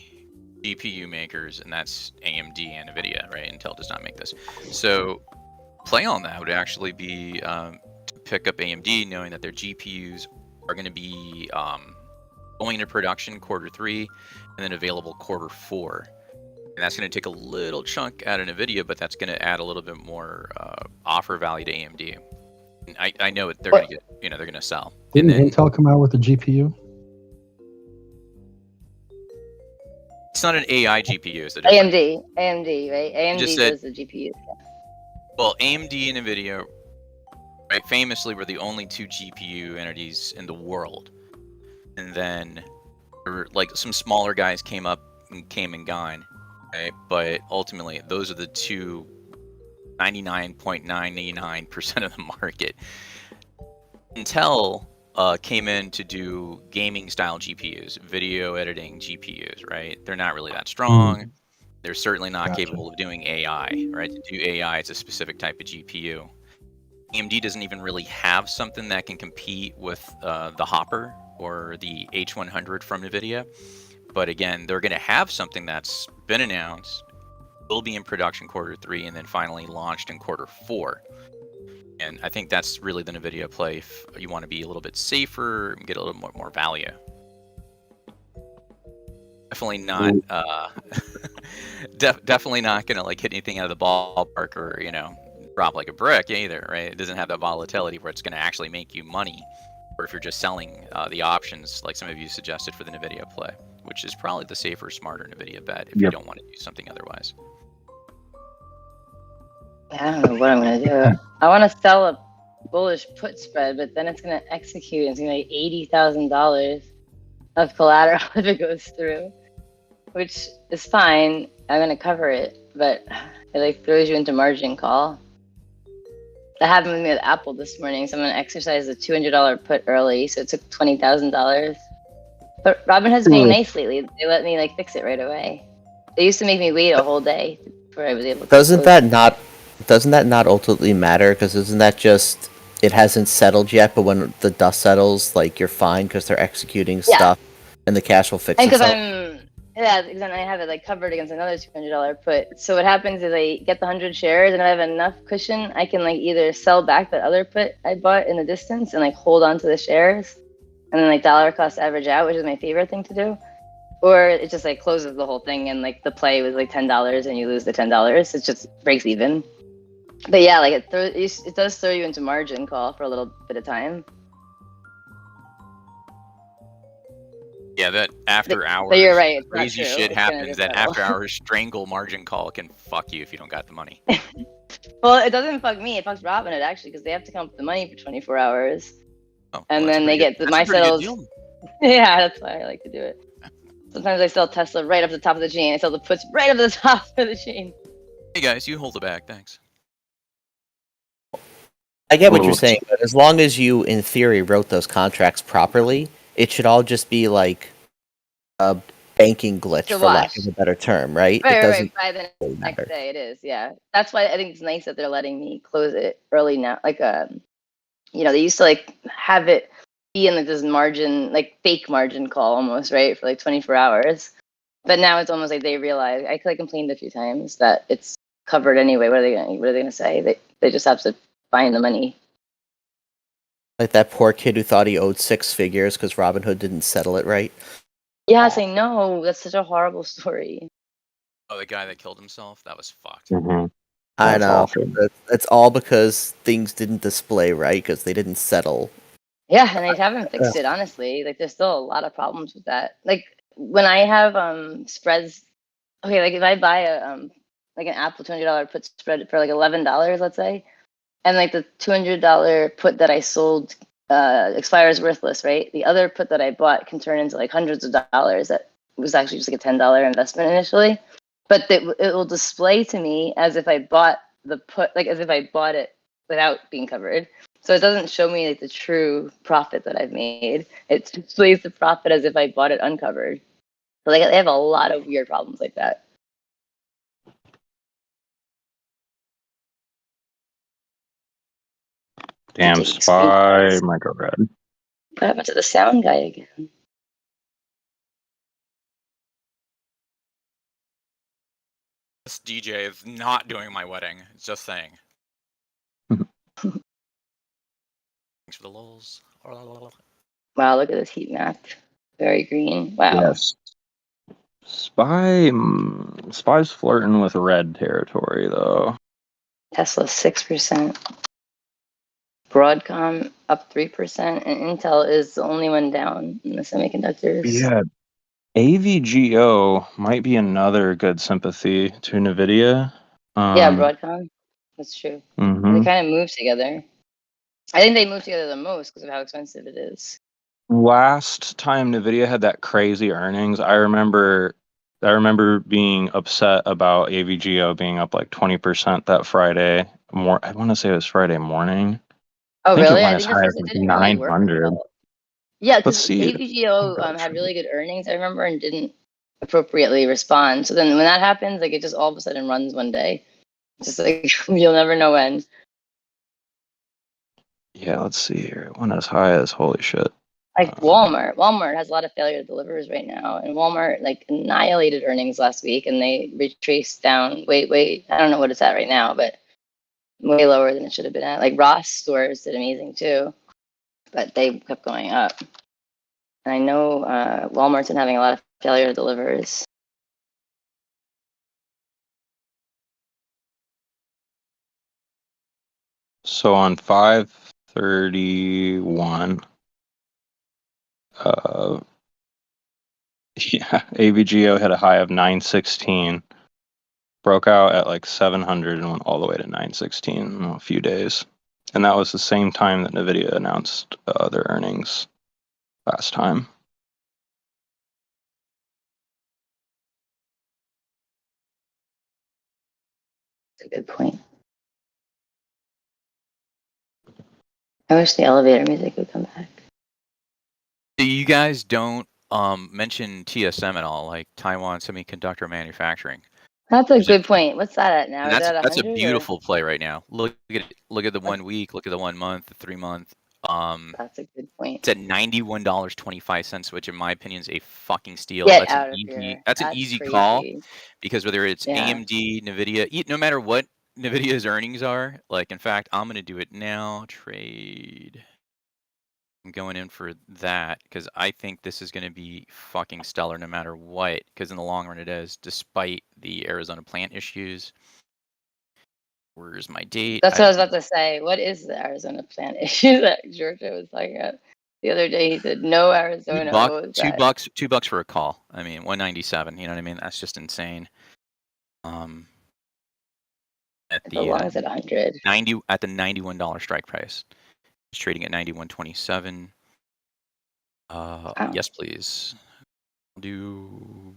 GPU makers, and that's AMD and NVIDIA, right? Intel does not make this. So play on that would actually be to pick up AMD, knowing that their GPUs are going to be going into production Q3 and then available Q4. And that's going to take a little chunk out of NVIDIA, but that's going to add a little bit more offer value to AMD. And I know they're going to get, they're going to sell. Didn't Intel come out with a GPU? It's not an AI GPU. It's a AMD, right? AMD just said- does the GPU. Well, AMD and NVIDIA, right, famously were the only two GPU entities in the world. And then, like, some smaller guys came and gone, right? But ultimately, those are the two 99.999% of the market. Intel came in to do gaming style GPUs, video editing GPUs, right? They're not really that strong. They're certainly not capable of doing AI, right? To do AI, it's a specific type of GPU. AMD doesn't even really have something that can compete with the Hopper or the H100 from NVIDIA. But again, they're going to have something that's been announced, will be in production Q3, and then finally launched in Q4. And I think that's really the NVIDIA play if you want to be a little bit safer and get a little more value. Definitely not, definitely not going to like hit anything out of the ballpark or, drop like a brick either, right? It doesn't have that volatility where it's going to actually make you money. Or if you're just selling the options, like some of you suggested for the NVIDIA play, which is probably the safer, smarter NVIDIA bet if you don't want to do something otherwise. I don't know what I'm gonna do. I want to sell a bullish put spread, but then it's gonna execute. And it's gonna be $80,000 of collateral if it goes through, which is fine. I'm gonna cover it, but it like throws you into margin call. That happened with me with Apple this morning. Someone exercised the $200 put early, so it took $20,000. But Robinhood's being nice lately. They let me like fix it right away. They used to make me wait a whole day before I was able to. Doesn't that not ultimately matter? Because isn't that just it hasn't settled yet? But when the dust settles, like you're fine because they're executing stuff, and the cash will fix Because itself. because then I have it like covered against another $200 put. So what happens is I get the 100 shares, and I have enough cushion. I can like either sell back that other put I bought in the distance and like hold on to the shares, and then like dollar cost average out, which is my favorite thing to do. Or it just like closes the whole thing, and like the play was like $10, and you lose the $10. It just breaks even. But yeah, like it does throw you into margin call for a little bit of time. Yeah, that after hours But you're right, it's not crazy true. shit It's gonna happens. just That settle. after hours strangle margin call can fuck you if you don't got the money. Well, it doesn't fuck me. It fucks Robinhood actually, because they have to come up with the money for 24 hours. Oh, and well, then they get that's my a pretty good settles. deal. Yeah, that's why I like to do it. Sometimes I sell Tesla right up the top of the chain. I sell the puts right up the top of the chain. Hey guys, you hold the bag, thanks. I get what you're saying, but as long as you, in theory, wrote those contracts properly, it should all just be like a banking glitch, It's a for lack wash. of a better term, right? Right, It right, doesn't right. By the really next matter. day, it is. Yeah, that's why I think it's nice that they're letting me close it early now. Like, they used to like have it be in like this margin, like fake margin call almost, right, for like 24 hours. But now it's almost like they realize. I complained a few times that it's covered anyway. What are they gonna say? They just have to find the money. Like that poor kid who thought he owed 6 figures because Robinhood didn't settle it right. Yes, I know. That's such a horrible story. Oh, the guy that killed himself? That was fucked. I know. It's all because things didn't display right because they didn't settle. Yeah, and they haven't fixed it, honestly. Like, there's still a lot of problems with that. Like, when I have spreads, okay, like if I buy like an Apple $200 put spread for like $11, let's say, and like the $200 put that I sold expires worthless, right? The other put that I bought can turn into like hundreds of dollars. That was actually just like a $10 investment initially, but it will display to me as if I bought the put, like as if I bought it without being covered. So it doesn't show me like the true profit that I've made. It displays the profit as if I bought it uncovered. So they have a lot of weird problems like that. Damn spy, micro red. What happened to the sound guy again? This DJ is not doing my wedding. Just saying. Thanks for the lulz. Wow, look at this heat map. Very green. Wow. Yes. Spy's flirting with red territory though. Tesla 6%. Broadcom up 3%, and Intel is the only one down in the semiconductors. Yeah. AVGO might be another good sympathy to NVIDIA. Yeah, Broadcom. That's true. Mhm. They kind of move together. I think they move together the most because of how expensive it is. Last time NVIDIA had that crazy earnings, I remember being upset about AVGO being up like 20% that Friday. I want to say it was Friday morning. Oh, I think really? it I went as think that's high because as it like didn't really work 900. well. Yeah, Let's because see. AVGO had really good earnings, I remember, and didn't appropriately respond. So then when that happens, like it just all of a sudden runs one day. Just like you'll never know when. Yeah, let's see here. It went as high as holy shit. Like Walmart. Walmart has a lot of failure delivers right now. And Walmart like annihilated earnings last week and they retraced down. Wait. I don't know what it's at right now, but way lower than it should have been at. Like Ross stores did amazing too, but they kept going up. And I know Walmart's been having a lot of failure delivers. So on 531, yeah, AVGO had a high of 916, broke out at like 700 and went all the way to 916 in a few days. And that was the same time that NVIDIA announced their earnings last time. That's a good point. I wish the elevator music would come back. You guys don't mention TSM at all, like Taiwan Semiconductor Manufacturing. That's a good point. What's that at now? And Is it at that's a 100 or? beautiful play right now. Look at the 1 week, look at the 1 month, the 3 month. That's a good point. It's at $91.25, which in my opinion is a fucking steal. Get That's out an of easy. here. That's an That's easy crazy. call because whether it's Yeah. AMD, Nvidia, no matter what Nvidia's earnings are, like in fact, I'm gonna do it now. Trade. I'm going in for that because I think this is going to be fucking stellar no matter what. Because in the long run, it is, despite the Arizona plant issues. Where's my date? That's what I was about to say. What is the Arizona plant issue that Georgia was talking about the other day? He said no Arizona. What was that? $2 for a call. I mean, 197. You know what I mean? That's just insane. At As long as it's 100. At the $91 strike price. It's trading at 91.27. Yes, please. Do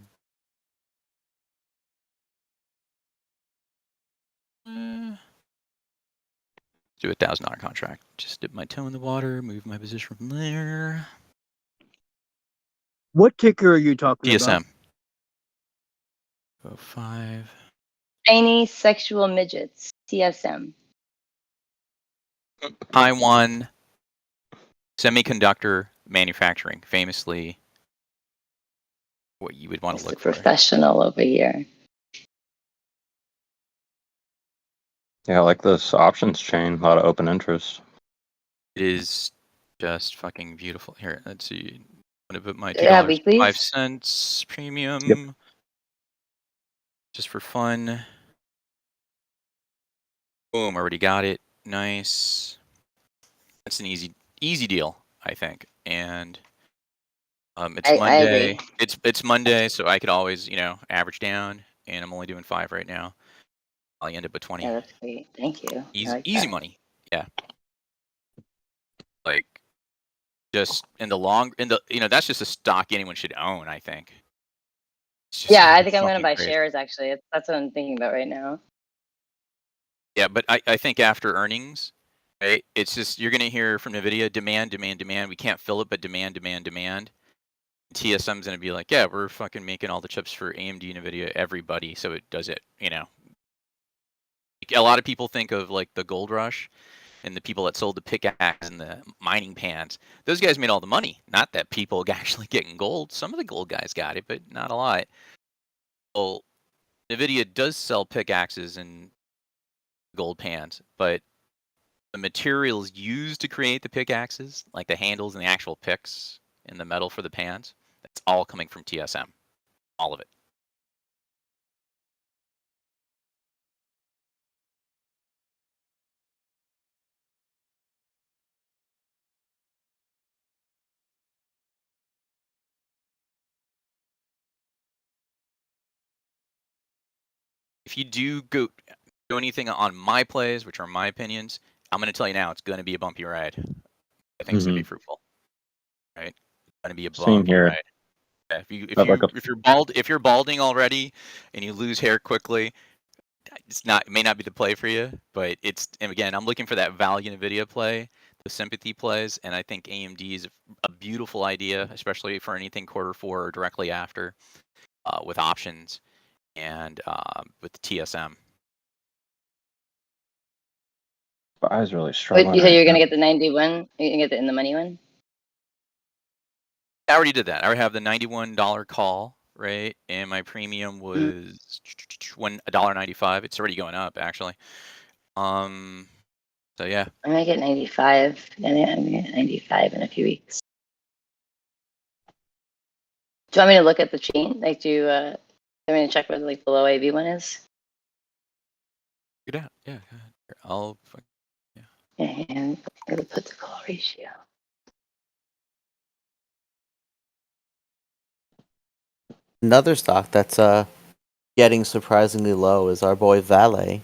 $1,000 contract. Just dip my toe in the water, move my position from there. What ticker are you talking DSM. about? 05. Tiny sexual midgets. TSM. Taiwan Semiconductor Manufacturing, famously what you would want to look for. Professional over here. Yeah, I like this options chain. A lot of open interest. It is just fucking beautiful. Here, let's see. I'm gonna put my Yeah, $2.05 premium. Yep. Just for fun. Boom, already got it. Nice. That's an easy deal, I think. And it's I Monday. agree. It's Monday, so I could always, average down. And I'm only doing 5 right now. I'll end up with 20. Yeah, that's great. Thank you. Easy money. Yeah. Like just that's just a stock anyone should own, I think. Yeah, I think I'm gonna fucking buy crazy. shares actually. That's what I'm thinking about right now. Yeah, but I think after earnings, right? It's just you're gonna hear from Nvidia demand. We can't fill it, but demand. TSM's gonna be like, yeah, we're fucking making all the chips for AMD, Nvidia, everybody, so it does it. A lot of people think of like the gold rush and the people that sold the pickaxe and the mining pans. Those guys made all the money. Not that people actually getting gold. Some of the gold guys got it, but not a lot. Well, NVIDIA does sell pickaxes and gold pans, but the materials used to create the pickaxes, like the handles and the actual picks and the metal for the pans, that's all coming from TSM. All of it. If you do go anything on my plays, which are my opinions, I'm going to tell you now, it's going to be a bumpy ride. I think it's going to be fruitful. Right? It's going to be a Same bumpy here. ride. Yeah, if you're balding already and you lose hair quickly, it may not be the play for you, but and again, I'm looking for that value NVIDIA play, the sympathy plays, and I think AMD is a beautiful idea, especially for anything quarter 4 or directly after, with options and with the TSM. But I was really Wait, struggling. you said right you were gonna now. get the 91? Are you gonna get the in the money one? I already did that. I already have the $91 call, right? And my premium was $1.95. It's already going up, actually. So yeah. I might get 95. Yeah, I'm gonna get 95 in a few weeks. Do you want me to look at the chain? Like, do you want me to check where like the low AV one is? Get out. Yeah. I'll. Yeah, and it'll put the call ratio. Another stock that's getting surprisingly low is our boy Valet.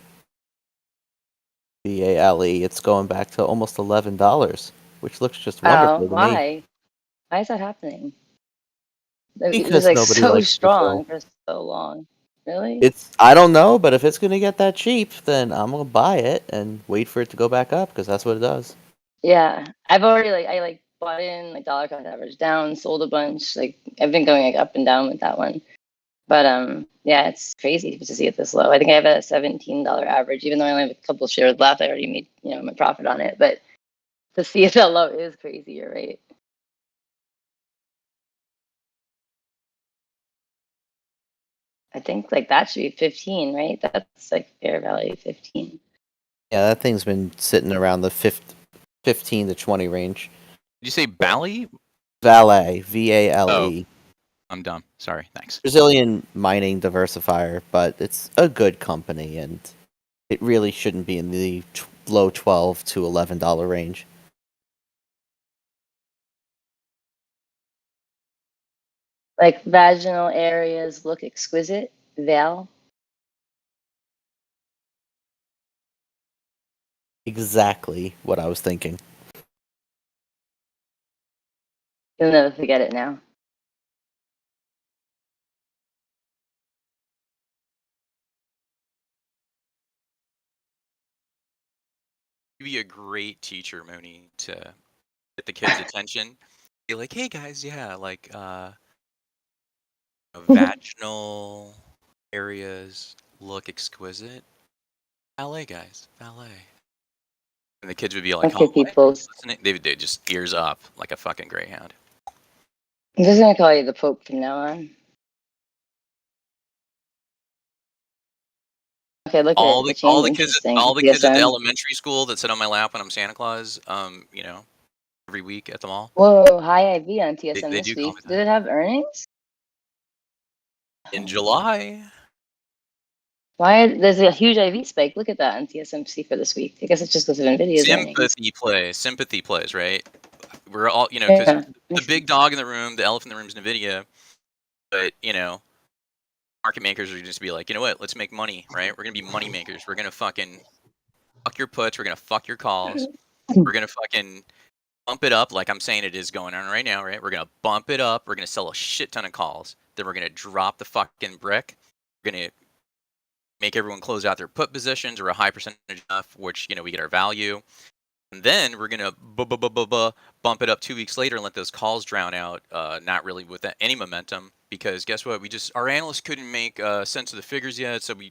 VALE. It's going back to almost $11, which looks just Wow, wonderful to me. why? Why is that happening? It was Because like nobody so likes to strong sell. for so long. Really? I don't know, but if it's gonna get that cheap, then I'm gonna buy it and wait for it to go back up because that's what it does. Yeah, I've already I bought in like dollar cost average down, sold a bunch. Like I've been going like up and down with that one. But yeah, it's crazy to see it this low. I think I have a $17 average, even though I only have a couple shares left. I already made my profit on it. But to see it that low is crazy. You're right. I think like that should be 15, right? That's like fair value 15. Yeah, that thing's been sitting around the 15 to 20 range. Did you say Bally? Valet, VALE. I'm dumb. Sorry. Thanks. Brazilian mining diversifier, but it's a good company and it really shouldn't be in the low $12 to $11 range. Like vaginal areas look exquisite. Val. Exactly what I was thinking. You'll never forget it now. You'd be a great teacher, Mooney, to get the kids' attention. Be like, hey guys, yeah, like vaginal areas look exquisite. Ballet, guys, ballet. And the kids would be like, Okay, oh, people. listening. They'd just ears up like a fucking greyhound. I'm just gonna call you the Pope from now on. Okay, look All at the the chain's kids interesting. all the kids at the TSM. elementary school that sit on my lap when I'm Santa Claus, every week at the mall. Whoa, high IV on TSM They this do call week. me Did it have earnings? in July. Why there's a huge IV spike? Look at that on TSMC for this week. I guess it's just because of Nvidia's earnings. Sympathy plays, right? We're all, because Yeah. the big dog in the room, the elephant in the room is Nvidia, but market makers are just be like, you know what? Let's make money, right? We're gonna be money makers. We're gonna fucking fuck your puts. We're gonna fuck your calls. We're gonna fucking bump it up like I'm saying it is going on right now, right? We're gonna bump it up. We're gonna sell a shit ton of calls. Then we're gonna drop the fucking brick. We're gonna make everyone close out their put positions or a high percentage enough, which we get our value. And then we're gonna bump it up 2 weeks later and let those calls drown out, not really with any momentum. Because guess what? Our analysts couldn't make sense of the figures yet, so we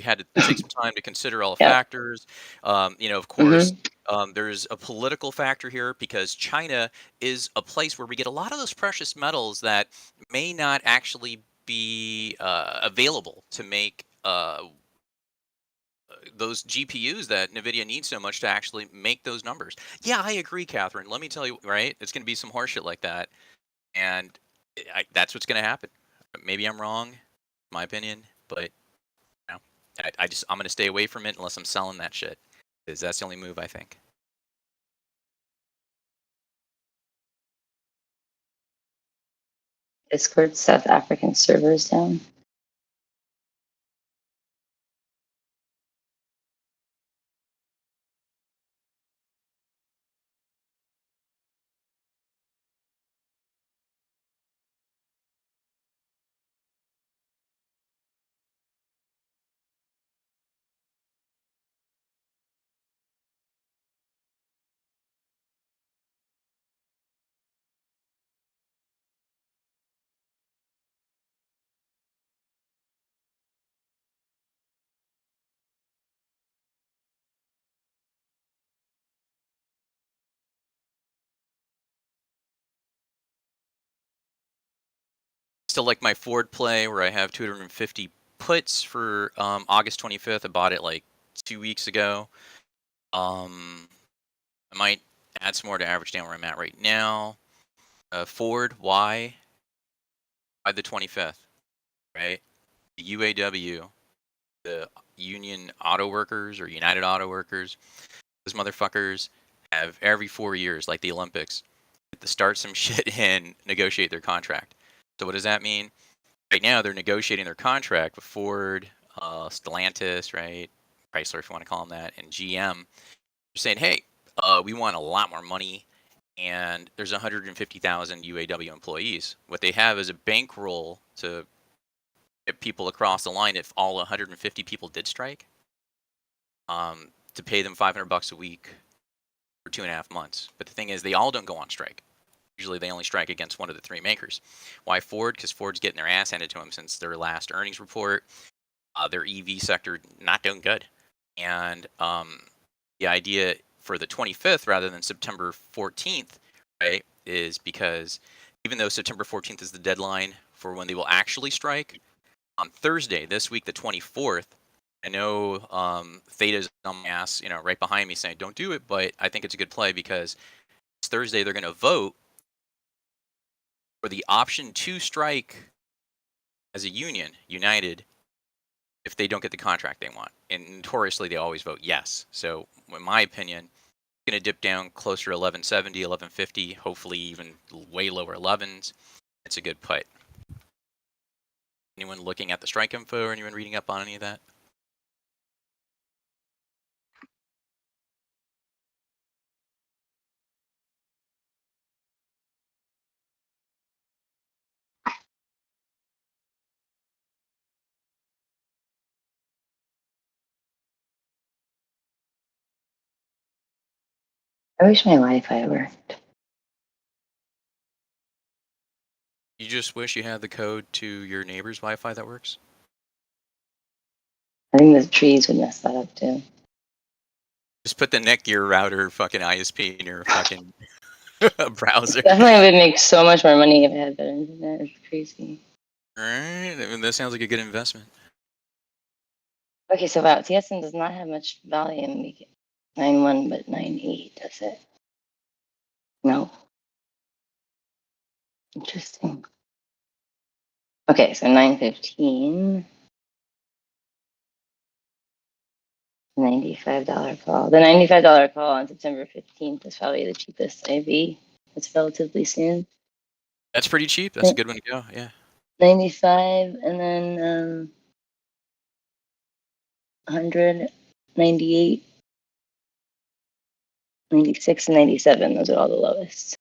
had to take some time to consider all the factors. Of course, there's a political factor here because China is a place where we get a lot of those precious metals that may not actually be available to make those GPUs that NVIDIA needs so much to actually make those numbers. Yeah, I agree, Catherine. Let me tell you, right? It's going to be some horseshit like that. And that's what's going to happen. Maybe I'm wrong, my opinion, but you know, I'm going to stay away from it unless I'm selling that shit. Because that's the only move I think. Discord South African servers down. Still like my Ford play where I have 250 puts for August 25th. I bought it like 2 weeks ago. I might add some more to average down where I'm at right now. Ford, why the 25th, right? The UAW, the Union Auto Workers or United Auto Workers, those motherfuckers have every 4 years, like the Olympics, to start some shit and negotiate their contract. So what does that mean? Right now, they're negotiating their contract with Ford, Stellantis, right? Chrysler, if you want to call them that, and GM. They're saying, hey, we want a lot more money, and there's 150,000 UAW employees. What they have is a bankroll to get people across the line if all 150 people did strike, to pay them $500 a week for 2.5 months. But the thing is, they all don't go on strike. Usually they only strike against one of the three makers. Why Ford? Because Ford's getting their ass handed to them since their last earnings report. Their EV sector not doing good. And the idea for the 25th rather than September 14th, right, is because even though September 14th is the deadline for when they will actually strike, on Thursday, this week, the 24th, I know Theta's on my ass, right behind me saying, don't do it, but I think it's a good play because it's Thursday they're going to vote for the option to strike as a union, united, if they don't get the contract they want. And notoriously, they always vote yes. So, in my opinion, it's going to dip down closer to 1170, 1150, hopefully even way lower 11s. It's a good put. Anyone looking at the strike info or anyone reading up on any of that? I wish my Wi-Fi worked. You just wish you had the code to your neighbor's Wi-Fi that works? I think the trees would mess that up too. Just put the Netgear router fucking ISP in your fucking browser. Definitely would make so much more money if I had better internet. It's crazy. Alright, I mean, that sounds like a good investment. Okay, so wow, TSN does not have much volume. 9.1 but 9.8 does it? No. Interesting. Okay, so 9.15. $95 call. The $95 call on September 15th is probably the cheapest IV. It's relatively soon. That's pretty cheap. That's a good one to go. Yeah. 95 and then 100, 98, 96, and 97. Those are all the lowest.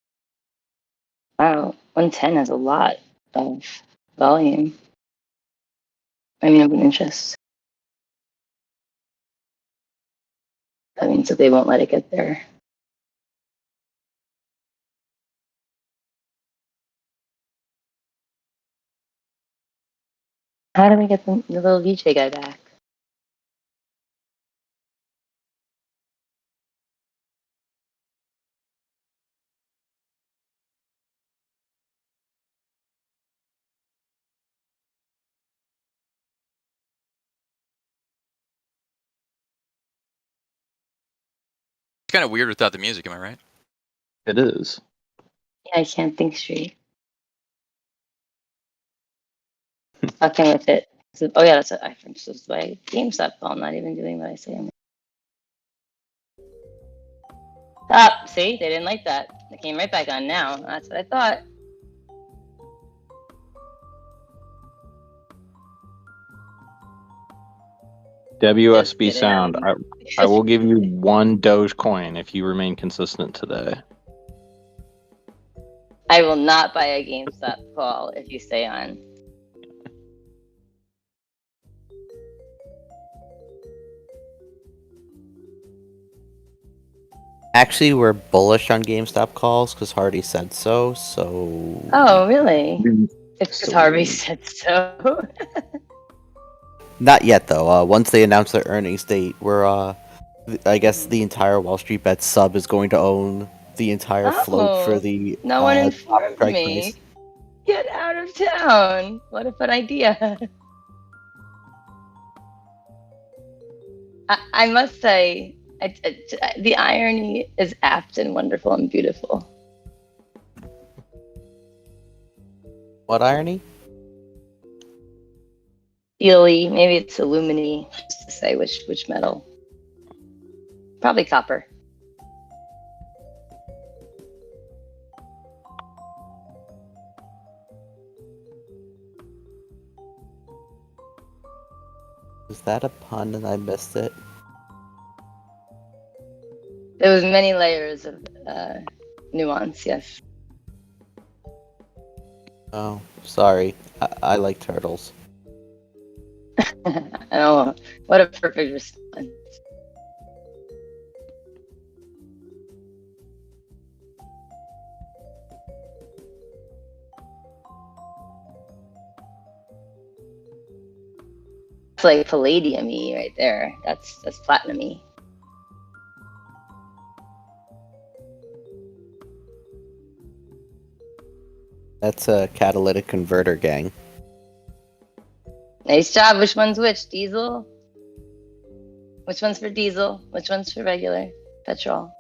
Wow, 110 has a lot of volume. I mean, open interest. That means that they won't let it get there. How do we get the little VJ guy back? kind of weird without the music. Am I right? It is. Yeah, I can't think straight. Fucking with it. Oh yeah, that's what I'm supposed to buy GameStop. I'm not even doing what I say. See, they didn't like that. It came right back on now. That's what I thought. WSB sound. I will give you 1 Dogecoin if you remain consistent today. I will not buy a GameStop call if you stay on. Actually, we're bullish on GameStop calls because Hardy said so. So. Oh, really? It's because Harvey said so. Not yet, though. Once they announce their earnings date, I guess the entire WallStreetBets sub is going to own the entire float for the no one informed strike me. price. Get out of town. What a fun idea. I must say, the irony is apt and wonderful and beautiful. What irony? Steely, maybe it's aluminy, just to say which metal. Probably copper. Is that a pun and I missed it? There was many layers of nuance, yes. Oh, sorry. I like turtles. Oh, what a perfect response. It's like palladium-y right there. That's platinum-y. That's a catalytic converter, gang. Nice job. Which one's which? Diesel? Which one's for diesel? Which one's for regular petrol?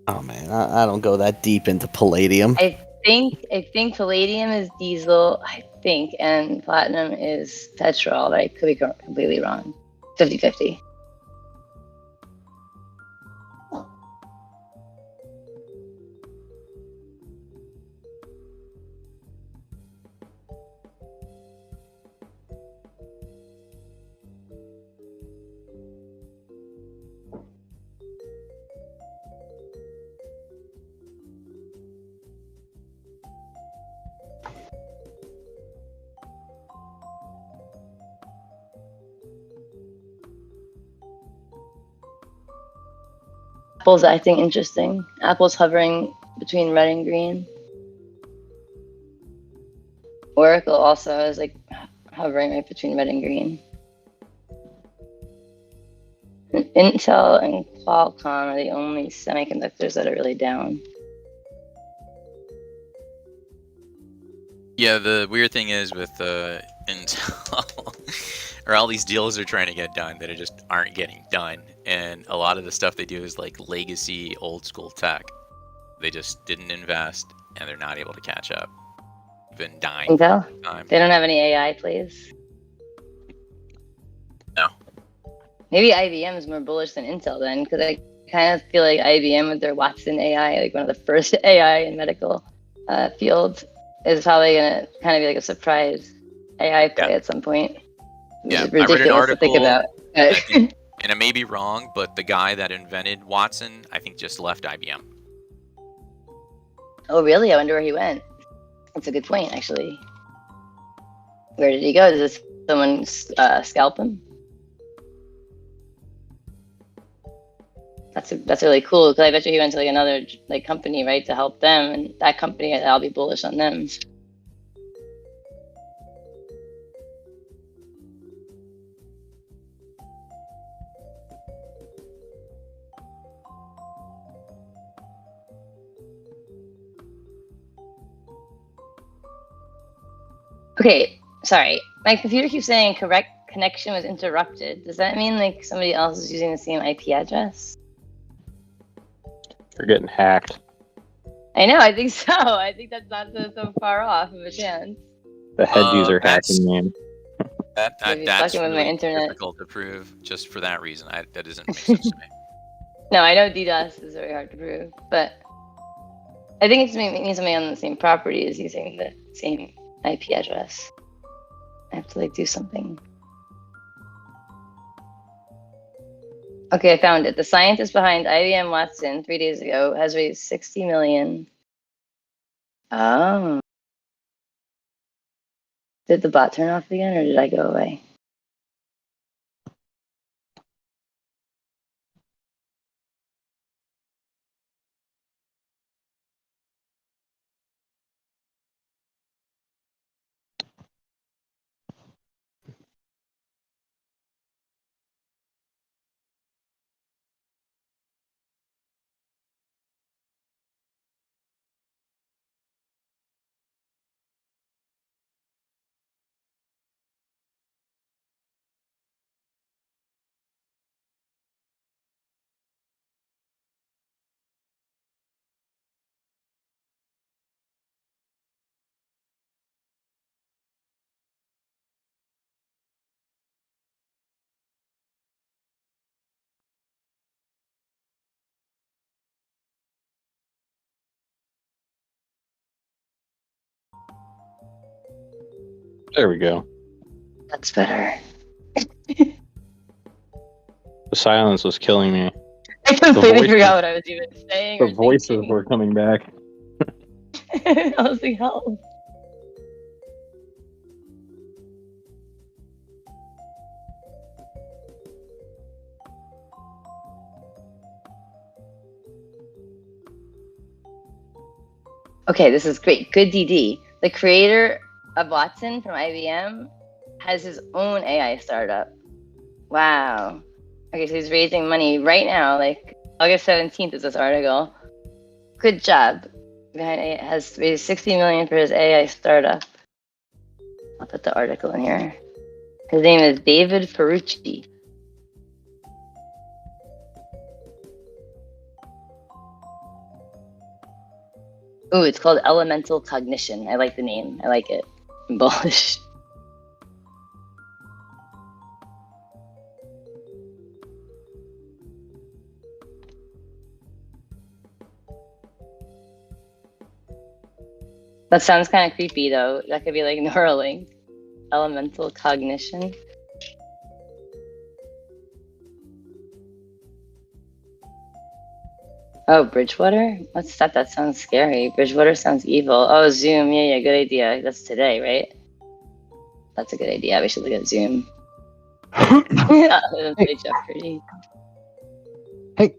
Oh man, I don't go that deep into palladium. I think palladium is diesel, I think, and platinum is petrol, but I could be completely wrong. 50-50. Apple's acting interesting. Apple's hovering between red and green. Oracle also is like hovering right between red and green. And Intel and Qualcomm are the only semiconductors that are really down. Yeah, the weird thing is with Intel, or all these deals they're trying to get done that just aren't getting done, and a lot of the stuff they do is like legacy, old school tech. They just didn't invest, and they're not able to catch up. Been dying. Intel? For time. They don't have any AI plays? No. Maybe IBM is more bullish than Intel then, because I kind of feel like IBM with their Watson AI, like one of the first AI in medical field, is probably going to kind of be like a surprise AI play at some point. Yeah, It's ridiculous I read an article, to think about. I think, and I may be wrong, but the guy that invented Watson, I think, just left IBM. Oh, really? I wonder where he went. That's a good point, actually. Where did he go? Does someone scalp him? That's really cool, because I bet you he went to like another like company, right, to help them, and that company, I'll be bullish on them. Okay, sorry. My computer keeps saying connection was interrupted. Does that mean like somebody else is using the same IP address? You're getting hacked. I know, I think so. I think that's not so far off of a chance. The head user That's hacking me. Maybe That's fucking with my really internet. difficult to prove. Just for that reason, that doesn't make sense to me. No, I know DDoS is very hard to prove, but I think it's means somebody on the same property is using the same IP address. I have to like do something. Okay, I found it. The scientist behind IBM Watson 3 days ago has raised 60 million. Oh. Did the bot turn off again, or did I go away? There we go. That's better. The silence was killing me. I completely forgot what I was even saying. The voices were coming back. I was like, help. Okay, this is great. Good DD. The creator of Watson from IBM has his own AI startup. Wow. Okay, so he's raising money right now, like August 17th is this article. Good job. Behind it has raised 60 million for his AI startup. I'll put the article in here. His name is David Ferrucci. Ooh, it's called Elemental Cognition. I like the name. I like it. Bullish. That sounds kind of creepy, though. That could be like Neuralink. Elemental Cognition. Oh, Bridgewater? What's that? That sounds scary. Bridgewater sounds evil. Oh, Zoom. Yeah, good idea. That's today, right? That's a good idea. We should look at Zoom. Hey. Jeopardy. Hey.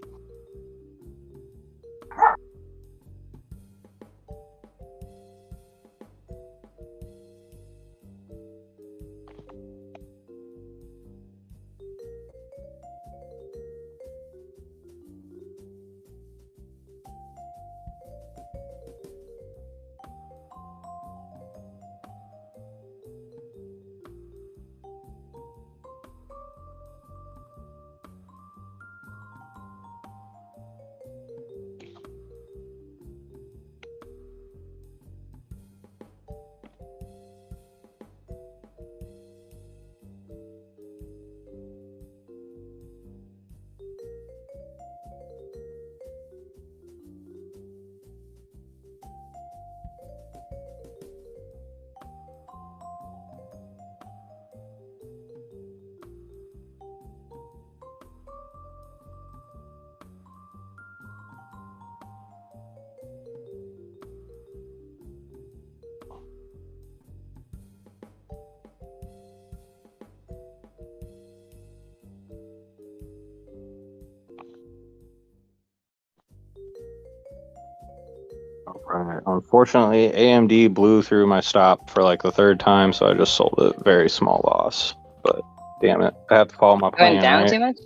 Right. Unfortunately, AMD blew through my stop for like the third time, so I just sold it. Very small loss. But damn it, I have to follow my plan. Went down right? too much?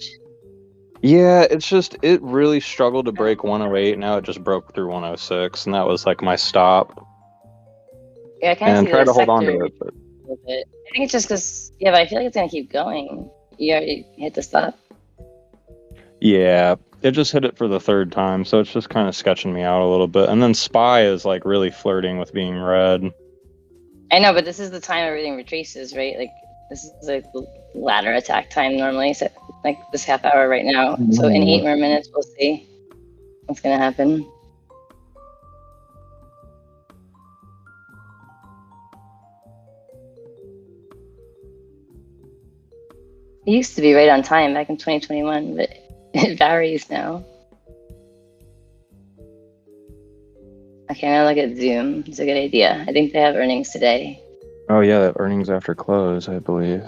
Yeah, it's just it really struggled to break 108. Now it just broke through 106, and that was like my stop. Yeah, I kind of And see try the to hold on to sector. it. But little bit. I think it's just because, yeah, but I feel like it's gonna keep going. You already hit the stop. Yeah, it just hit it for the third time, so it's just kind of sketching me out a little bit. And then SPY is like really flirting with being red. I know, but this is the time everything retraces, right? Like this is like the ladder attack time normally. So like this half hour right now. So in 8 more minutes, we'll see what's gonna happen. It used to be right on time back in 2021, but it varies now. Okay, I'm gonna look at Zoom. It's a good idea. I think they have earnings today. Oh yeah, that earnings after close, I believe.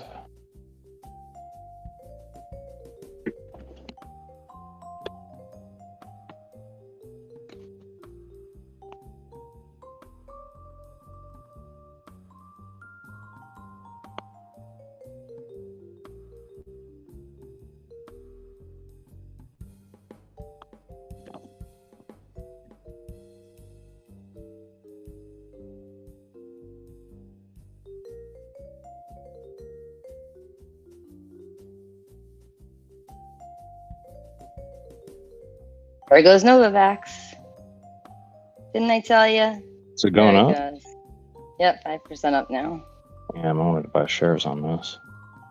There goes Novavax. Didn't I tell you? Is it going there up? Goes. Yep, 5% up now. Yeah, I'm going to buy shares on this.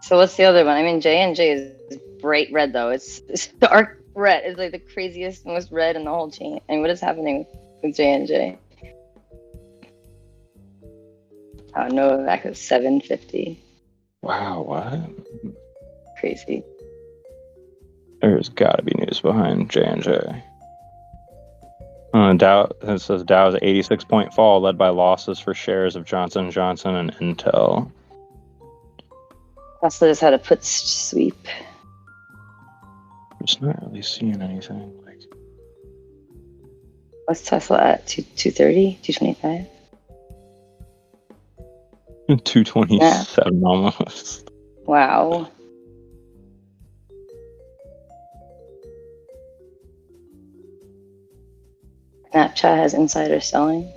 So what's the other one? I mean, J&J is bright red though. It's dark red. It's like the craziest, most red in the whole chain. I mean, what is happening with J&J? Oh, Novavax is 750. Wow, what? Crazy. There's got to be news behind J&J. Dow, it says Dow's 86-point fall led by losses for shares of Johnson & Johnson and Intel. Tesla just had a put sweep. I'm just not really seeing anything. Like, What's Tesla at? 230? 225? 227 almost. Wow. Snapchat has insider selling.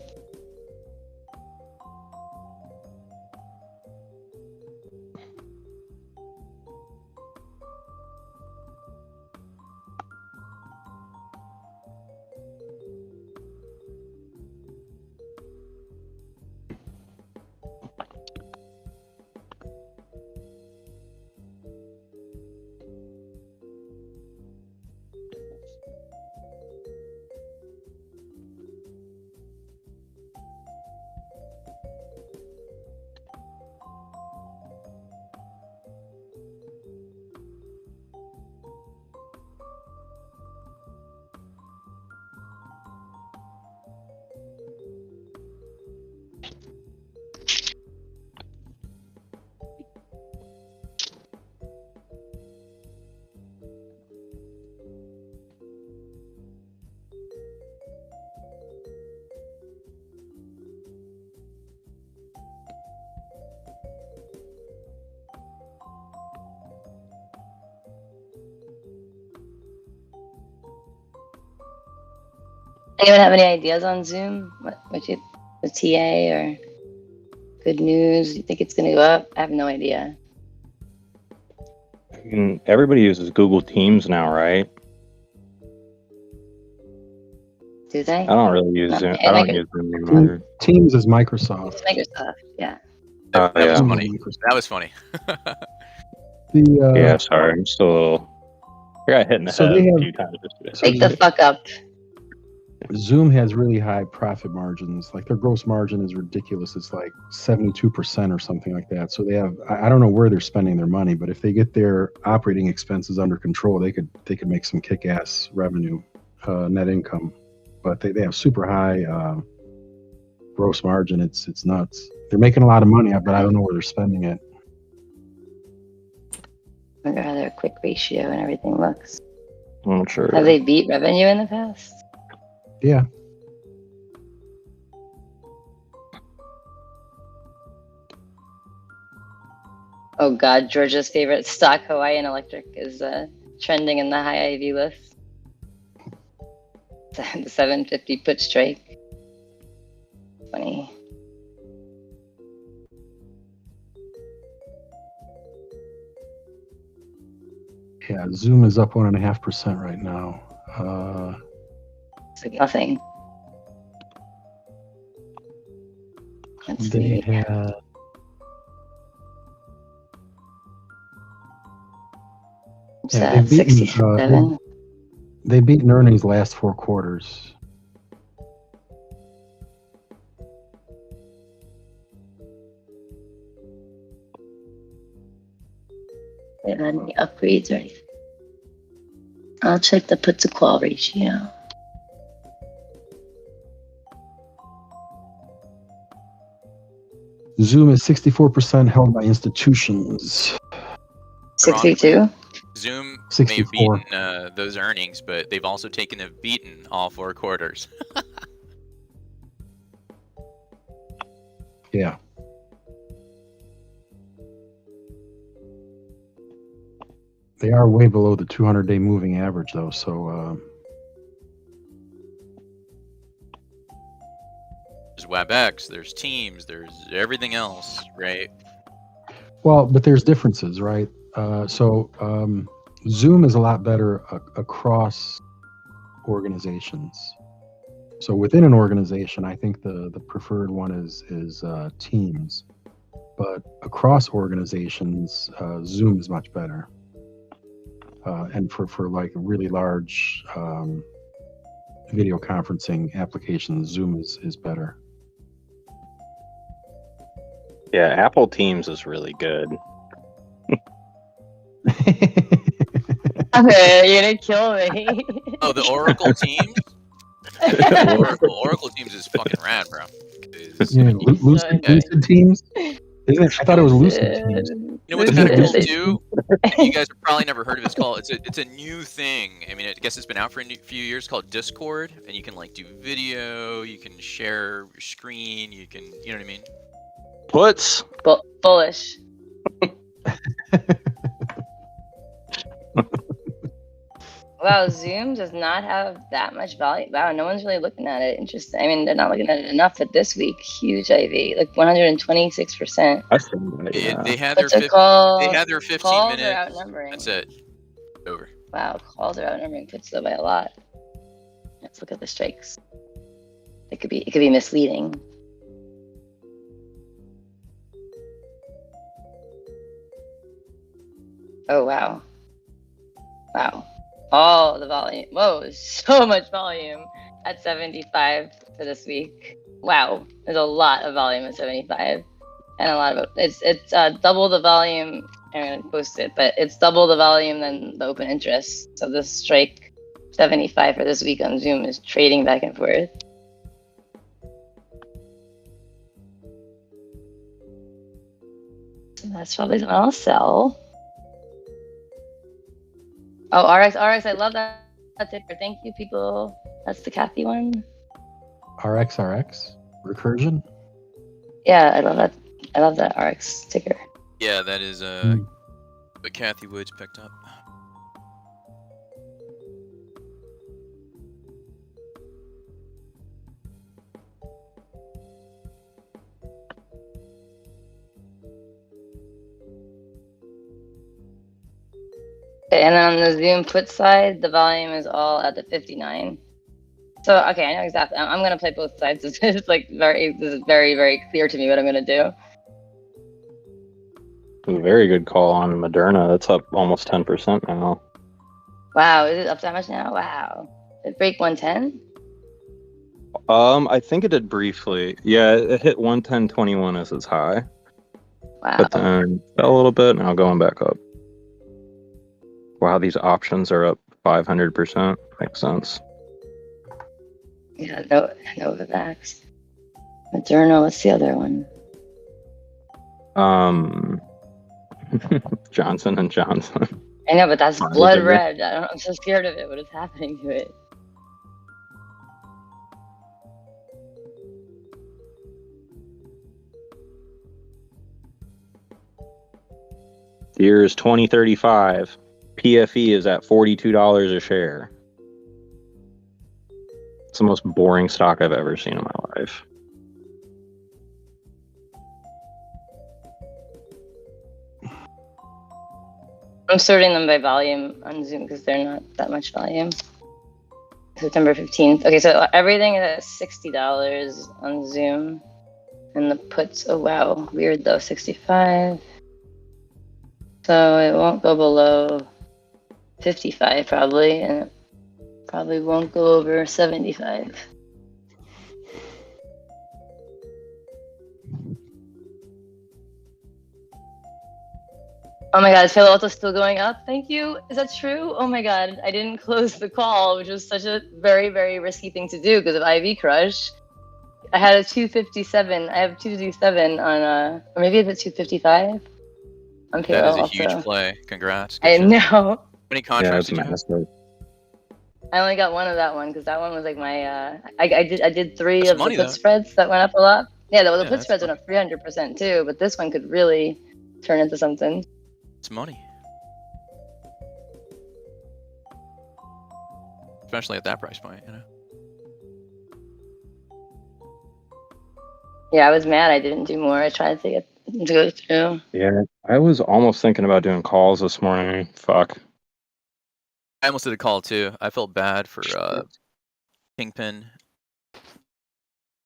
Anyone have any ideas on Zoom? The TA or good news? You think it's going to go up? I have no idea. I mean, everybody uses Google Teams now, right? Do they? I don't really use Zoom. I don't use Zoom anymore. Teams is Microsoft. It's Microsoft, yeah. Oh, That was yeah. funny. That was funny. Yeah, sorry. I'm still a little... I got hit in the So head they a have- few times yesterday. Wake the fuck up. Zoom has really high profit margins. Like their gross margin is ridiculous. It's like 72% or something like that. So they have, I don't know where they're spending their money, but if they get their operating expenses under control, they could make some kick-ass revenue, net income. But they have super high gross margin. It's nuts. They're making a lot of money, but I don't know where they're spending it. I wonder how their quick ratio and everything looks. I'm sure. Have they beat revenue in the past? Yeah. Oh God, Georgia's favorite stock, Hawaiian Electric, is trending in the high IV list. The 750 put strike. Funny. Yeah, Zoom is up 1.5% right now. It's like nothing. Let's They see. had. Yeah, they've beaten. 67. They've beaten earnings last 4 quarters. They haven't had any upgrades or anything. I'll check the put to call ratio. Zoom is 64% held by institutions. 62. Zoom may have 64. beaten those earnings, but they've also beaten all 4 quarters. Yeah. They are way below the 200-day moving average, though. So There's WebEx, there's Teams, there's everything else, right? well, but there's differences, right? Zoom is a lot better across organizations. So within an organization, I think the preferred one is Teams, but across organizations, Zoom is much better. And for like really large video conferencing applications, Zoom is better. Yeah, Apple Teams is really good. Okay, you're gonna kill me. Oh, the Oracle Teams? Oracle Teams is fucking rad, bro. Yeah, Lucid Teams. Isn't it? I thought it was Lucid Teams. You know what's kind of cool too? You guys have probably never heard of it. It's a new thing. I mean, I guess it's been out for a few years, called Discord, and you can like do video, you can share your screen, you can, you know what I mean? Puts. Bullish. Wow, Zoom does not have that much volume. Wow, no one's really looking at it. Interesting. I mean, they're not looking at it enough, but this week, huge IV, like 126%. They had their What's it 15 called? they had their 15 Calls minute. are outnumbering. That's it. Over. Wow, calls are outnumbering puts though by a lot. Let's look at the strikes. It could be misleading. Oh wow. Wow. All the volume. Whoa, so much volume at 75 for this week. Wow, there's a lot of volume at 75, and a lot of it. It's double the volume. I'm gonna post it, but it's double the volume than the open interest. So this strike 75 for this week on Zoom is trading back and forth. So that's probably what I'll sell. Oh, RX, I love that ticker. Thank you, people. That's the Kathy one. RX recursion. Yeah, I love that. I love that RX ticker. Yeah, that is what Kathy Woods picked up. Okay, and then on the Zoom put side, the volume is all at the 59. So okay, I know exactly. I'm gonna play both sides. This is very, very clear to me what I'm gonna do. A very good call on Moderna. That's up almost 10% now. Wow, is it up that much now? Wow. Did it break 110? I think it did briefly. Yeah, it hit 110.21 as its high. Wow. But then fell a little bit, now going back up. Wow, these options are up 500%. Makes sense. Yeah, Novavax. Moderna, what's the other one? Johnson and Johnson. I know, but that's Pfizer. blood red. I'm so scared of it. What is happening to it? The year is 2035. PFE is at $42 a share. It's the most boring stock I've ever seen in my life. I'm sorting them by volume on Zoom because they're not that much volume. September 15th. Okay, so everything is at $60 on Zoom. And the puts, oh wow, weird though, 65. So it won't go below 55 probably, and it probably won't go over 75. Oh my god, is Palo Alto still going up? Thank you. Is that true? Oh my god, I didn't close the call, which was such a very, very risky thing to do because of IV Crush. I had a 257. I have 257 on, or maybe it's 255 on Palo That is a Alto. huge play. Congrats. Good I shit. know. How many Yeah, contracts it's did you have? massive. I only got one of that one because that one was like my. I did three That's of the money, put though. spreads that went up a lot. Yeah, the Yeah, put that's spreads went up 300% too, but this one could really turn into something. It's money. Especially at that price point, you know. Yeah, I was mad I didn't do more. I tried to get to go through. Yeah, I was almost thinking about doing calls this morning. Fuck. I almost did a call too. I felt bad for Kingpin.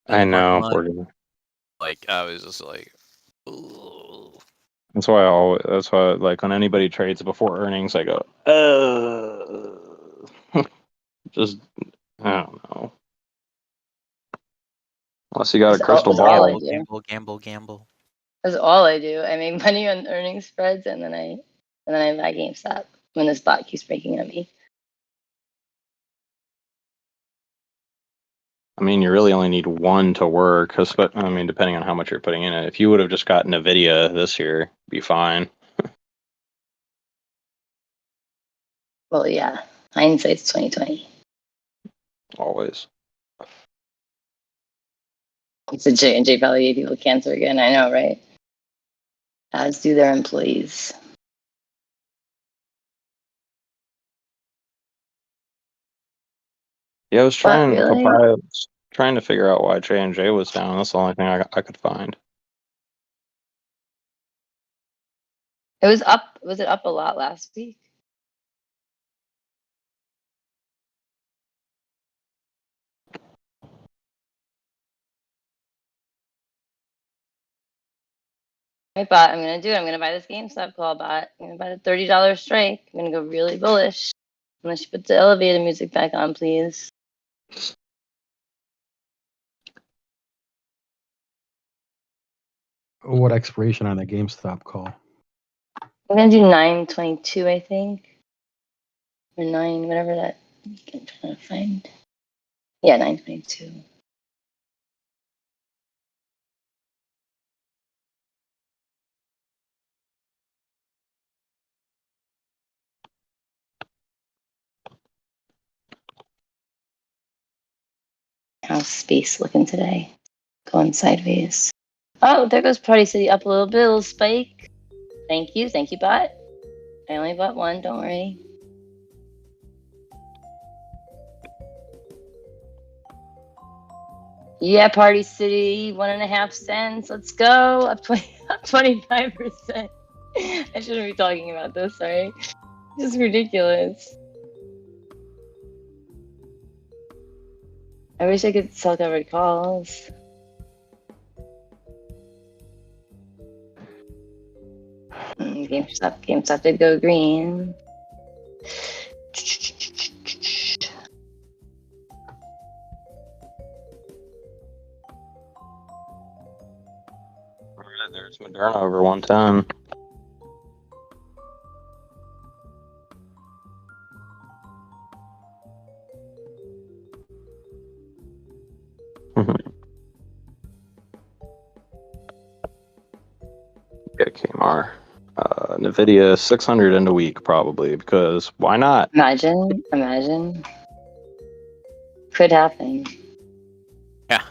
I know. Parking lot. Like I was just like, ooh. That's why like when anybody trades before earnings, I go, just I don't know. Unless you got a That's crystal all I ball. do. Gamble. That's all I do. I make money on earnings spreads, and then I buy GameStop when the stock keeps breaking at me. I mean, you really only need one to work, but I mean, depending on how much you're putting in it. If you would have just gotten Nvidia this year, it'd be fine. Well, yeah, hindsight's 2020. Always. It's a J&J probably gave people cancer again. I know, right? As do their employees. Yeah, I was trying really? trying to figure out why J&J was down. That's the only thing I could find. It was up. Was it up a lot last week? I'm gonna buy this GameStop call bot. I'm gonna buy the $30 strike. I'm gonna go really bullish. Unless you put the elevator music back on, please. What expiration on the GameStop call? I'm gonna do 922, I think. Or 9, whatever that. I'm trying to find. Yeah, 922. How's space looking today? Going sideways. Oh, there goes Party City up a little bit, a little spike. Thank you, bot. I only bought one, don't worry. Yeah, Party City, 1.5 cents. Let's go. Up 25%. I shouldn't be talking about this, sorry. This is ridiculous. I wish I could sell covered calls. GameStop did go green. Alright, there's Moderna over 110. Get a Kmart. Nvidia 600 in a week probably because why not? Imagine. Could happen. Yeah.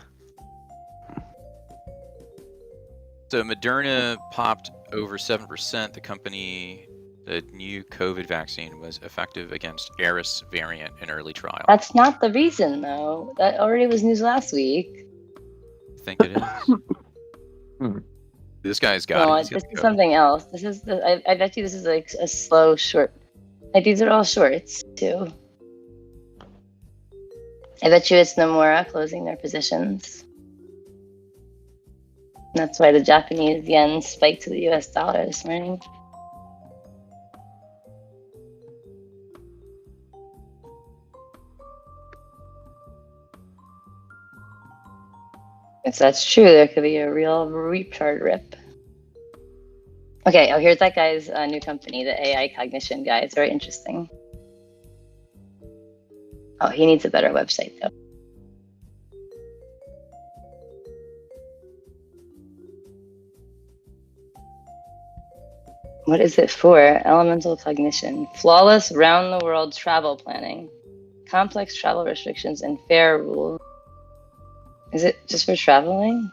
So Moderna popped over 7%. The new COVID vaccine was effective against Eris variant in early trial. That's not the reason, though. That already was news last week. I think it is. This guy's got No, it. He's got this the is code. something else. This is I bet you this is like a slow short. Like these are all shorts too. I bet you it's Nomura closing their positions. That's why the Japanese yen spiked to the US dollar this morning. If that's true, there could be a real retard rip. Okay, oh, here's that guy's new company, the AI cognition guy. It's very interesting. Oh, he needs a better website, though. What is it for? Elemental cognition. Flawless round-the-world travel planning. Complex travel restrictions and fair rules. Is it just for traveling?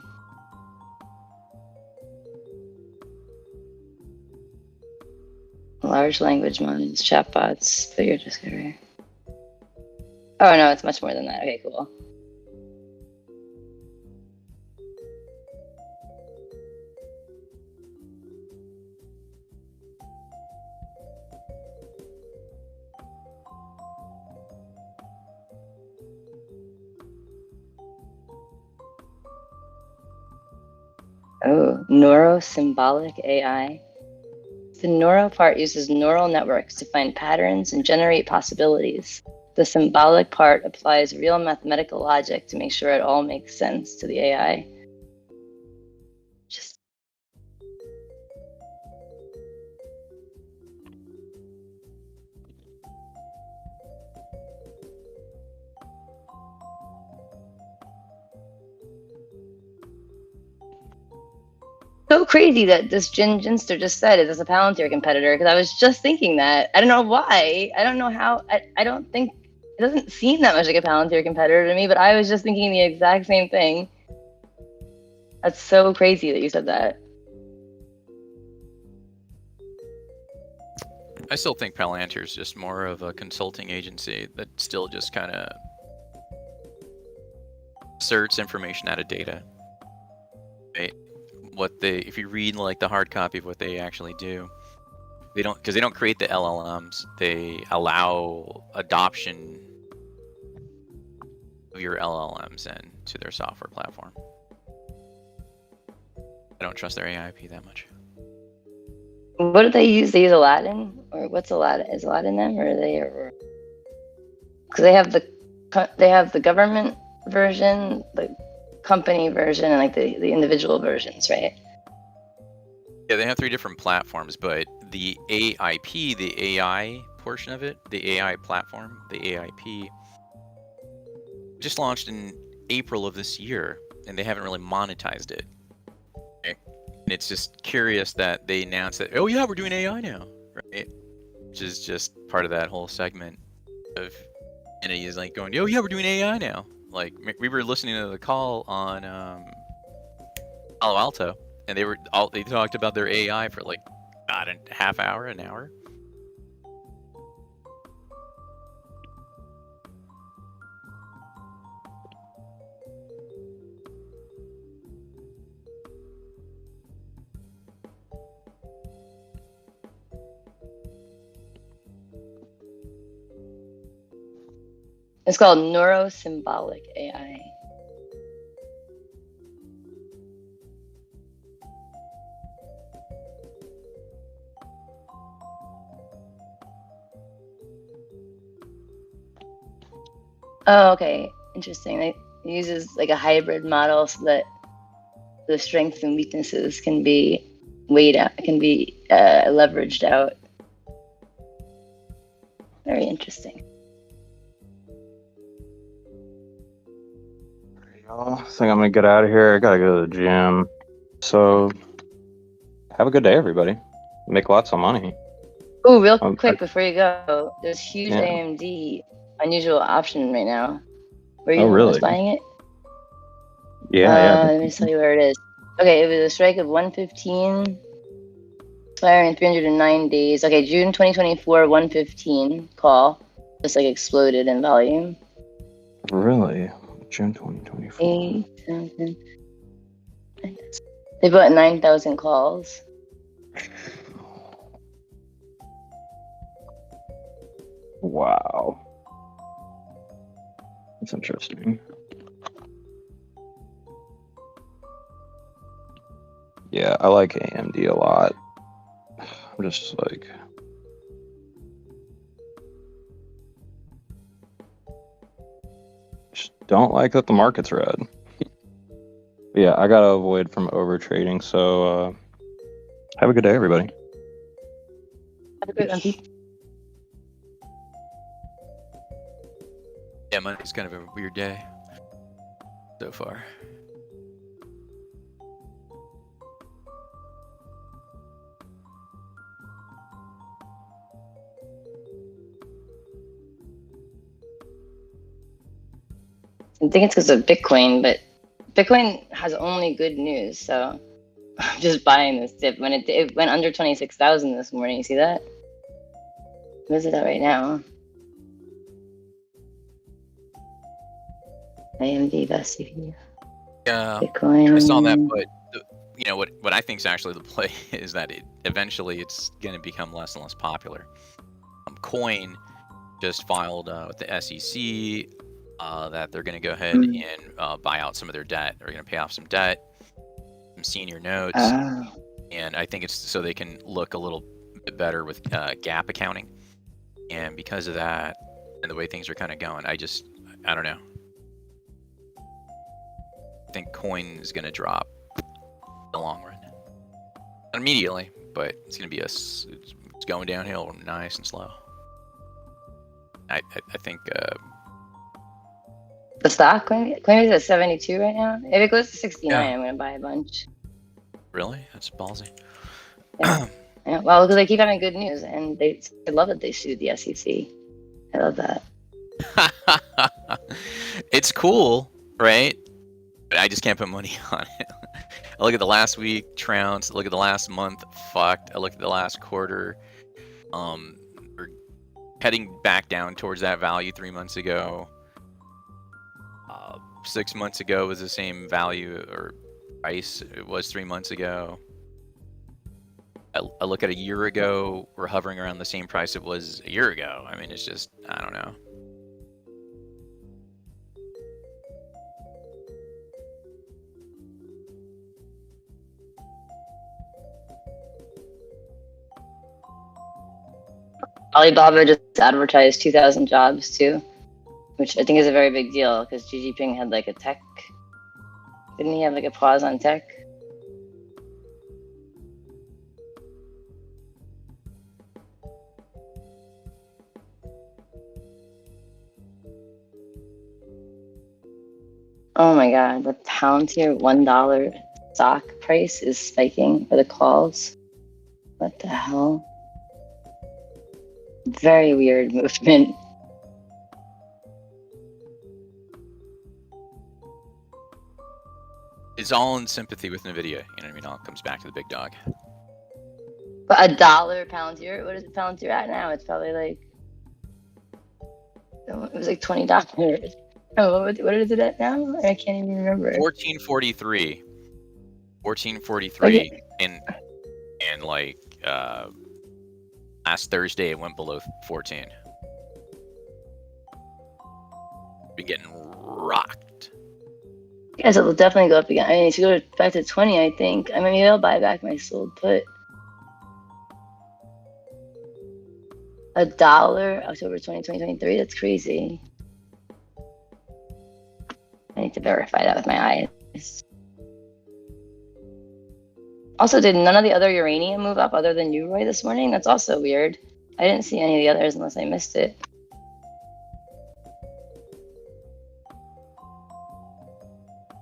Large language models, chatbots, figure discovery. Oh no, it's much more than that. Okay, cool. Oh, neurosymbolic AI. The neuro part uses neural networks to find patterns and generate possibilities. The symbolic part applies real mathematical logic to make sure it all makes sense to the AI. Just so crazy that this Jinster just said it as a Palantir competitor, because I was just thinking that. I don't know why. I don't know how. I don't think it doesn't seem that much like a Palantir competitor to me, but I was just thinking the exact same thing. That's so crazy that you said that. I still think Palantir is just more of a consulting agency that still just kind of asserts information out of data. Right? If you read like the hard copy of what they actually do, they don't create the LLMs. They allow adoption of your LLMs into their software platform. I don't trust their AIP that much. What do they use? They use Aladdin, or what's Aladdin? Is Aladdin them, or are they? Because they have the government version, the company version, and like the individual versions, right? Yeah, they have 3 different platforms, but the AIP, the AI portion of it, the AI platform, the AIP, just launched in April of this year, and they haven't really monetized it. Right? And it's just curious that they announced that, oh yeah, we're doing AI now, right? Which is just part of that whole segment of entities like going, oh yeah, we're doing AI now. Like we were listening to the call on Palo Alto, and they talked about their AI for like a half hour, an hour. It's called neurosymbolic AI. Oh, okay. Interesting. It uses like a hybrid model so that the strengths and weaknesses can be weighed out, leveraged out. Very interesting. I think I'm gonna get out of here. I gotta go to the gym. So, have a good day, everybody. Make lots of money. Oh, real quick before you go, there's huge Yeah. AMD unusual option right now. Were you Oh, the one really? that's buying it? Yeah. Let me just tell you where it is. Okay, it was a strike of 115, expiring in 309 days. Okay, June 2024, 115 call. Just like exploded in volume. Really? June 2024. 8,000. They bought 9,000 calls. Wow. That's interesting. Yeah, I like AMD a lot. I'm just like, just don't like that the market's red. But yeah, I gotta avoid from over trading. So have a good day, everybody. Have a good one, Pete. Yeah, Monday's kind of a weird day so far. I think it's because of Bitcoin, but Bitcoin has only good news, so I'm just buying this dip. When it went under 26,000 this morning, you see that? What is it at right now? AMD best CPU. Yeah, Bitcoin. I saw that, but you know what I think is actually the play is that eventually it's going to become less and less popular. Coin just filed with the SEC that they're going to go ahead and buy out some of their debt. They're going to pay off some debt, some senior notes, and I think it's so they can look a little bit better with GAAP accounting. And because of that, and the way things are kind of going, I don't know. I think coin is going to drop in the long run. Not immediately, but it's going to be it's going downhill nice and slow. I think the stock coin is at 72 right now. If it goes to 69, Yeah. I'm going to buy a bunch. Really? That's ballsy. Yeah. Well, because they keep having good news, and I love that they sued the SEC. I love that. It's cool, right? But I just can't put money on it. I look at the last week, trounced. I look at the last month, fucked. I look at the last quarter. We're heading back down towards that value 3 months ago. 6 months ago was the same value or price it was 3 months ago. I look at a year ago, we're hovering around the same price it was a year ago. I mean, it's just, I don't know. Alibaba just advertised 2,000 jobs too, which I think is a very big deal because Xi Jinping had like a tech. Didn't he have like a pause on tech? Oh my god, the Palantir $1 stock price is spiking for the calls. What the hell? Very weird movement. It's all in sympathy with NVIDIA. You know what I mean? All comes back to the big dog. But $1 Palantir, what is it Palantir at now? It's probably like, it was like $20. Oh, what is it at now? I can't even remember. 1443. 1443. And like last Thursday it went below 14. Been getting rocked. Yes, it'll definitely go up again. I mean, if you go back to 20, I think. I mean, maybe I'll buy back my sold put. $1, October 20, 2023? That's crazy. I need to verify that with my eyes. Also, did none of the other uranium move up other than Uroy this morning? That's also weird. I didn't see any of the others unless I missed it.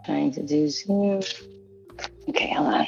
Trying to do Zoom. Okay, hold on.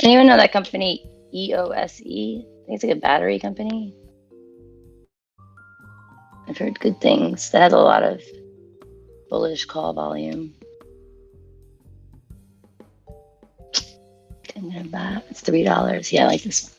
Anyone know that company EOSE? I think it's like a battery company. I've heard good things. That has a lot of bullish call volume. I'm gonna buy. It's $3. Yeah, I like this one.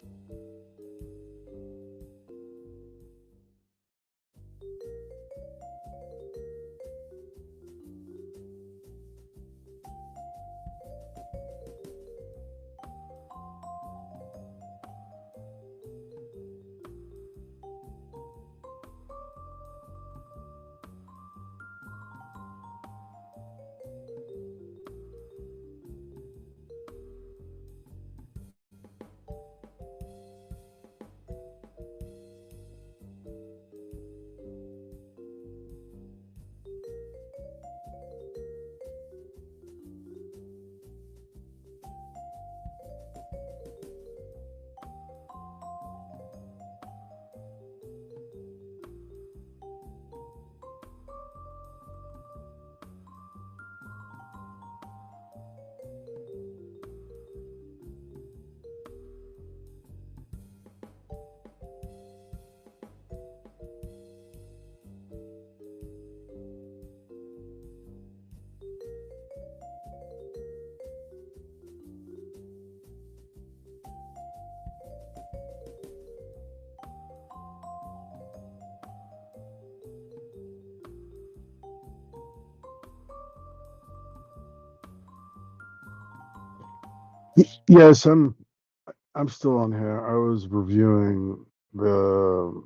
Yes, I'm still on here. I was reviewing the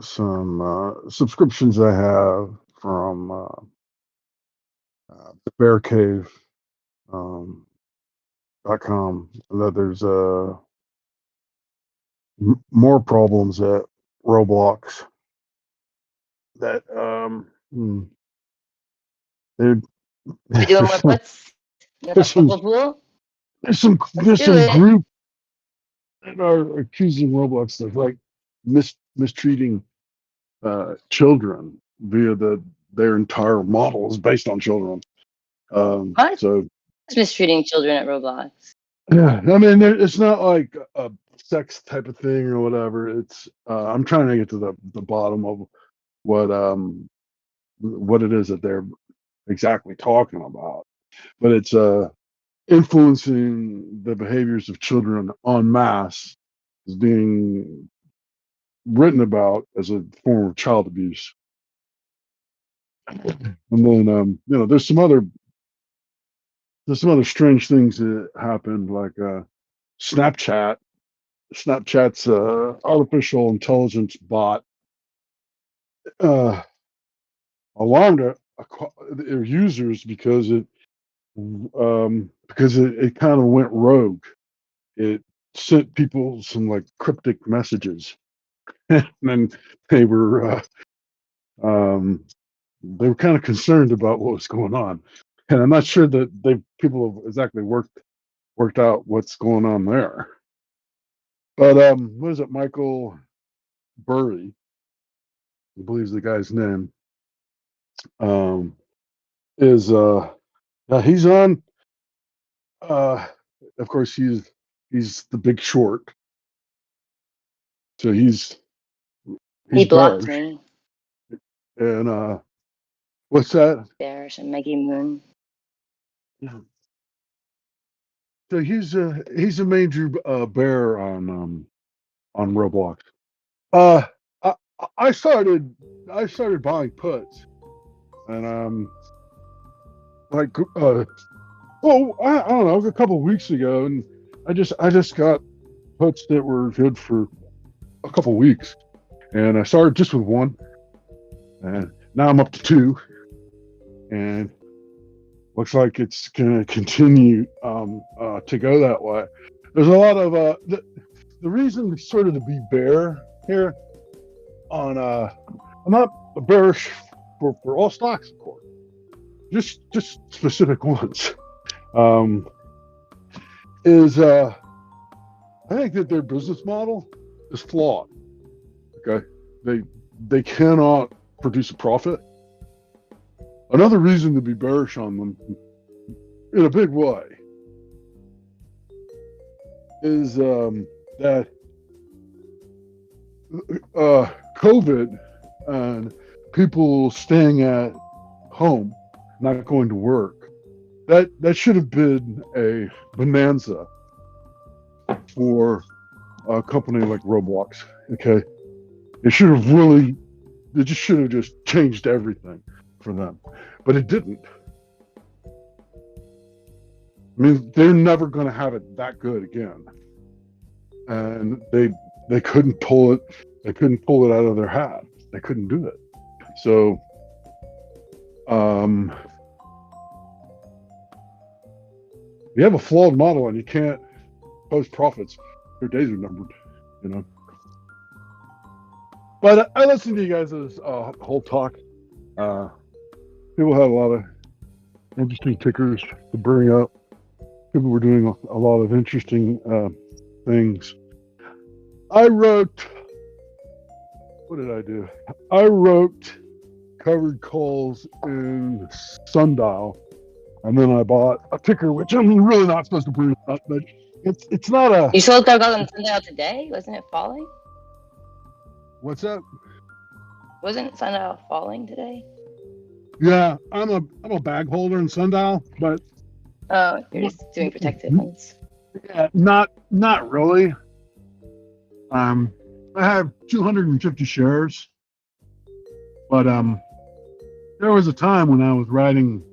some subscriptions I have from the Bear Cave .com. That there's more problems at Roblox. That there- We're doing more puts. there's some Pool. there's some Let's there's do some it. group that are accusing Roblox of like mistreating children via their entire model is based on children. What? So It's mistreating children at Roblox. yeah, I mean, it's not like a sex type of thing or whatever. It's I'm trying to get to the bottom of what it is that they're exactly talking about. But it's influencing the behaviors of children en masse is being written about as a form of child abuse. And then there's some other strange things that happened, like Snapchat. Snapchat's artificial intelligence bot uh, alarmed their users because it kind of went rogue. It sent people some like cryptic messages, and then they were uh, they were kind of concerned about what was going on. And I'm not sure that people have exactly worked out what's going on there. But what is it, Michael Burry? I believe is the guy's name. Is he's on. Of course, he's the Big Short, so he's He blocked bearish. me. And what's that? Bearish and Maggie Moon. So he's a major bear on Roblox. Uh, I, I started buying puts, and like I don't know, a couple of weeks ago, and I just got puts that were good for a couple of weeks, and I started just with one, and now I'm up to two, and looks like it's going to continue to go that way. There's a lot of the reason sort of to be bear here on I'm not bearish for all stocks, of course, just specific ones. Is I think that their business model is flawed. Okay, they cannot produce a profit. Another reason to be bearish on them in a big way is that COVID and people staying at home, not going to work, that should have been a bonanza for a company like Roblox. Okay, it just should have just changed everything for them, but it didn't. I mean, they're never going to have it that good again, and they couldn't pull it. They couldn't pull it out of their hat. They couldn't do it. So, you have a flawed model, and you can't post profits. Your days are numbered, you know. But I listened to you guys' whole talk. People had a lot of interesting tickers to bring up. People were doing a lot of interesting things. I wrote, what did I do? I wrote covered calls in Sundial, and then I bought a ticker, which I'm really not supposed to bring up, but it's not a. You sold covered calls on Sundial today? Wasn't it falling? What's that? Wasn't Sundial falling today? Yeah, I'm a bag holder in Sundial, but Oh, you're just doing protected ones. yeah, not really. I have 250 shares, but there was a time when I was writing,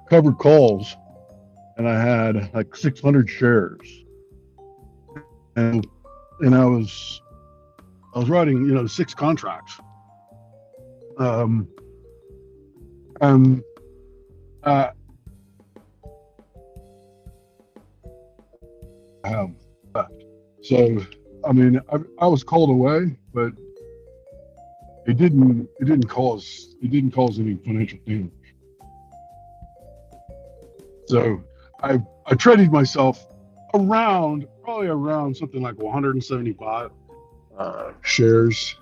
covered calls, and I had like 600 shares, and I was writing 6 contracts, so I mean I was called away, but it didn't cause any financial damage. So I traded myself probably around something like 175 shares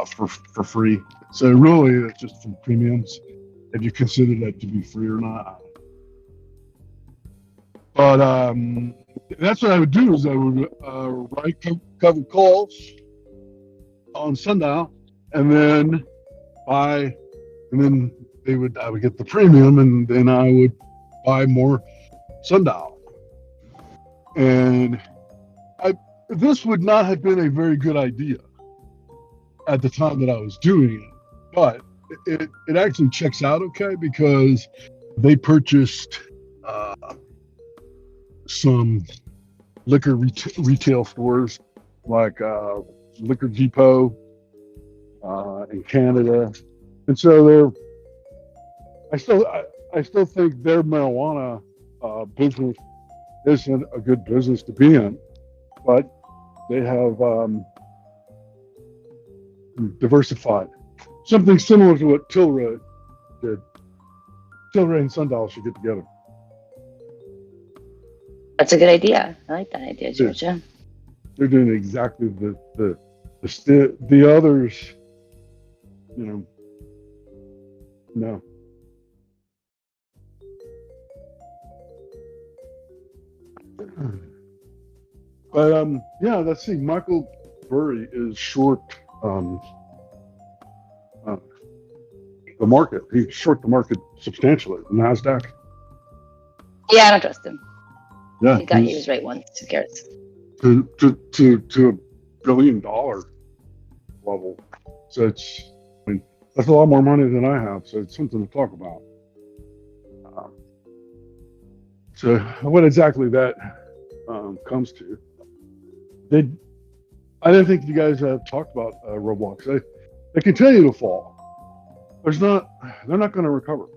for free. So really it's just some premiums, if you consider that to be free or not. But that's what I would do, is I would write covered calls on Sundial, and then I would get the premium, and then I would buy more Sundial. And this would not have been a very good idea at the time that I was doing it, but it actually checks out okay, because they purchased some liquor retail stores like Liquor Depot in Canada, and so I still think their marijuana business isn't a good business to be in, but they have diversified. Something similar to what Tilray did. Tilray and Sundial should get together. That's a good idea. I like that idea, Georgia. They're doing exactly the others, no. But yeah, let's see. Michael Burry is short the market. He's short the market substantially. The NASDAQ. Yeah, I don't trust him. Yeah, he was right once. Who cares? To $1 billion level. So that's a lot more money than I have. So it's something to talk about. So what exactly that comes to? I didn't think you guys have talked about Roblox. They continue to fall. They're not going to recover.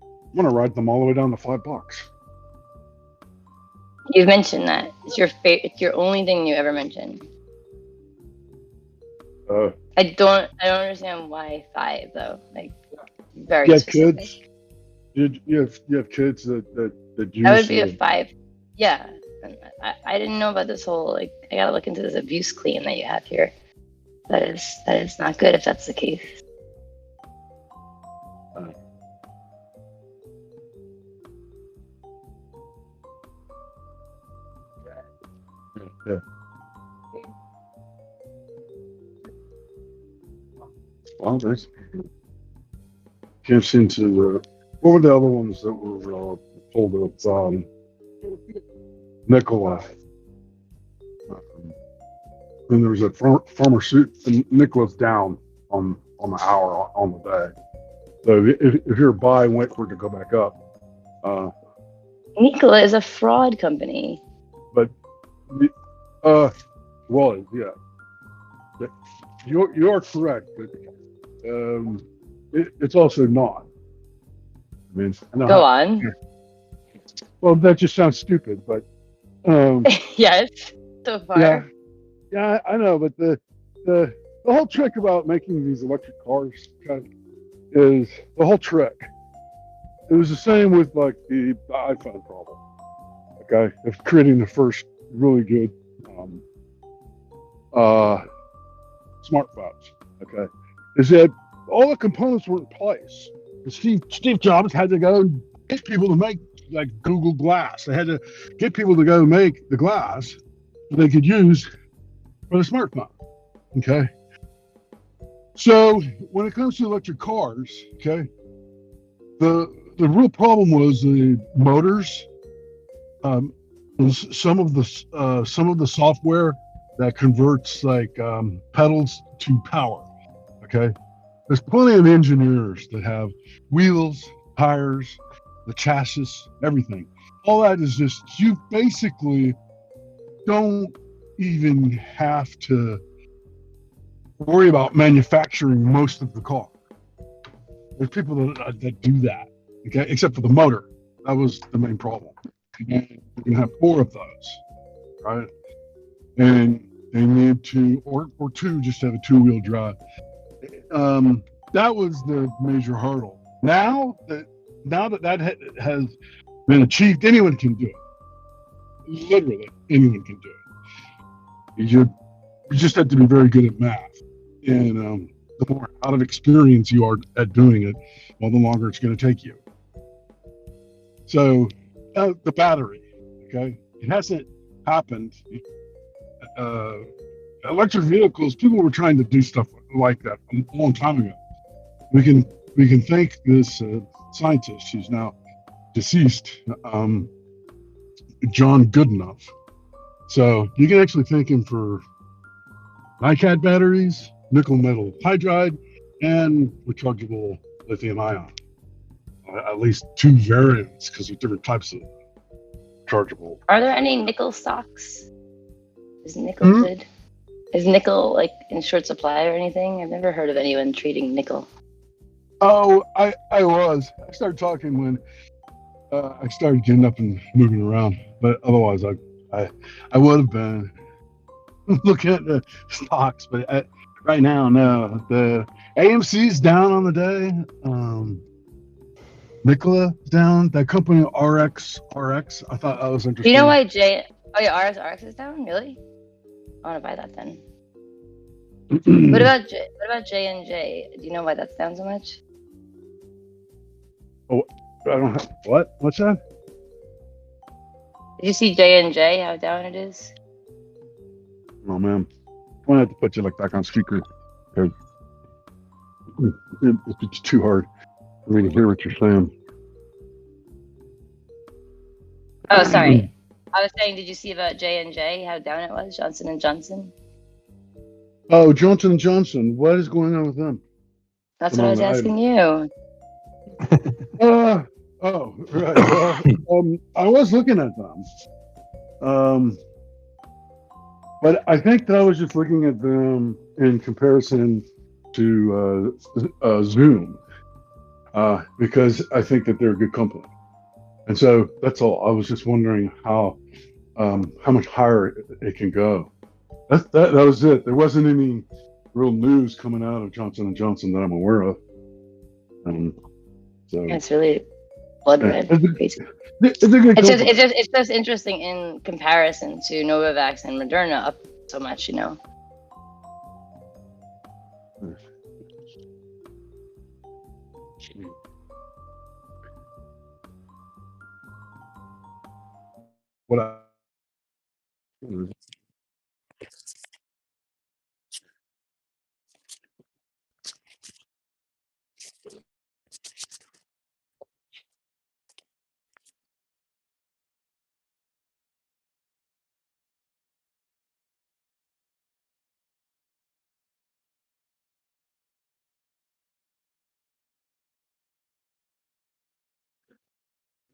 I'm going to ride them all the way down to $5. You've mentioned that. It's your only thing you ever mentioned. I don't understand why 5 though. Like very specific. Kids. You have kids that use. That would be a 5. Yeah. I didn't know about this whole, like, I gotta look into this abuse claim that you have here. That is not good if that's the case. Yeah. Well, there's gets into what were the other ones that were pulled up? Nikola. Then there was a farmer suit, and Nikola's down on the hour on the day. So if you're a buy and wait for it to go back up. Nikola is a fraud company. But well, yeah, you're correct, but it's also not. I mean, I know Go on. Well, that just sounds stupid, but Yes, so far. yeah, I know, but the whole trick about making these electric cars is the whole trick. It was the same with like the iPhone problem. Okay, of creating the first really good smartphones. Okay, is that all the components were in place. Steve Jobs had to go and get people to make like Google Glass. They had to get people to go make the glass that they could use for the smartphone. Okay. So when it comes to electric cars, okay, the real problem was the motors. Some of the software that converts like pedals to power. Okay, there's plenty of engineers that have wheels, tires, the chassis, everything. All that is just, you basically don't even have to worry about manufacturing most of the car. There's people that do that, okay, except for the motor. That was the main problem. You can have 4 of those, right? And they need to, or 2, just have a 2-wheel drive. That was the major hurdle. Now that has been achieved, anyone can do it. Literally, anyone can do it. You just have to be very good at math. And the more out of experience you are at doing it, well, the longer it's going to take you. So the battery, okay, it hasn't happened. Electric vehicles, people were trying to do stuff like that a long time ago. We can thank this scientist who's now deceased, John Goodenough. So you can actually thank him for NiCad batteries, nickel metal hydride, and rechargeable lithium ion. At least 2 variants, because there's different types of chargeable. Are there any nickel stocks? Is nickel good? Is nickel like in short supply or anything? I've never heard of anyone treating nickel. Oh, I started talking when I started getting up and moving around, but otherwise I would have been looking at the stocks, but right now, no. The AMC's down on the day. Nikola down. That company RX. I thought that was interesting. Do you know why RX is down? Really? I want to buy that then. What about J&J? Do you know why that's down so much? Oh, I don't have what? What's that? Did you see J&J? How down it is? Oh man, I'm gonna have to put you like back on speaker because it's too hard for me to hear what you're saying. Oh, sorry. I was saying, did you see about J&J? How down it was? Johnson & Johnson. Oh, Johnson & Johnson. What is going on with them? That's what I was asking you. Oh, right. Well, I was looking at them. But I think that I was just looking at them in comparison to Zoom, because I think that they're a good company. And so that's all. I was just wondering how much higher it can go. That was it. There wasn't any real news coming out of Johnson & Johnson that I'm aware of. So It's really blood red. Crazy. It's just interesting in comparison to Novavax and Moderna up so much, you know. What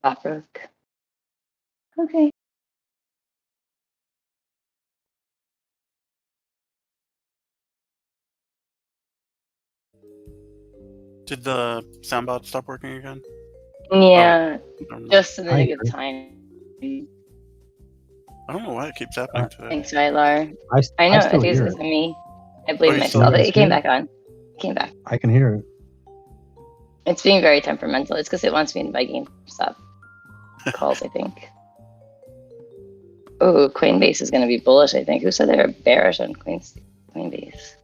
Stockbroke. Okay. Did the soundbot stop working again? Yeah, never mind. just in the nick of time. I don't know why it keeps happening today. Thanks, Rylar. I I know, still it hear isn't it. me. I blame you Can myself. you guys It came hear back on. It came back. I can hear it. It's being very temperamental. It's because it wants me to buy GameStop calls, I think. Oh, Coinbase is going to be bullish, I think. Who said they were bearish on Coinbase?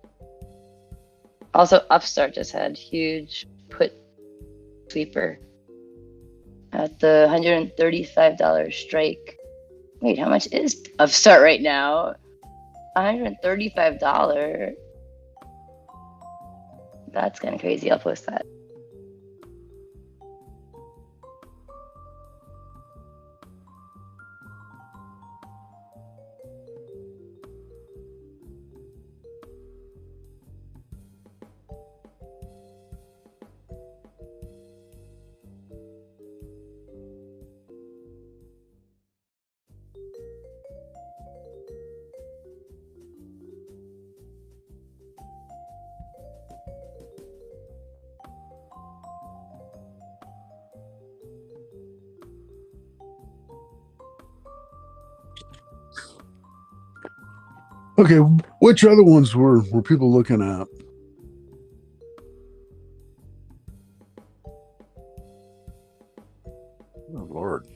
Also, Upstart just had huge put sweeper at the $135 strike. Wait, how much is Upstart right now? $135. That's kind of crazy. I'll post that. Okay, which other ones were people looking at? Oh Lord.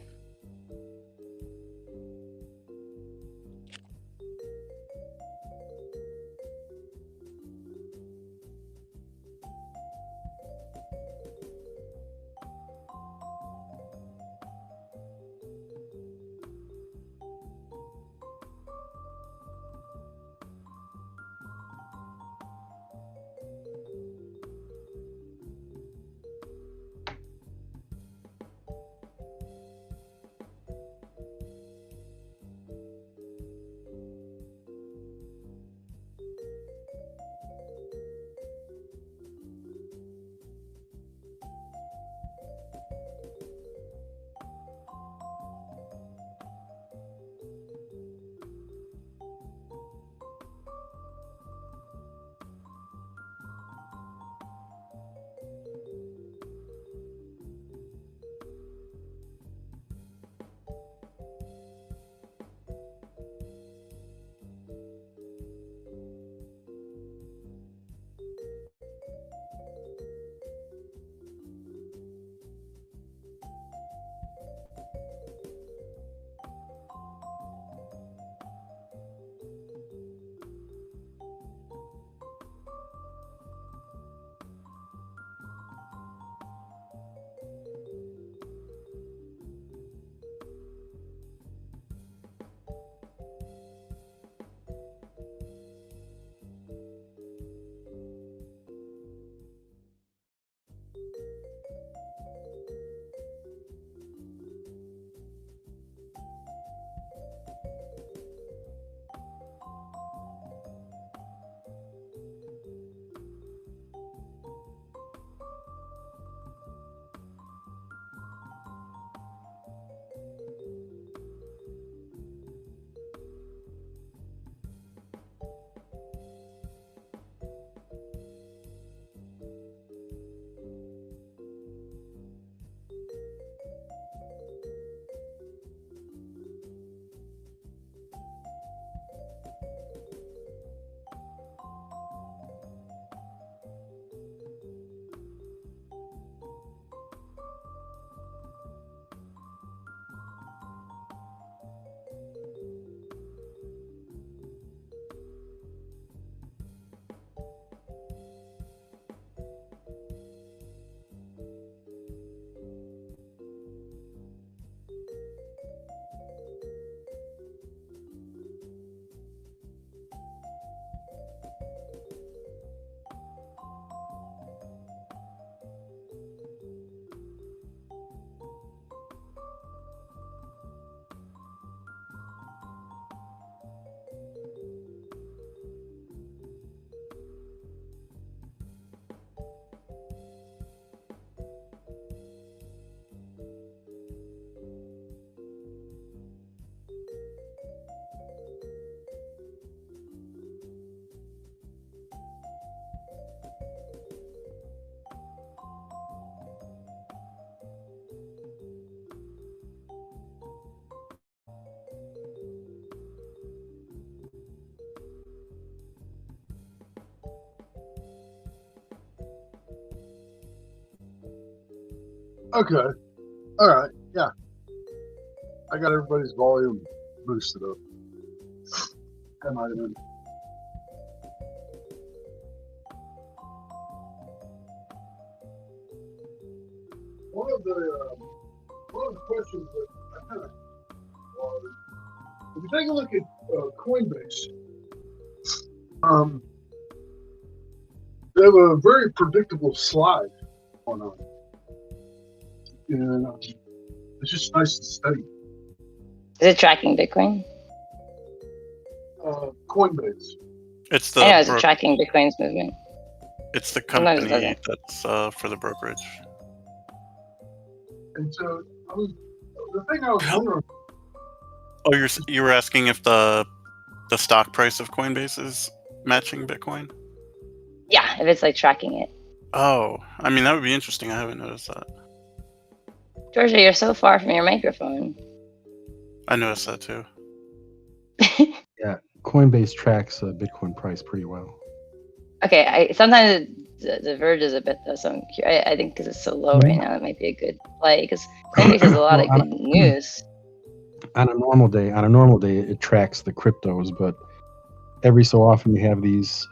Okay. All right. Yeah. I got everybody's volume boosted up. That might have been. One of the questions that I kind of was, if you take a look at Coinbase, they have a very predictable slide going on, and it's just nice to study. Is it tracking Bitcoin? Coinbase. It's the I know it's tracking Bitcoin's movement. It's the Sometimes it company doesn't. that's for the brokerage. And so the thing I was wondering. Oh, you were asking if the stock price of Coinbase is matching Bitcoin? Yeah, if it's like tracking it. Oh, I mean that would be interesting. I haven't noticed that. Georgia, you're so far from your microphone. I noticed that too. Yeah, Coinbase tracks Bitcoin price pretty well. Okay, sometimes it diverges a bit though, so I think because it's so low right now, it might be a good play because Coinbase has a lot of good news. On a normal day, it tracks the cryptos, but every so often you have these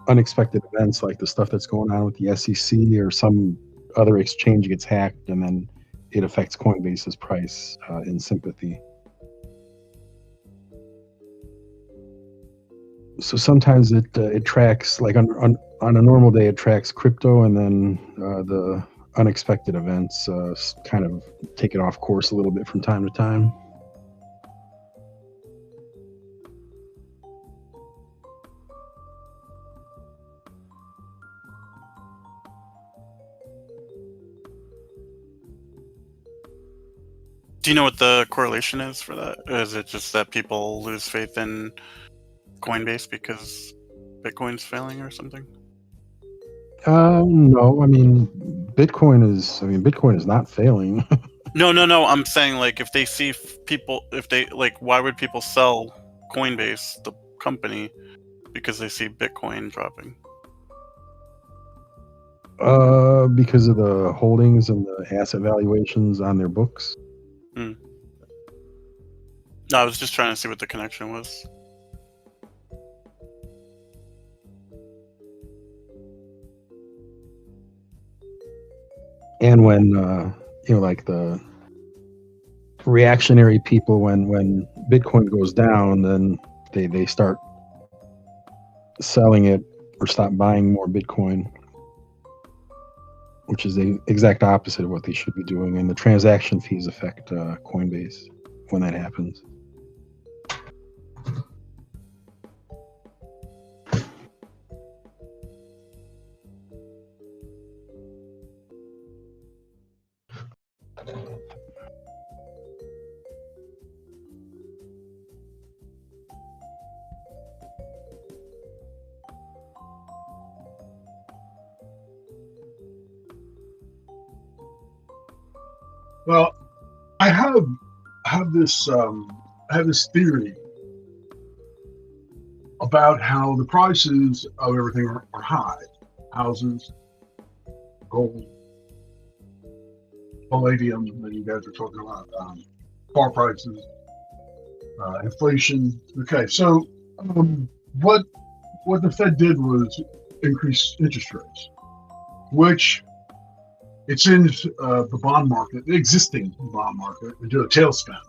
unexpected events like the stuff that's going on with the SEC or some other exchange gets hacked, and then it affects Coinbase's price in sympathy. So sometimes it tracks, like on a normal day, it tracks crypto, and then the unexpected events kind of take it off course a little bit from time to time. Do you know what the correlation is for that? Or is it just that people lose faith in Coinbase because Bitcoin's failing or something? No, I mean Bitcoin is not failing. No. I'm saying like if they see people, if they like, why would people sell Coinbase, the company, because they see Bitcoin dropping? Because of the holdings and the asset valuations on their books. No, I was just trying to see what the connection was. And when like the reactionary people, when Bitcoin goes down, then they start selling it or stop buying more Bitcoin, which is the exact opposite of what they should be doing. And the transaction fees affect Coinbase when that happens. Well, I have this theory about how the prices of everything are high. Houses, gold, palladium that you guys are talking about, car prices, inflation. Okay, so what the Fed did was increase interest rates, which it sends the bond market, the existing bond market, into a tailspin.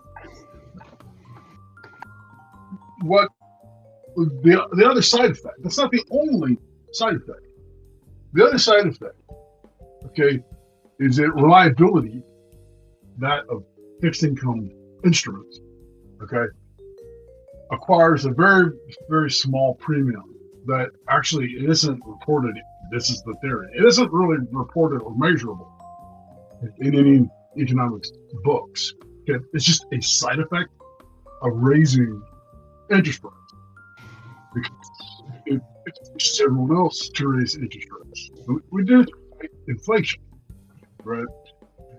What the other side effect? That's not the only side effect. The other side effect, okay, is that reliability, that of fixed income instruments, okay, acquires a very, very small premium that actually it isn't reported. This is the theory. It isn't really reported or measurable in any economics books. Okay? It's just a side effect of raising interest rates. Because it forces everyone else to raise interest rates. We do fight inflation, right?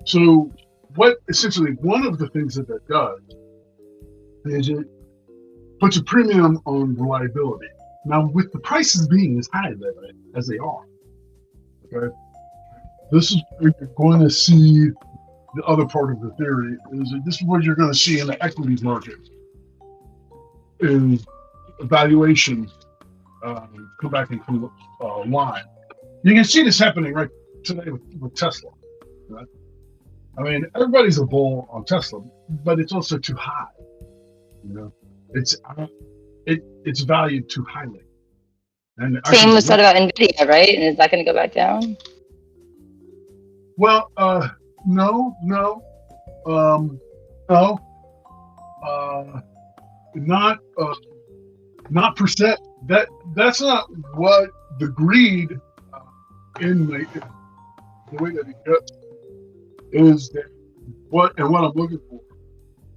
So what essentially one of the things that does is it puts a premium on reliability. Now, with the prices being as high as they are, okay, this is where you're going to see the other part of the theory is that this is what you're going to see in the equities market is valuation come back into line. You can see this happening right today with Tesla. Right? I mean, everybody's a bull on Tesla, but it's also too high. You know, it's valued too highly. And Same was said about Nvidia, right? And is that going to go back down? Well, no, not percent. That's not what the greed in the way that it gets is that what I'm looking for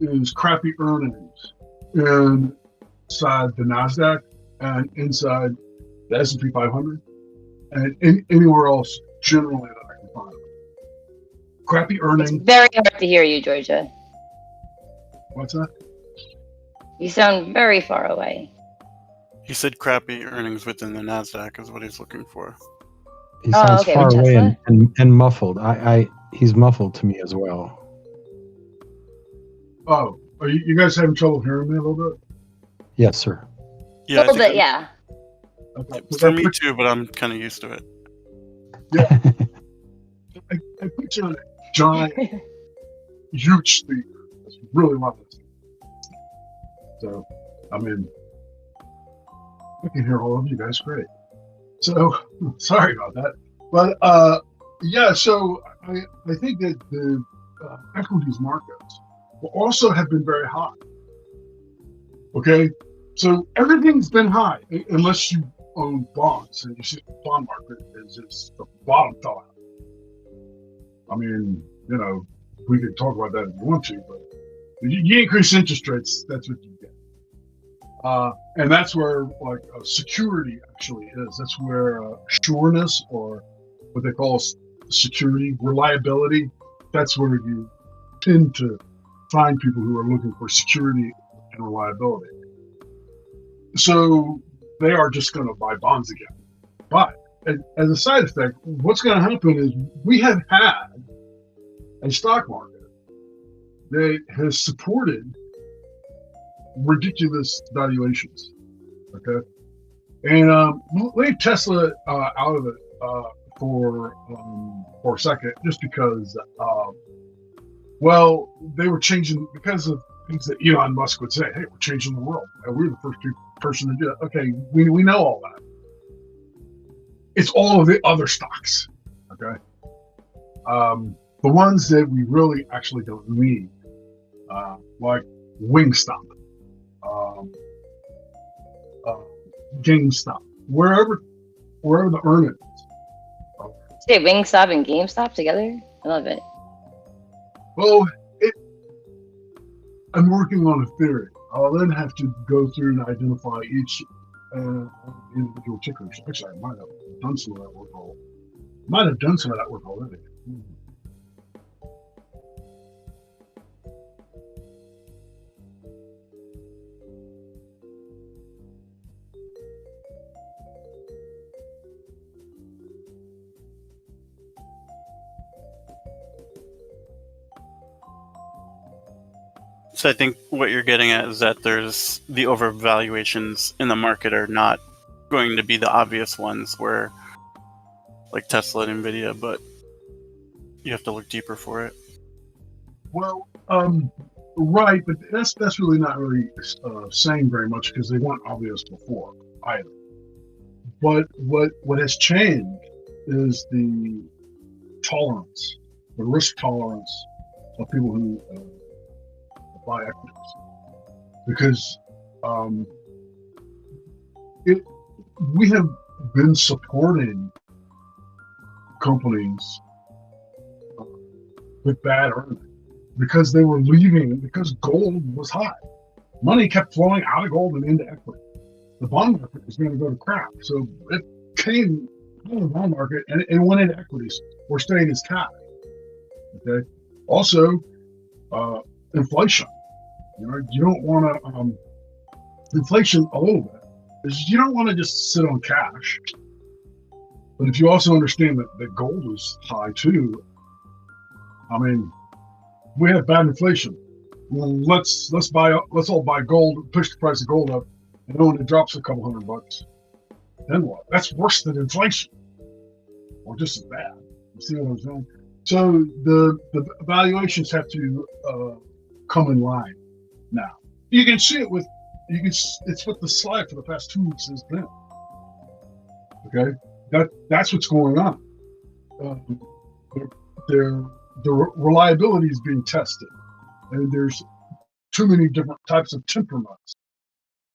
is crappy earnings inside the Nasdaq and inside the S&P 500 and anywhere else generally that I can find. Crappy earnings. It's very hard to hear you, Georgia. What's that? You sound very far away. He said crappy earnings within the Nasdaq is what he's looking for. He sounds okay, far with away Tesla? and muffled. He's muffled to me as well. Oh, are you guys having trouble hearing me a little bit? Yes, sir. Yeah, A little bit, yeah. Okay. For me too, but I'm kind of used to it. Yeah. I picture a giant, huge speaker. It's really loud. So, I mean, I can hear all of you guys great. So, sorry about that. But, yeah, so I think that the equities markets will also have been very high. Okay? So, everything's been high, unless you own bonds. And you see the bond market is just the bottom fell out. I mean, you know, we could talk about that if you want to, but you increase interest rates, that's what you get. And that's where like security actually is. That's where sureness, or what they call security, reliability, that's where you tend to find people who are looking for security and reliability. So they are just going to buy bonds again. But as a side effect, what's going to happen is we have had a stock market that has supported ridiculous valuations. Okay, and leave Tesla out of it for a second, just because well, they were changing because of things that Elon Musk would say. Hey, we're changing the world. And we're the first person to do it. Okay, we know all that. It's all of the other stocks. Okay, the ones that we really actually don't need, like Wingstop, GameStop, wherever the earnings. Say Wingstop and GameStop together? I love it. Well, I'm working on a theory. I'll then have to go through and identify each individual tickers. Actually, I might have done some of that work already. So I think what you're getting at is that there's the overvaluations in the market are not going to be the obvious ones where like Tesla and Nvidia, but you have to look deeper for it. Well, right, but that's really not really saying very much because they weren't obvious before either. But what has changed is the tolerance, the risk tolerance of people who buy equities, because we have been supporting companies with bad earnings because they were leaving, because gold was high. Money kept flowing out of gold and into equity. The bond market was going to go to crap, so it came out of the bond market and it went into equities. We're staying as cash. Okay. Also, inflation. You know, you don't want to inflation a little bit. Is you don't want to just sit on cash. But if you also understand that gold is high too, I mean, we have bad inflation. Well, let's all buy gold, push the price of gold up, and then when it drops a couple $100, then what? That's worse than inflation, or just as bad. You see what I'm saying? So the valuations have to come in line now. You can see it it's what the slide for the past 2 weeks has been. Okay, that's what's going on. The reliability is being tested, and there's too many different types of temperaments.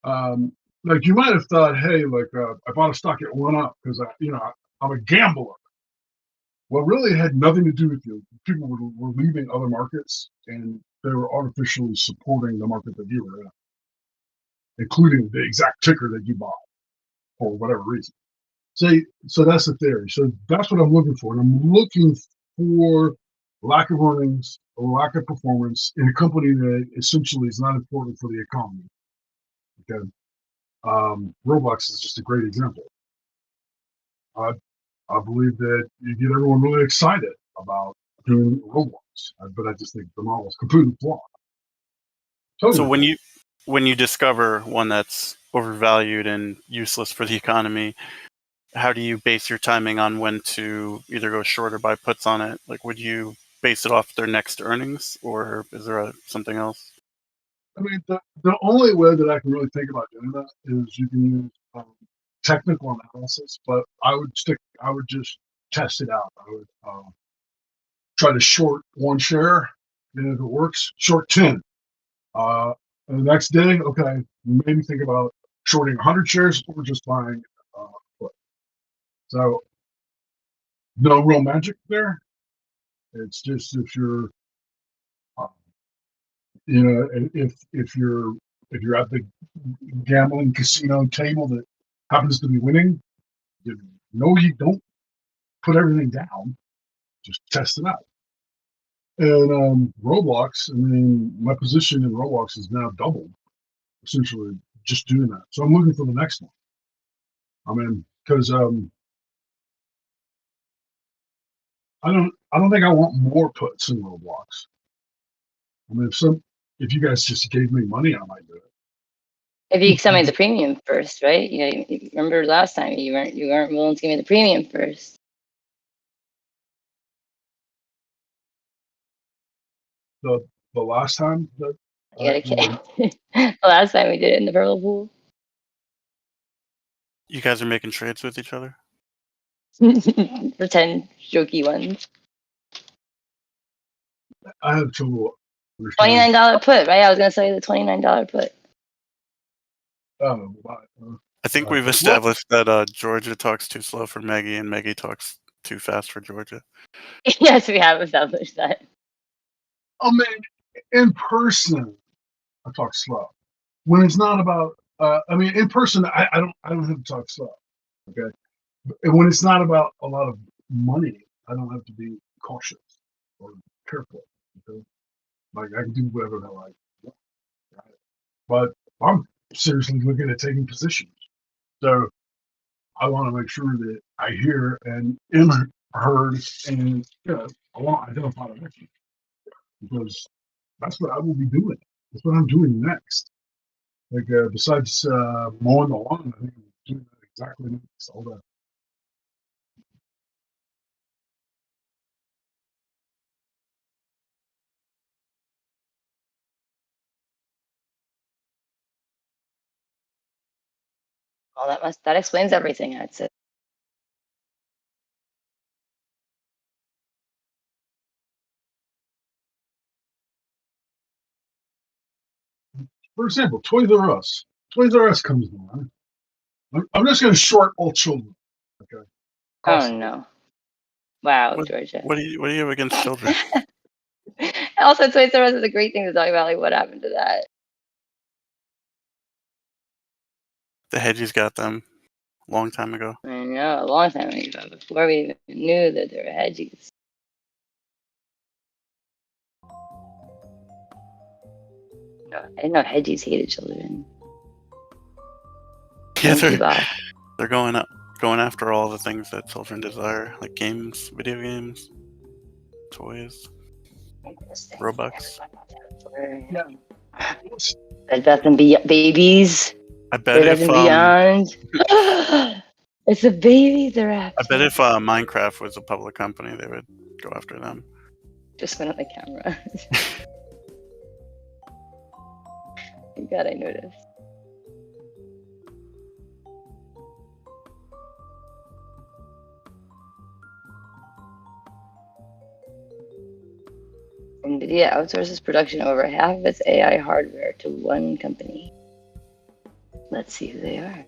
Like you might have thought, hey, I bought a stock, it went up because I'm a gambler. Well, really, it had nothing to do with you. People were leaving other markets, and they were artificially supporting the market that you were in, including the exact ticker that you bought for whatever reason. So that's the theory. So that's what I'm looking for. And I'm looking for lack of earnings or lack of performance in a company that essentially is not important for the economy. Okay. Roblox is just a great example. I believe that you get everyone really excited about doing Roblox, but I just think the model is completely flawed. So when you discover one that's overvalued and useless for the economy, how do you base your timing on when to either go short or buy puts on it? Like, would you base it off their next earnings, or is there something else? I mean, the only way that I can really think about doing that is you can use technical analysis, but I would just test it out. I would try to short one share, and if it works, short 10. And the next day, okay, maybe think about shorting 100 shares or just buying put. So no real magic there. It's just if you're, if you're at the gambling casino table that happens to be winning, you don't put everything down. Just test it out. And Roblox, I mean, my position in Roblox is now doubled, essentially just doing that. So I'm looking for the next one. I mean, because I don't think I want more puts in Roblox. I mean, if you guys just gave me money, I might do it. If you send me the premium first, right? You remember last time you weren't willing to give me the premium first. The last time that the last time we did it in the purple pool. You guys are making trades with each other? Pretend jokey ones. I have trouble. $29 put, right? I was gonna say the $29 put. Oh, I think we've established that Georgia talks too slow for Maggie, and Maggie talks too fast for Georgia. Yes, we have established that. I mean, in person, I talk slow. When it's not about, in person, I don't have to talk slow. Okay, and when it's not about a lot of money, I don't have to be cautious or careful. Okay? Like I can do whatever I like. But I'm seriously looking at taking positions. So I want to make sure that I hear and am heard, and I want to identify the next one because that's what I will be doing. That's what I'm doing next. Like besides mowing the lawn, I think I'm doing that exactly next. All that. Well, that explains everything, I'd say. For example, Toys R Us. Toys R Us comes along. I'm just going to short all children. Okay. Oh no! Wow, Georgia. What do you have against children? Also, Toys R Us is a great thing to talk about. Like, what happened to that? The Hedgies got them a long time ago. I know, a long time ago, before we even knew that there were hedgies. No, I didn't know hedgies hated children. Yeah, they're going up. going after all the things that children desire, like games, video games, toys, Robux. Bed Bath and Beyond babies. I bet Bed Bath if and Beyond. It's the babies they're I after. bet if Minecraft was a public company, they would go after them. Just went on the camera. Thank God I noticed. NVIDIA outsources production of over half of its AI hardware to one company. Let's see who they are.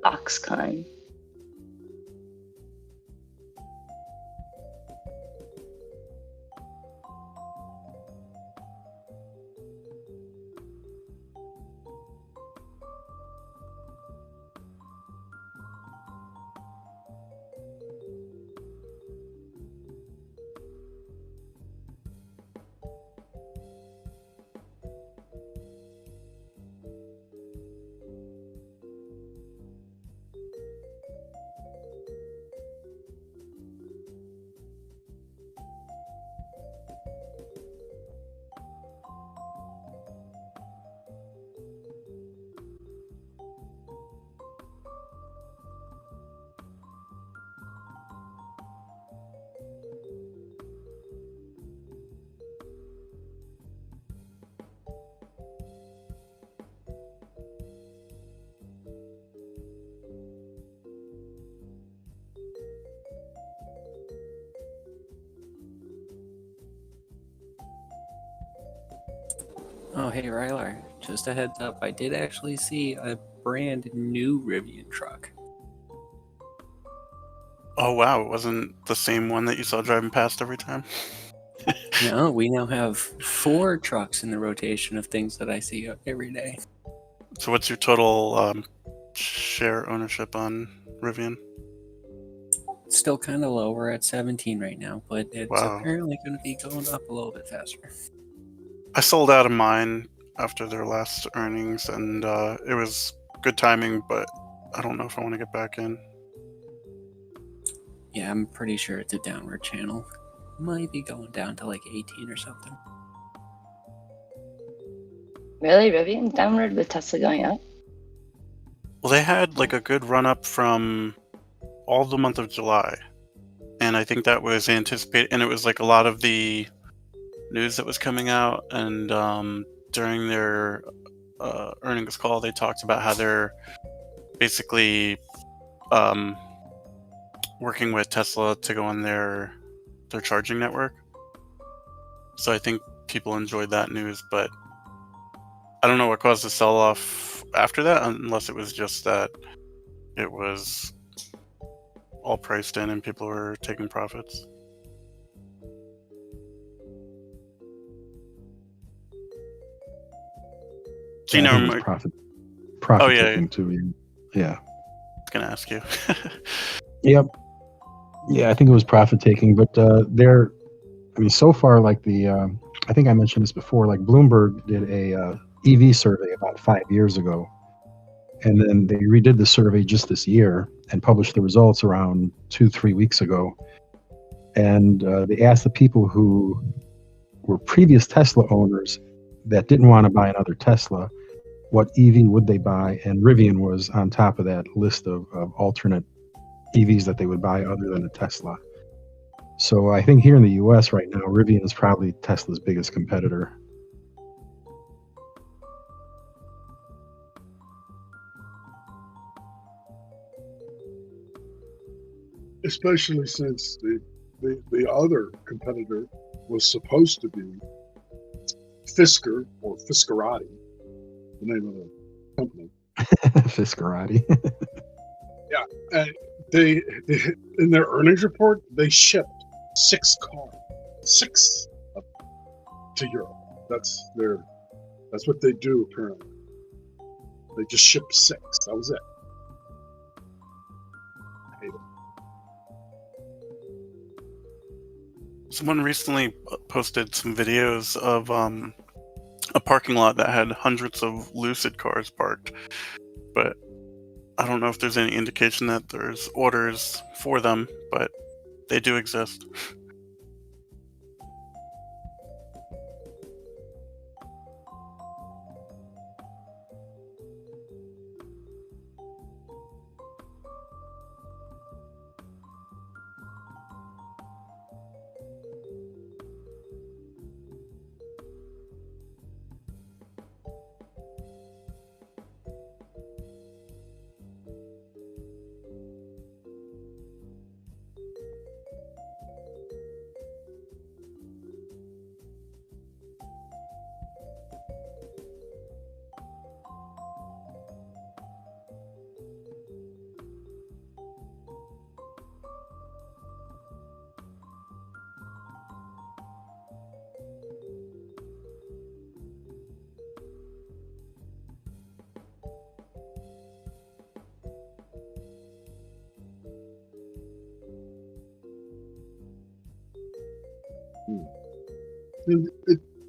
Foxconn. Oh, hey, Rylar. Just a heads up, I did actually see a brand new Rivian truck. Oh wow, it wasn't the same one that you saw driving past every time? No, we now have 4 trucks in the rotation of things that I see every day. So what's your total share ownership on Rivian? Still kind of low. We're at 17 right now, but it's Wow. apparently going to be going up a little bit faster. I sold out of mine after their last earnings, and it was good timing, but I don't know if I want to get back in. Yeah, I'm pretty sure it's a downward channel. Might be going down to like 18 or something. Really? Rivian downward with Tesla going up? Well, they had like a good run up from all the month of July, and I think that was anticipated, and it was like a lot of the news that was coming out, and during their earnings call, they talked about how they're basically working with Tesla to go on their charging network. So I think people enjoyed that news, but I don't know what caused the sell-off after that, unless it was just that it was all priced in and people were taking profits. So Yeah, I think it was profit taking too. Yeah. I was gonna ask you. Yep. Yeah, I think it was profit taking, but so far, like I think I mentioned this before, like Bloomberg did a EV survey about 5 years ago, and then they redid the survey just this year and published the results around 2-3 weeks ago. And they asked the people who were previous Tesla owners that didn't want to buy another Tesla, what EV would they buy? And Rivian was on top of that list of alternate EVs that they would buy other than a Tesla. So I think here in the US right now, Rivian is probably Tesla's biggest competitor. Especially since the other competitor was supposed to be Fisker or Fiskerati, the name of the company. Fiskerati. Yeah, they in their earnings report they shipped 6 cars, to Europe. That's what they do apparently. They just shipped 6. That was it. I hate it. Someone recently posted some videos of a parking lot that had hundreds of Lucid cars parked, but I don't know if there's any indication that there's orders for them, but they do exist.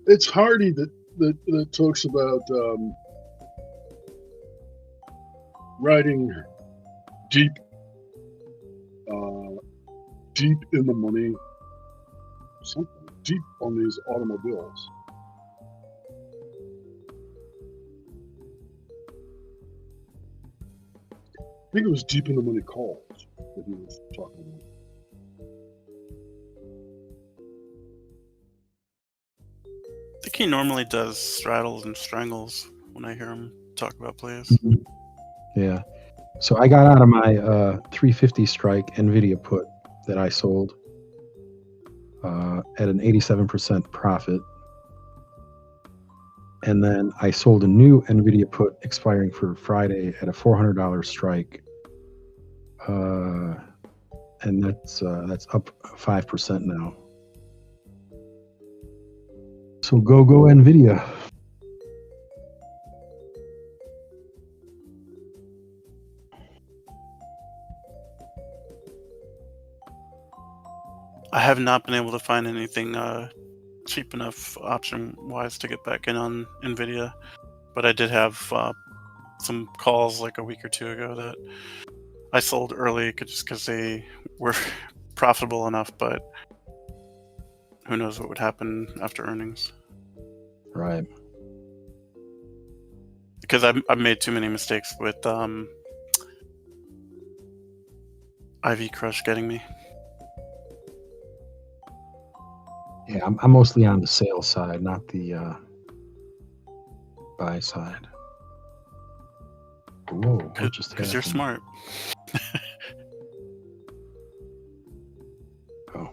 It's Hardy that talks about riding deep, deep in the money, something deep on these automobiles. I think it was deep in the money calls that he was talking about. I think he normally does straddles and strangles when I hear him talk about plays. Yeah. So I got out of my 350 strike NVIDIA put that I sold at an 87% profit. And then I sold a new NVIDIA put expiring for Friday at a $400 strike. And that's up 5% now. So go NVIDIA. I have not been able to find anything cheap enough option-wise to get back in on NVIDIA, but I did have some calls like a week or two ago that I sold early just because they were profitable enough, but who knows what would happen after earnings. Right. Because I've made too many mistakes with IV Crush getting me. Yeah, I'm mostly on the sales side, not the buy side. Whoa, what just happened? Because you're smart. Oh.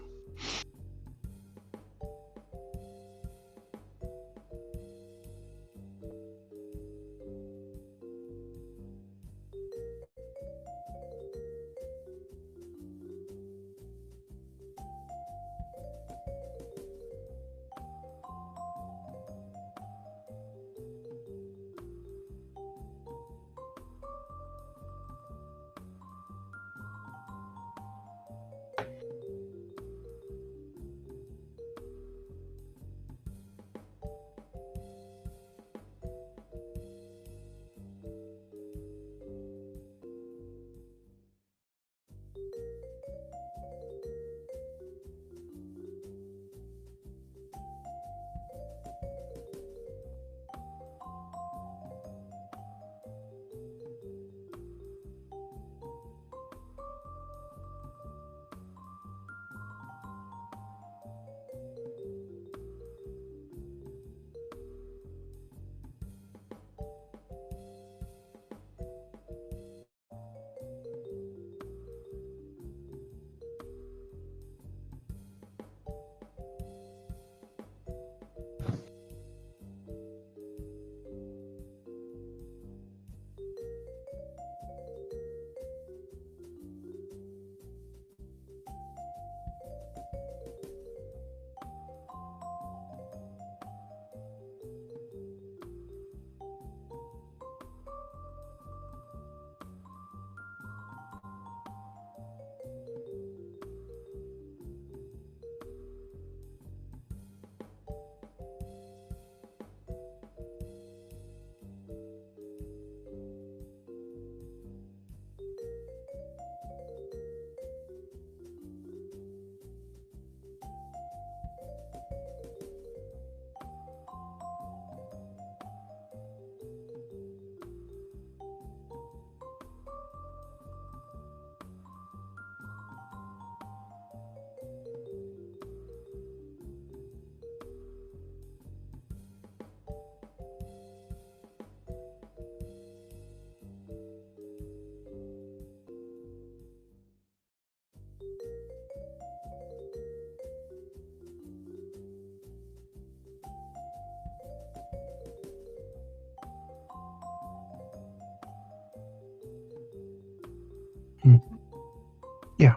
Yeah.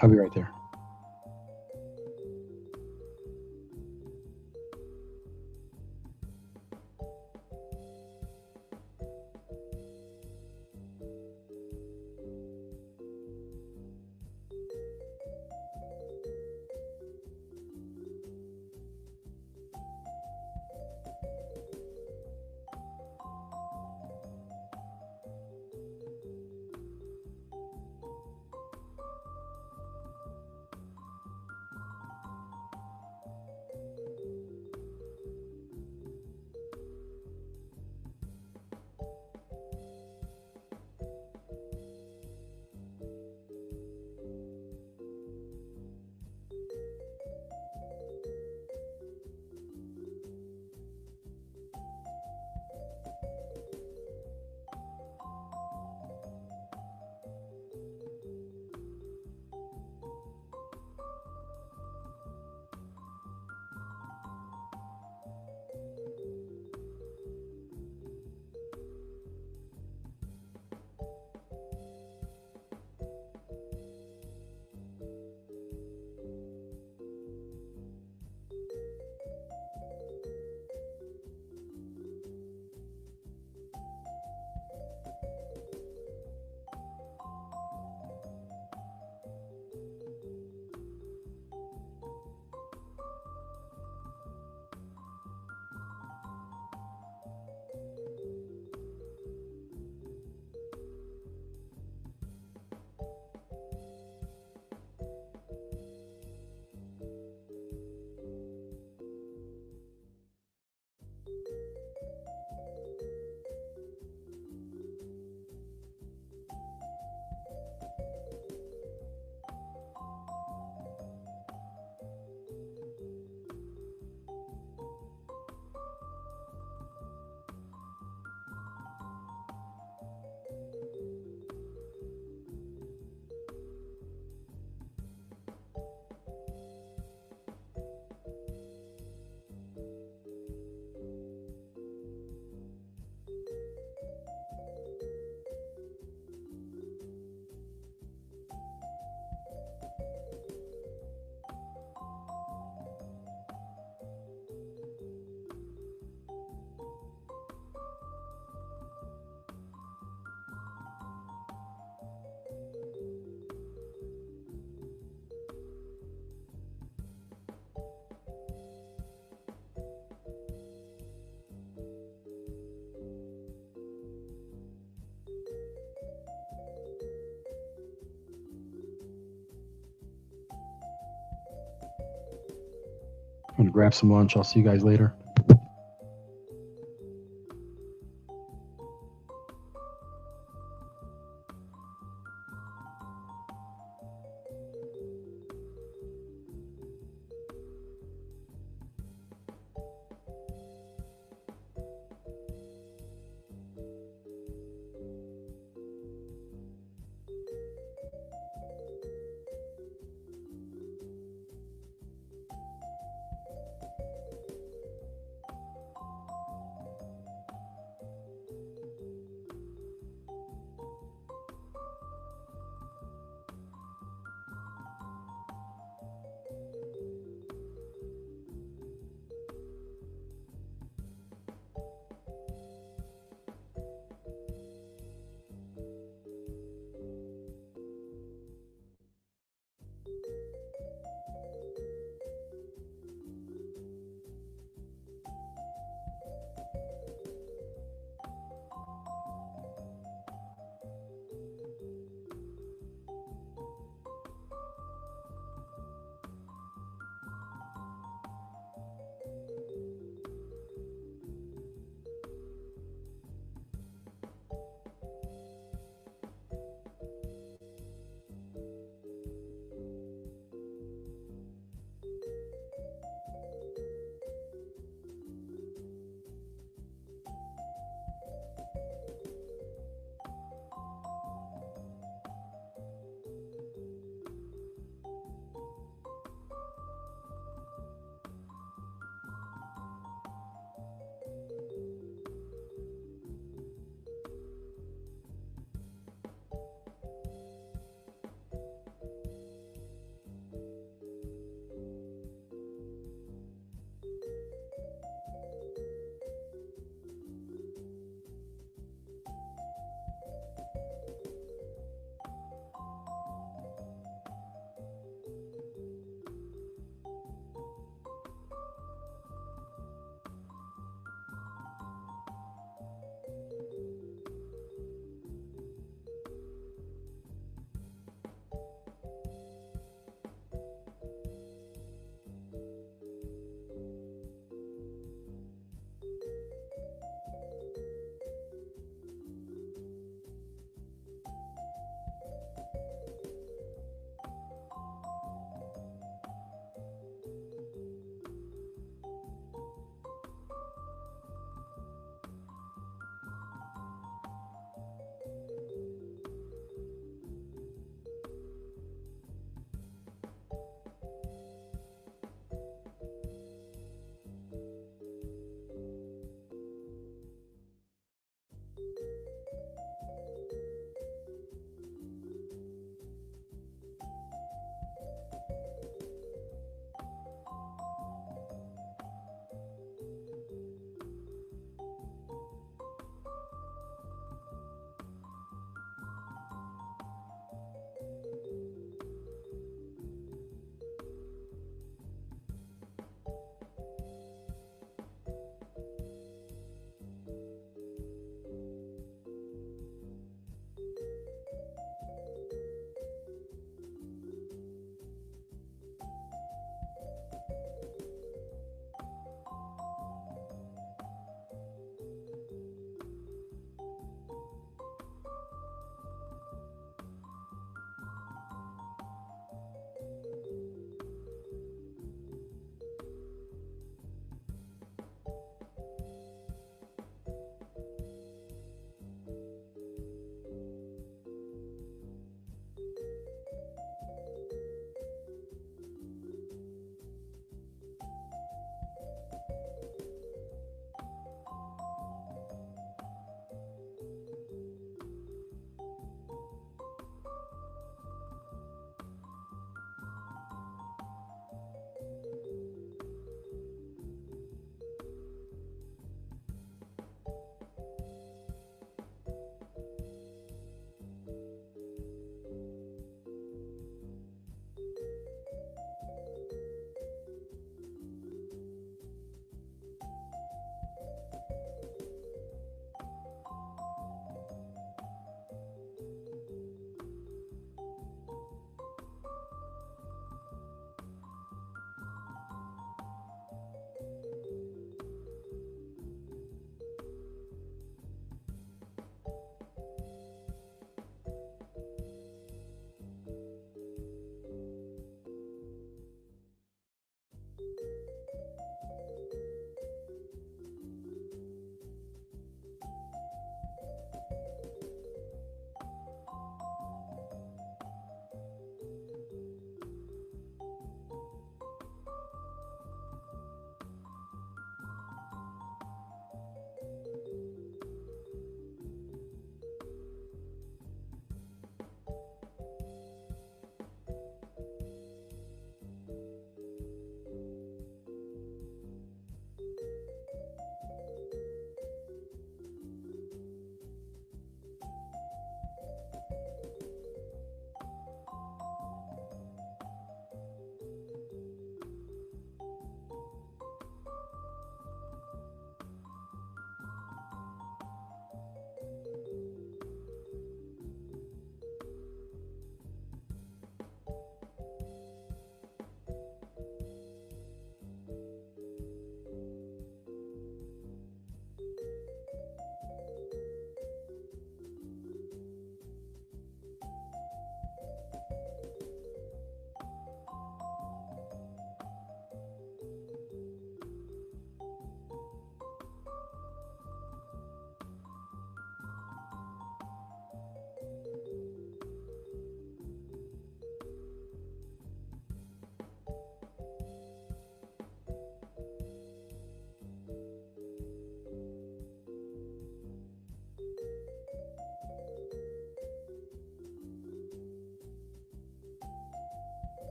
I'll be right there. I'm gonna grab some lunch. I'll see you guys later.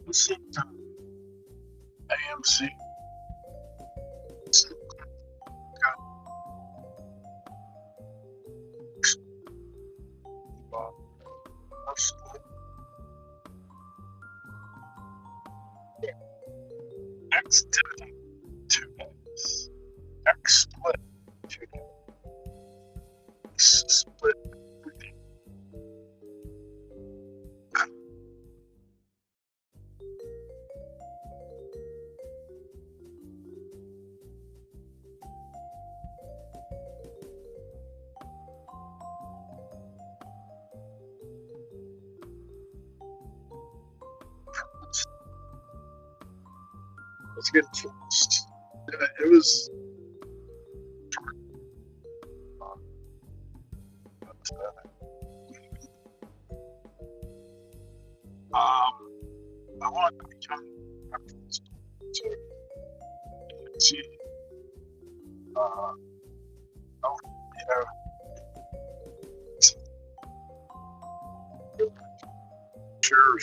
This is AMC. X dividend 2 days. X split 2 days. X split 3 days. Let's get first. It was. I want to become reference to see. Oh, yeah. Sure.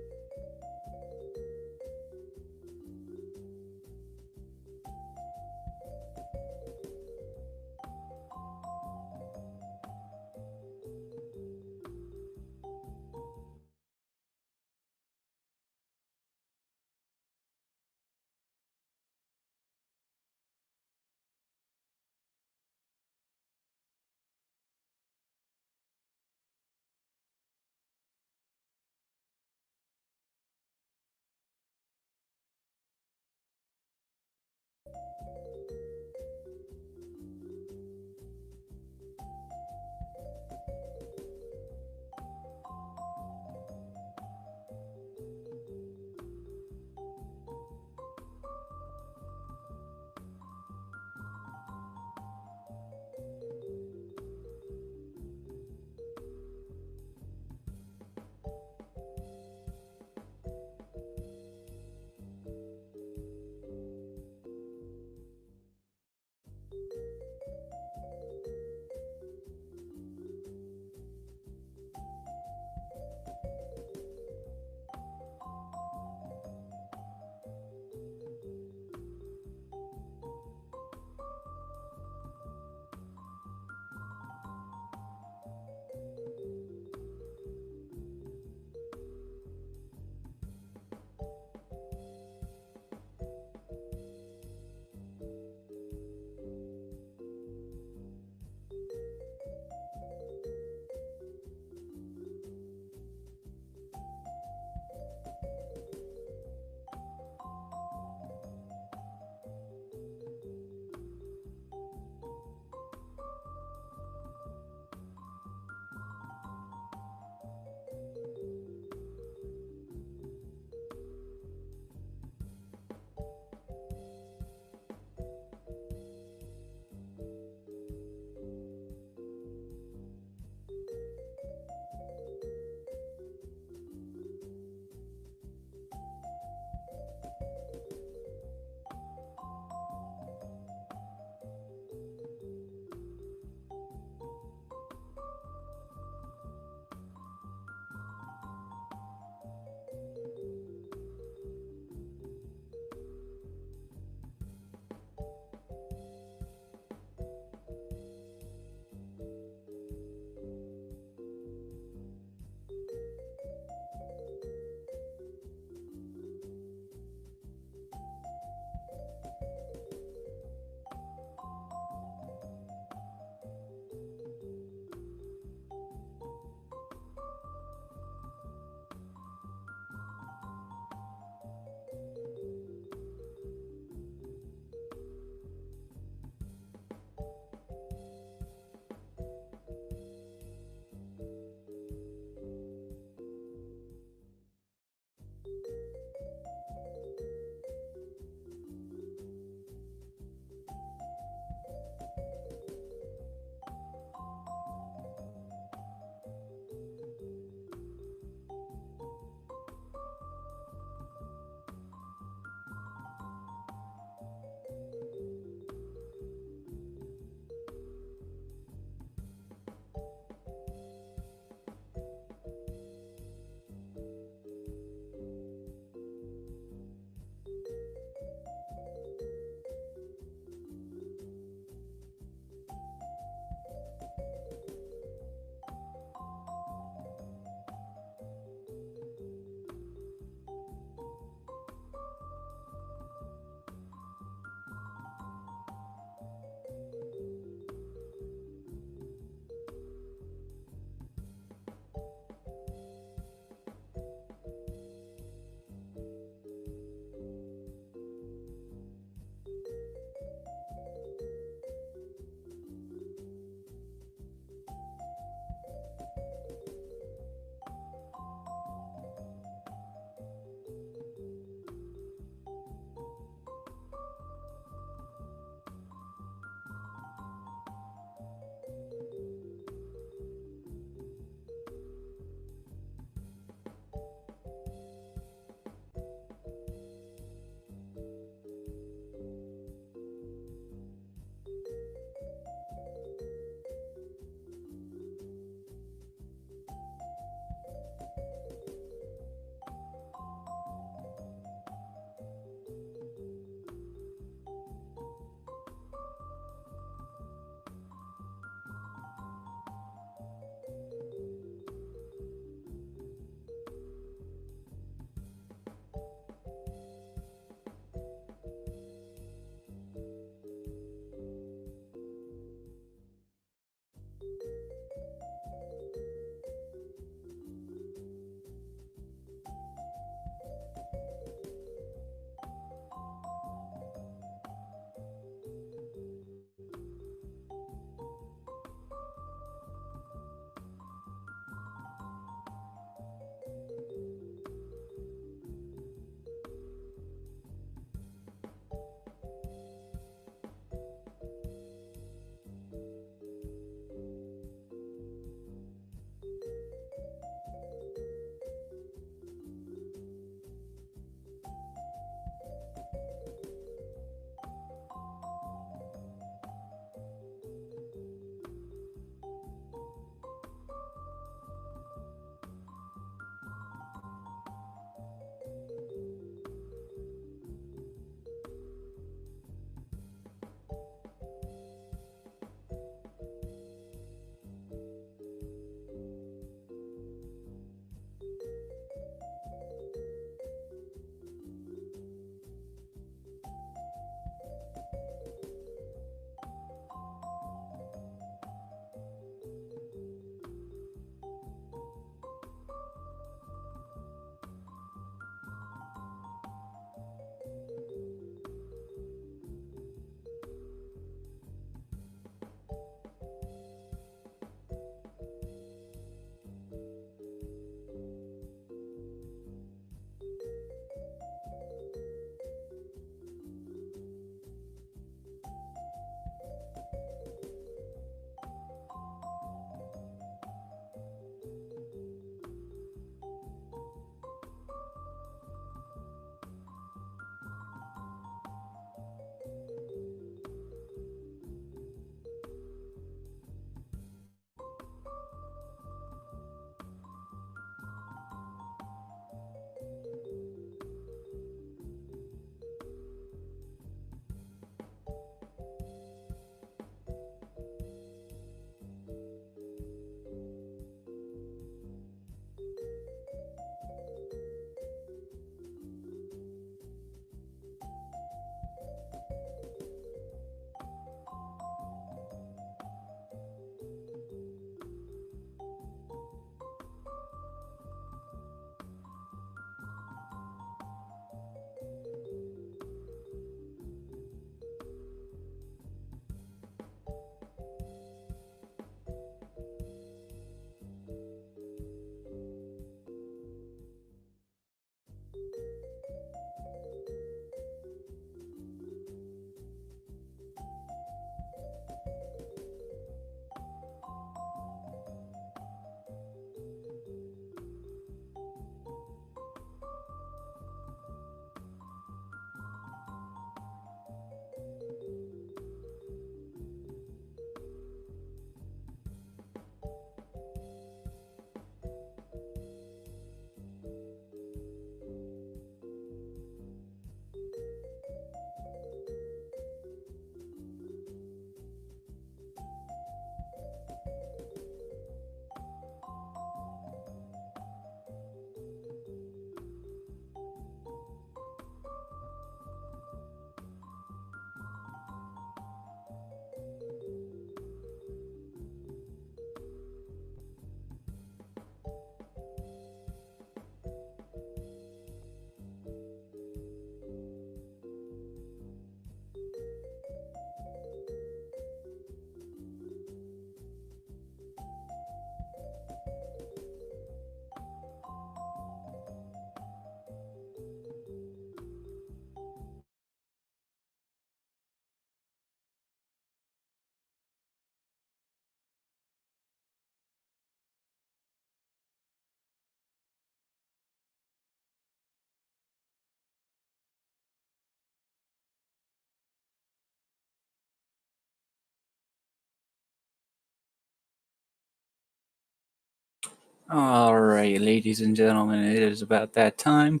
All right, ladies and gentlemen, it is about that time.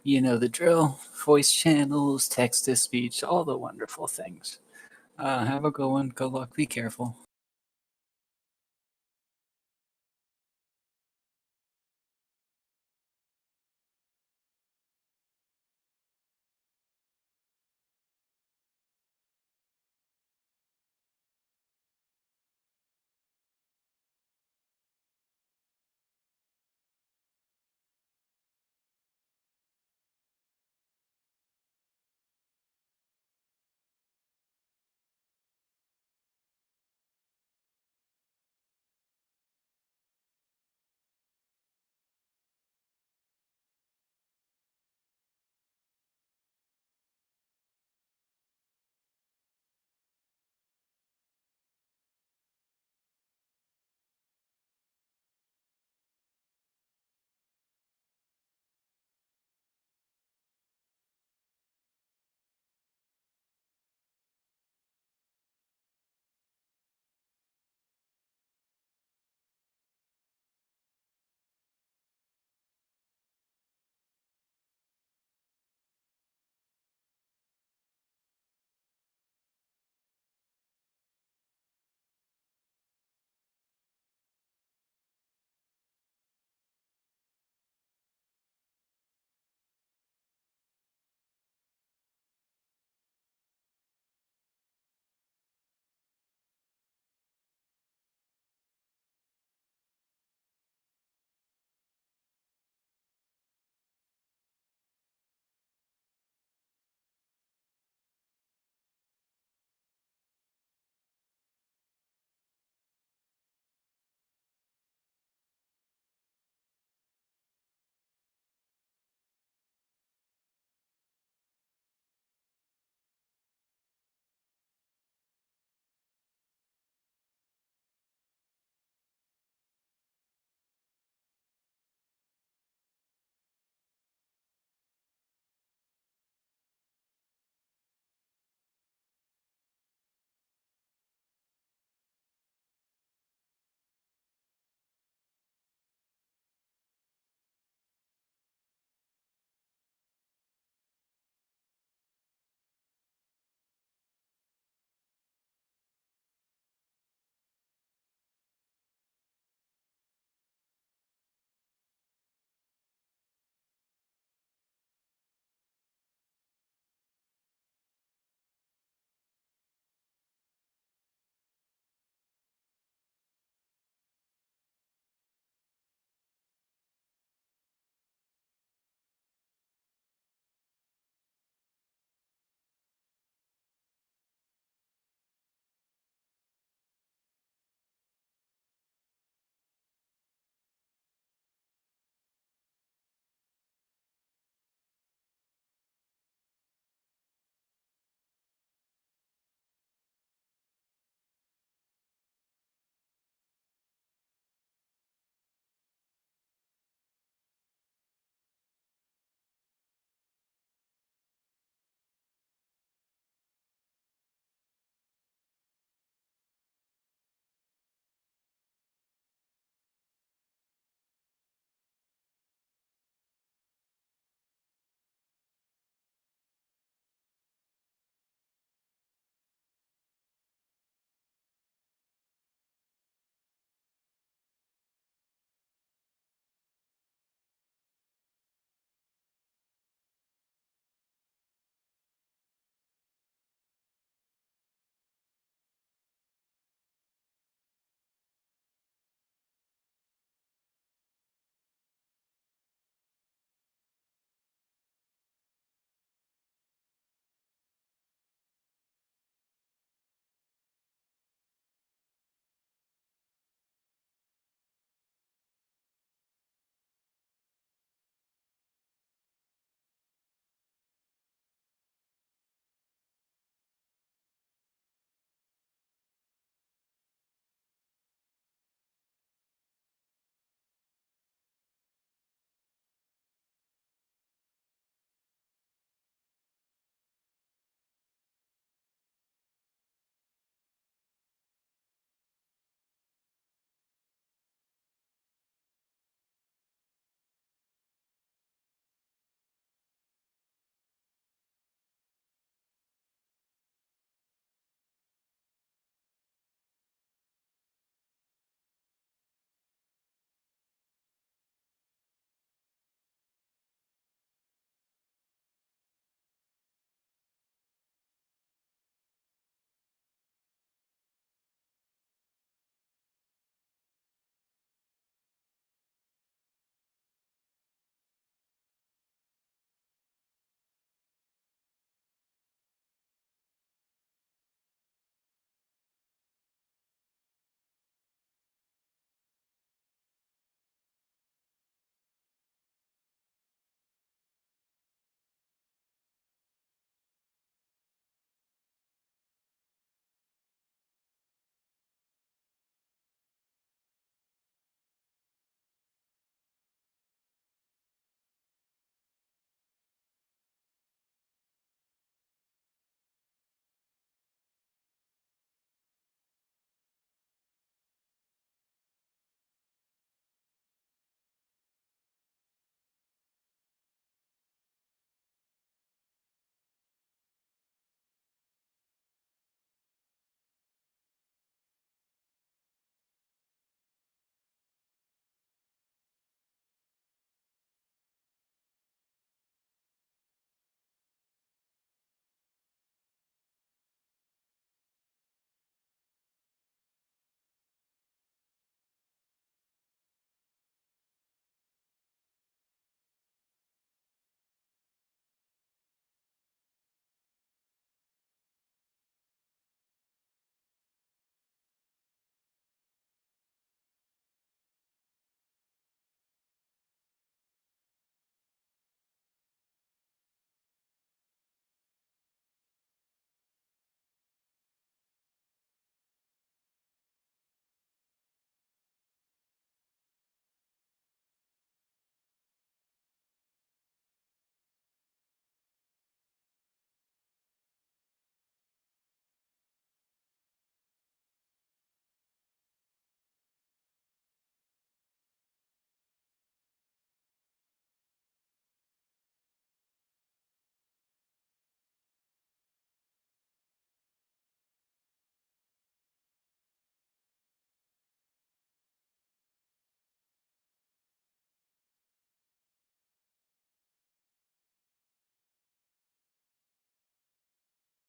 You know the drill. Voice channels, text to speech, all the wonderful things. Have a good one. Good luck. Be careful.